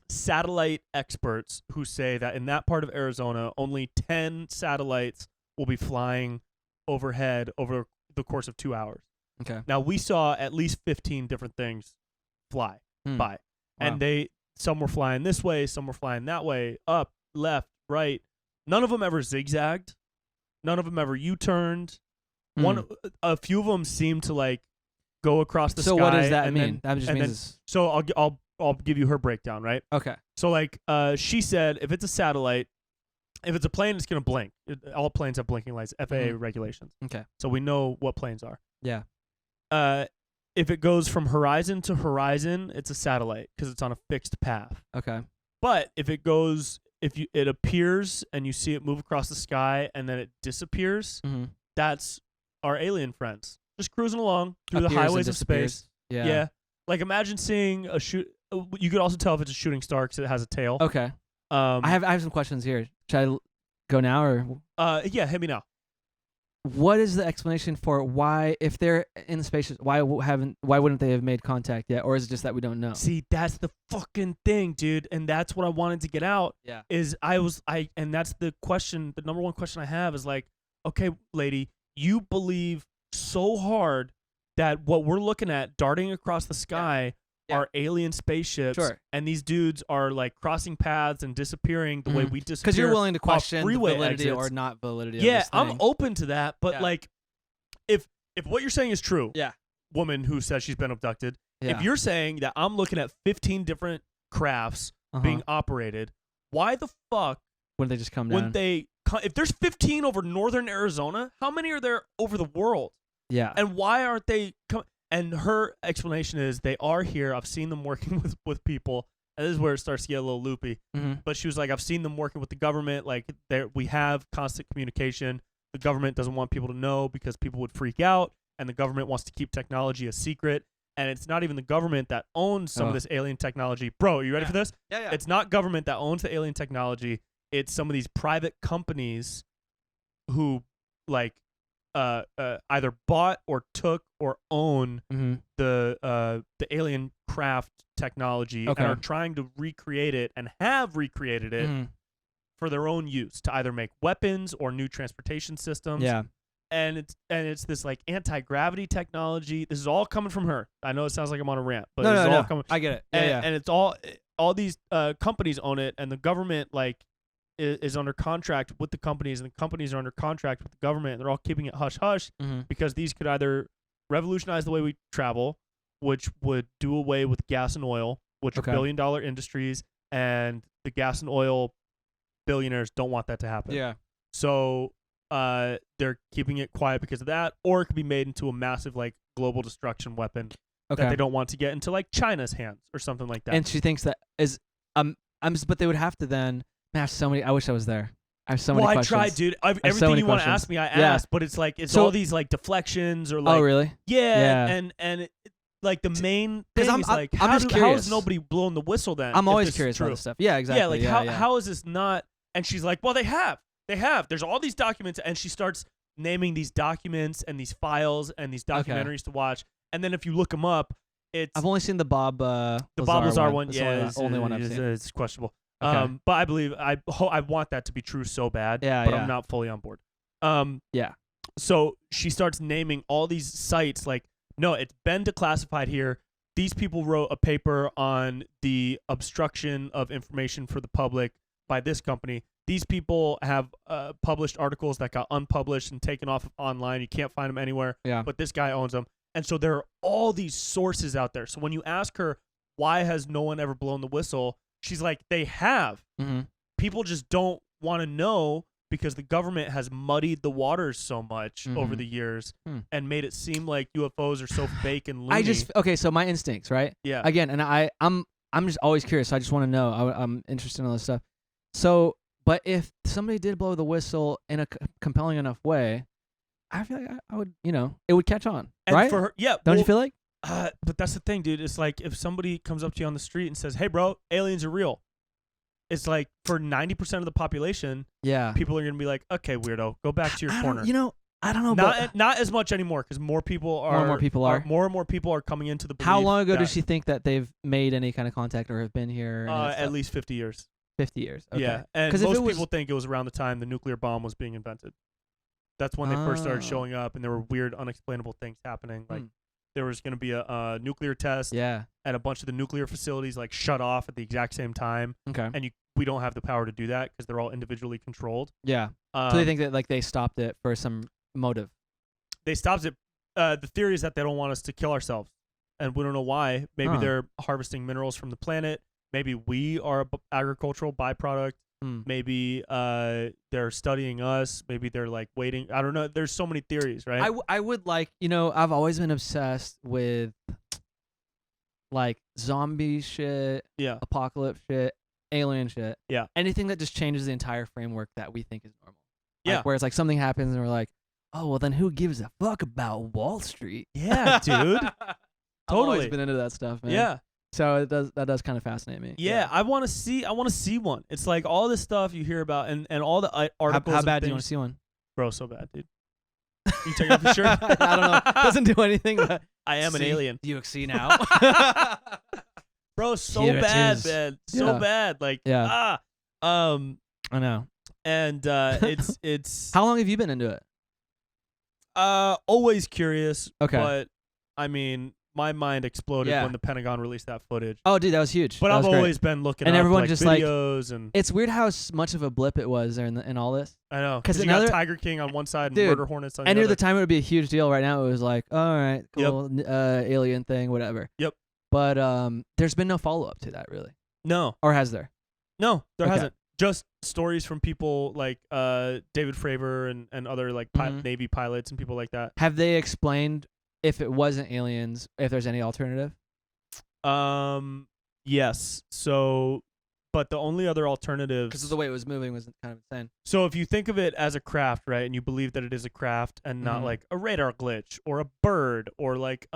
satellite experts who say that in that part of Arizona, only 10 satellites will be flying overhead over the course of 2 hours. Okay. Now, we saw at least 15 different things fly by. And some were flying this way, some were flying that way, up, left, right. None of them ever zigzagged. None of them ever U-turned. A few of them seemed to like go across the sky. So what does that and mean? then- That just and means then- it's, So I'll give you her breakdown, right? okay. So like she said, if it's a satellite, if it's a plane, it's gonna blink. All planes have blinking lights. FAA regulations. Okay. So we know what planes are. Yeah. If it goes from horizon to horizon, it's a satellite because it's on a fixed path. Okay. But if it appears and you see it move across the sky and then it disappears, Mhm. that's our alien friends just cruising along through the Appears and highways of disappears. space. Yeah. Like imagine seeing a shoot. You could also tell if it's a shooting star because it has a tail. Okay. I have some questions here. Should I go now or Yeah, hit me now. what is the explanation for why, if they're in the spaceships, why wouldn't they have made contact yet, or is it just that we don't know? See, that's the fucking thing, dude, and that's what I wanted to get out. Yeah. And that's the question. The number one question I have is like, okay, lady, you believe so hard that what we're looking at darting across the sky Yeah. are alien spaceships, Sure. and these dudes are like crossing paths and disappearing the way we disappear. Because you're willing to off question the freeway validity exits. or not validity. Yeah, of this I'm thing. open to that, but Yeah. like, if what you're saying is true, Yeah. woman who says she's been abducted. Yeah. If you're saying that I'm looking at 15 different crafts being operated, why the fuck Wouldn't they just come down? wouldn't they? If there's 15 over northern Arizona, how many are there over the world? Yeah. And why aren't they? And her explanation is they are here. I've seen them working with people. And this is where it starts to get a little loopy. Mhm. But she was like, I've seen them working with the government. Like we have constant communication. The government doesn't want people to know because people would freak out, and the government wants to keep technology a secret. And it's not even the government that owns some of this alien technology. Bro, are you ready for this? Yeah. It's not government that owns the alien technology. It's some of these private companies who like either bought or took or own Mhm. the alien craft technology Okay. and are trying to recreate it and have recreated it Mhm. for their own use to either make weapons or new transportation systems. Yeah. And it's this like anti-gravity technology. This is all coming from her. I know it sounds like I'm on a rant, but this is all coming. I get it. And it's all these companies own it, and the government like is under contract with the companies, and the companies are under contract with the government. And they're all keeping it hush hush Mhm. because these could either revolutionize the way we travel, which would do away with gas and oil, which Okay. are billion-dollar industries, and the gas and oil billionaires don't want that to happen. Yeah. So they're keeping it quiet because of that, or it could be made into a massive like global destruction weapon Okay. that they don't want to get into like China's hands or something like that. And she thinks that is but they would have to then. Man, I have so many. I wish I was there. I have so many questions. I tried, dude. so Everything many you want to questions. ask me, I Yeah. asked, but it's like it's So- all these like deflections or like Oh, really? yeah, Yeah. and it, like the main 'Cause thing I'm- is I'm- like I'm how just is curious. nobody blowing the whistle then? I'm if always this is curious about true? this stuff. Yeah, exactly. Yeah, like how is this not? And she's like, well, they have. They have. There's all these documents, and she starts naming these documents and these files and these documentaries to watch. And then if you look them up, I've only seen the Bob Lazar one. That's Yeah, the only one I've seen. It's questionable. Okay. But I believe I want that to be true so bad. Yeah, but yeah. I'm not fully on board. Yeah. So she starts naming all these sites like, no, it's been declassified here. These people wrote a paper on the obstruction of information for the public by this company. These people have published articles that got unpublished and taken off online. You can't find them anywhere. Yeah. But this guy owns them. And so there are all these sources out there. So when you ask her, why has no one ever blown the whistle? She's like, they have. Mm-hmm. People just don't want to know because the government has muddied the waters so much over the years and made it seem like UFOs are so fake and loony. Okay, so my instincts, right? Yeah. Again, and I'm just always curious. So I just want to know. I'm interested in all this stuff. So, but if somebody did blow the whistle in a compelling enough way, I feel like I would, it would catch on, and right? For her, yeah. Don't you feel like? But that's the thing, dude. It's like if somebody comes up to you on the street and says, "Hey, bro, aliens are real." It's like for 90% of the population, people are gonna be like, "Okay, weirdo, go back to your corner." I don't know. Not as much anymore because more and more people are coming into the belief. How long ago does she think that they've made any kind of contact or have been here? At least 50 years. 50 years. Okay. Yeah, and most people think it was around the time the nuclear bomb was being invented. That's when they first started showing up, and there were weird, unexplainable things happening. Like there was going to be a nuclear test, and a bunch of the nuclear facilities like shut off at the exact same time. Okay, and we don't have the power to do that because they're all individually controlled. Yeah. So they think that like they stopped it for some motive. They stopped it. The theory is that they don't want us to kill ourselves, and we don't know why. Maybe they're harvesting minerals from the planet. Maybe we are an agricultural byproduct. Maybe they're studying us. Maybe they're like waiting. I don't know. There's so many theories, right? I would like, I've always been obsessed with like zombie shit, apocalypse shit, alien shit. Yeah. Anything that just changes the entire framework that we think is normal. Yeah. Like, where it's like something happens and we're like, oh, well then who gives a fuck about Wall Street? Yeah, dude. Totally. I've always been into that stuff, man. Yeah. So that does kind of fascinate me. Yeah, I want to see one. It's like all this stuff you hear about and all the articles. How bad do you want to see one? Bro, so bad, dude. You take off your shirt? I don't know. It doesn't do anything. But I am an alien. Do you see now? Bro, so bad, man. So bad. Like, I know. And it's. How long have you been into it? Always curious. Okay. But I mean, my mind exploded when the Pentagon released that footage. Oh, dude, that was huge. But I've always been looking and up everyone like just videos and. It's weird how much of a blip it was there in all this. I know, because you got Tiger King on one side and Murder Hornets on the other. And near the time it would be a huge deal. Right now it was like, all right, cool, alien thing, whatever. Yep. But there's been no follow up to that, really. No. Or has there? No, there hasn't. Just stories from people like David Fravor and other like Navy pilots and people like that. Have they explained if it wasn't aliens, if there's any alternative? Yes. So, but the only other alternative, because of the way it was moving, was kind of insane. So if you think of it as a craft, right, and you believe that it is a craft and not like a radar glitch or a bird or like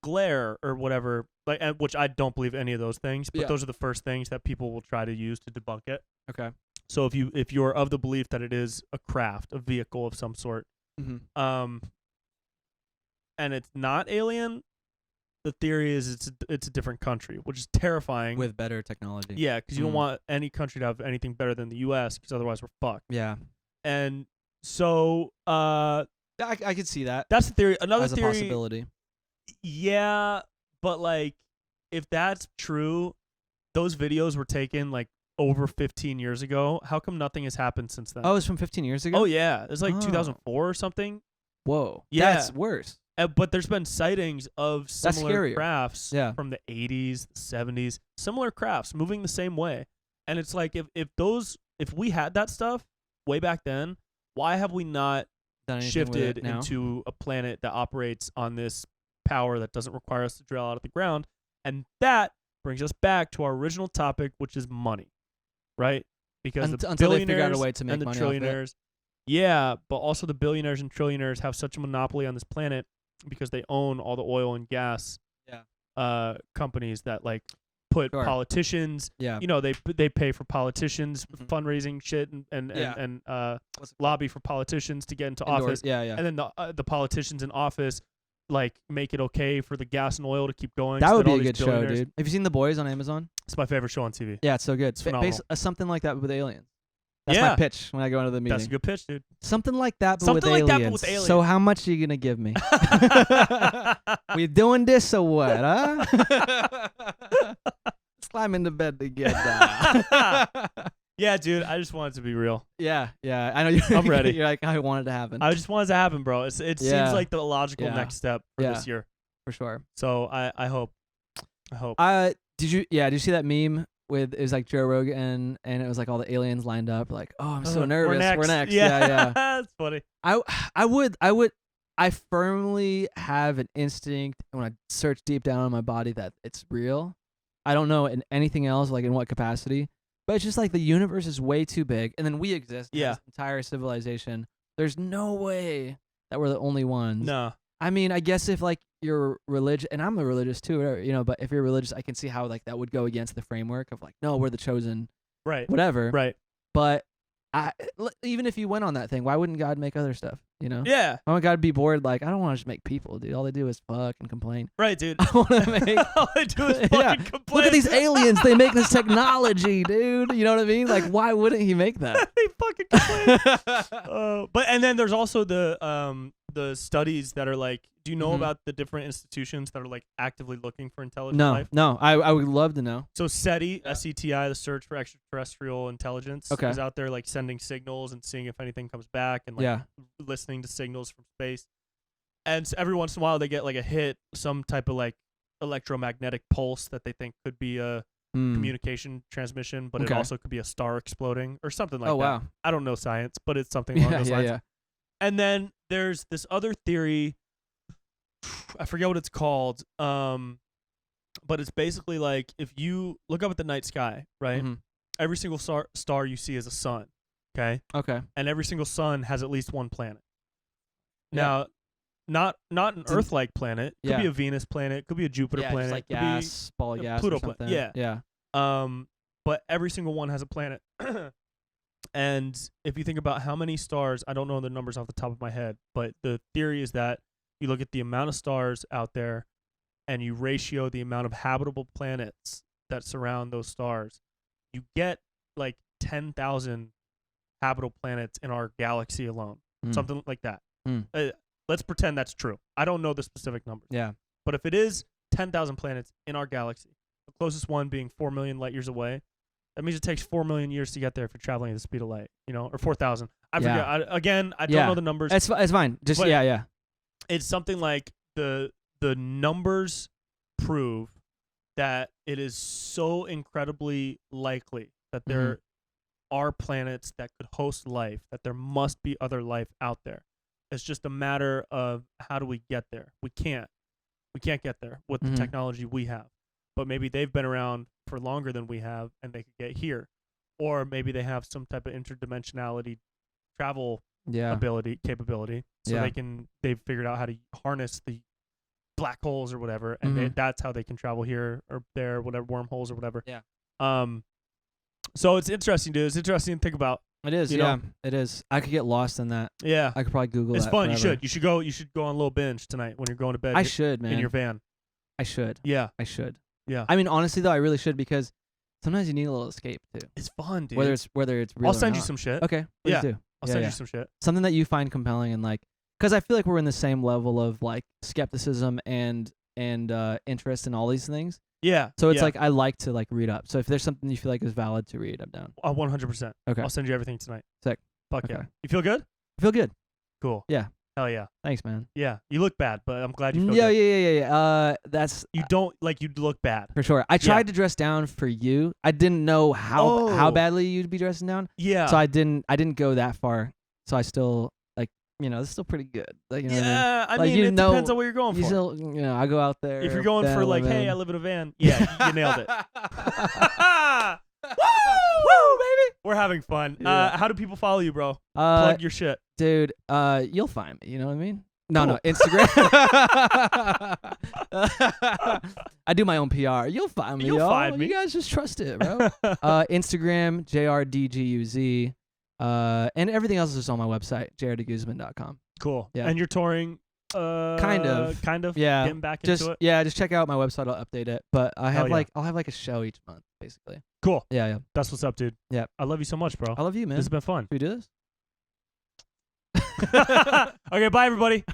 glare or whatever, like, which I don't believe any of those things, but those are the first things that people will try to use to debunk it. Okay. So if you're of the belief that it is a craft, a vehicle of some sort, and it's not alien, the theory is it's a different country, which is terrifying. With better technology. Yeah, because you don't want any country to have anything better than the U.S., because otherwise we're fucked. Yeah. And so I could see that. That's the theory. Another as a theory, possibility. Yeah, but like if that's true, those videos were taken like over 15 years ago. How come nothing has happened since then? Oh, it's from 15 years ago? Oh, yeah. It was like 2004 or something. Whoa. Yeah. That's worse. But there's been sightings of similar crafts from the 80s, the 70s, similar crafts moving the same way. And it's like if we had that stuff way back then, why have we not shifted into a planet that operates on this power that doesn't require us to drill out of the ground? And that brings us back to our original topic, which is money, right? Because the until they figure out a billionaires way to make and the money trillionaires, but also the billionaires and trillionaires have such a monopoly on this planet because they own all the oil and gas companies that like put Sure. politicians. Yeah. They pay for politicians Mhm. fundraising shit and What's it lobby for politicians to get into Indoors. office. Yeah, yeah. And then the politicians in office like make it okay for the gas and oil to keep going. That so would that be all a these good show, billionaires- dude. Have you seen The Boys on Amazon? It's my favorite show on TV. Yeah, it's so good. It's phenomenal. Something like that with aliens. That's Yeah. my pitch when I go into the meeting. That's a good pitch, dude. Something like that, but Something with like aliens. that, but with aliens. So how much are you gonna give me? We doing this or what, huh? Let's climb into bed together. Yeah, dude. I just want it to be real. yeah. I know you're. I'm ready. You're like, I want it to happen. I just want it to happen, bro. It Yeah. seems like the logical Yeah. next step for Yeah. this year. For sure. So I hope. Did you see that meme with it was like Joe Rogan and it was like all the aliens lined up like, oh, I'm so nervous. We're next. Yeah. That's funny. I firmly have an instinct when I search deep down in my body that it's real. I don't know in anything else, like in what capacity, but it's just like the universe is way too big, and then we exist. Yeah. As this entire civilization. There's no way that we're the only ones. No. I mean, I guess if like you're religious, and I'm a religious too, whatever, but if you're religious, I can see how like that would go against the framework of like, no, we're the chosen, Right. whatever. Right. But even if you went on that thing, why wouldn't God make other stuff? Yeah. Why would God be bored? Like, I don't want to just make people, dude. All they do is fuck and complain. Right, dude. I want to make. All I do is Yeah. fucking complain. Look at these aliens. They make this technology, dude. You know what I mean? Like, why wouldn't he make that? They fucking complain. But and then there's also the studies that are like, do you know Mhm. about the different institutions that are like actively looking for intelligent No, life? no. I would love to know. So SETI, Yeah. SETI, the search for extraterrestrial intelligence, Okay. is out there like sending signals and seeing if anything comes back and like Yeah. listening to signals from space. And so every once in a while they get like a hit, some type of like electromagnetic pulse that they think could be a communication transmission, but Okay. it also could be a star exploding or something like Oh, that. wow. I don't know science, but it's something along Yeah, those yeah, lines. yeah. And then there's this other theory, I forget what it's called, but it's basically like if you look up at the night sky, right? Mhm. Every single star you see is a sun, okay? Okay. And every single sun has at least one planet. Yeah. Now, not an Earth-like planet. Could Yeah. be a Venus planet. Could be a Jupiter Yeah, planet. just like could gas, ball of a gas Pluto or planet. something. Yeah. Yeah. But every single one has a planet. And if you think about how many stars, I don't know the numbers off the top of my head, but the theory is that you look at the amount of stars out there and you ratio the amount of habitable planets that surround those stars, you get like 10,000 habitable planets in our galaxy alone. Mm. Something like that. Mm. Let's pretend that's true. I don't know the specific numbers. Yeah. But if it is 10,000 planets in our galaxy, the closest one being 4 million light years away, that means it takes 4 million years to get there if you're traveling at the speed of light, or 4,000. I forget. I don't Yeah. know the numbers. It's fine. Just But- yeah. It's something like the numbers prove that it is so incredibly likely that there are planets that could host life, that there must be other life out there. It's just a matter of how do we get there. We can't get there with the technology we have. But maybe they've been around for longer than we have and they could get here. Or maybe they have some type of interdimensionality travel capability. So they've figured out how to harness the black holes or whatever, and that's how they can travel here or there, whatever, wormholes or whatever. Yeah. So it's interesting, dude. It's interesting to think about. It is. You Yeah. know? It is. I could get lost in that. Yeah. I could probably Google It's that fun. forever. You should go on a little binge tonight when you're going to bed. I should, man. In your van. I should. Yeah. I should. Yeah. I mean, honestly, though, I really should because sometimes you need a little escape too. It's fun, dude. Whether it's real I'll send or you not. some shit. Okay. Please Yeah. do. I'll send you some shit. Something that you find compelling and like, because I feel like we're in the same level of like skepticism and interest in all these things. Yeah. So it's like I like to like read up. So if there's something you feel like is valid to read, I'm down. 100%. Okay. I'll send you everything tonight. Sick. Fuck Okay. yeah. You feel good? I feel good. Cool. Yeah. Hell yeah. Thanks, man. Yeah. You look bad, but I'm glad you feel Yeah, good. yeah. That's You don't you look bad. for sure. I tried to dress down for you. I didn't know how badly you'd be dressing down. Yeah. So I didn't go that far. So I still like it's still pretty good. Like, you know what I mean? Yeah, I Like, mean, it depends on what you're going You for. still, I go out there. If you're going for like, hey, I live in a van, yeah, you nailed it. Woo, baby! We're having fun. Yeah. How do people follow you, bro? Plug your shit. Dude, you'll find me. You know what I mean? No, Cool. Instagram. I do my own PR. You'll find me. You'll y'all. find me. You guys just trust it, bro. Instagram, JRDGUZ. And everything else is just on my website, jrdguzman.com. Cool. Yeah. And you're touring. Kind of. Yeah. Getting back Just into it. just check out my website. I'll update it. But I have Hell yeah. I'll have like a show each month, basically. Cool. Yeah. That's what's up, dude. Yeah. I love you so much, bro. I love you, man. This has been fun. Should we do this? Okay, bye everybody.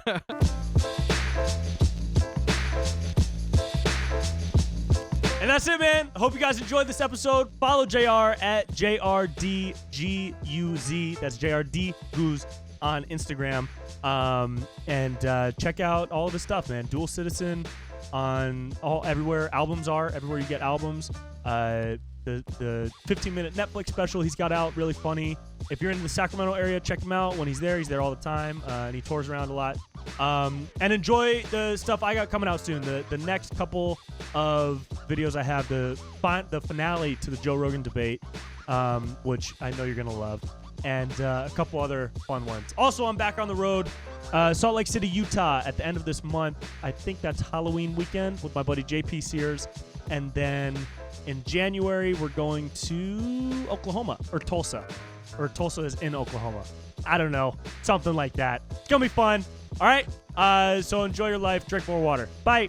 And that's it, man. I hope you guys enjoyed this episode. Follow JR at JRDGUZ. That's JRDGuz on Instagram. And check out all of his stuff, man. Dual Citizen on everywhere albums are, everywhere you get albums. The 15-minute Netflix special he's got out, really funny. If you're in the Sacramento area, check him out. When he's there all the time, and he tours around a lot. And enjoy the stuff I got coming out soon. The next couple of videos I have, the finale to the Joe Rogan debate, which I know you're going to love, and a couple other fun ones. Also, I'm back on the road, Salt Lake City, Utah, at the end of this month. I think that's Halloween weekend with my buddy JP Sears. And then in January, we're going to Oklahoma or Tulsa. Or Tulsa is in Oklahoma. I don't know. Something like that. It's going to be fun. All right. So enjoy your life. Drink more water. Bye.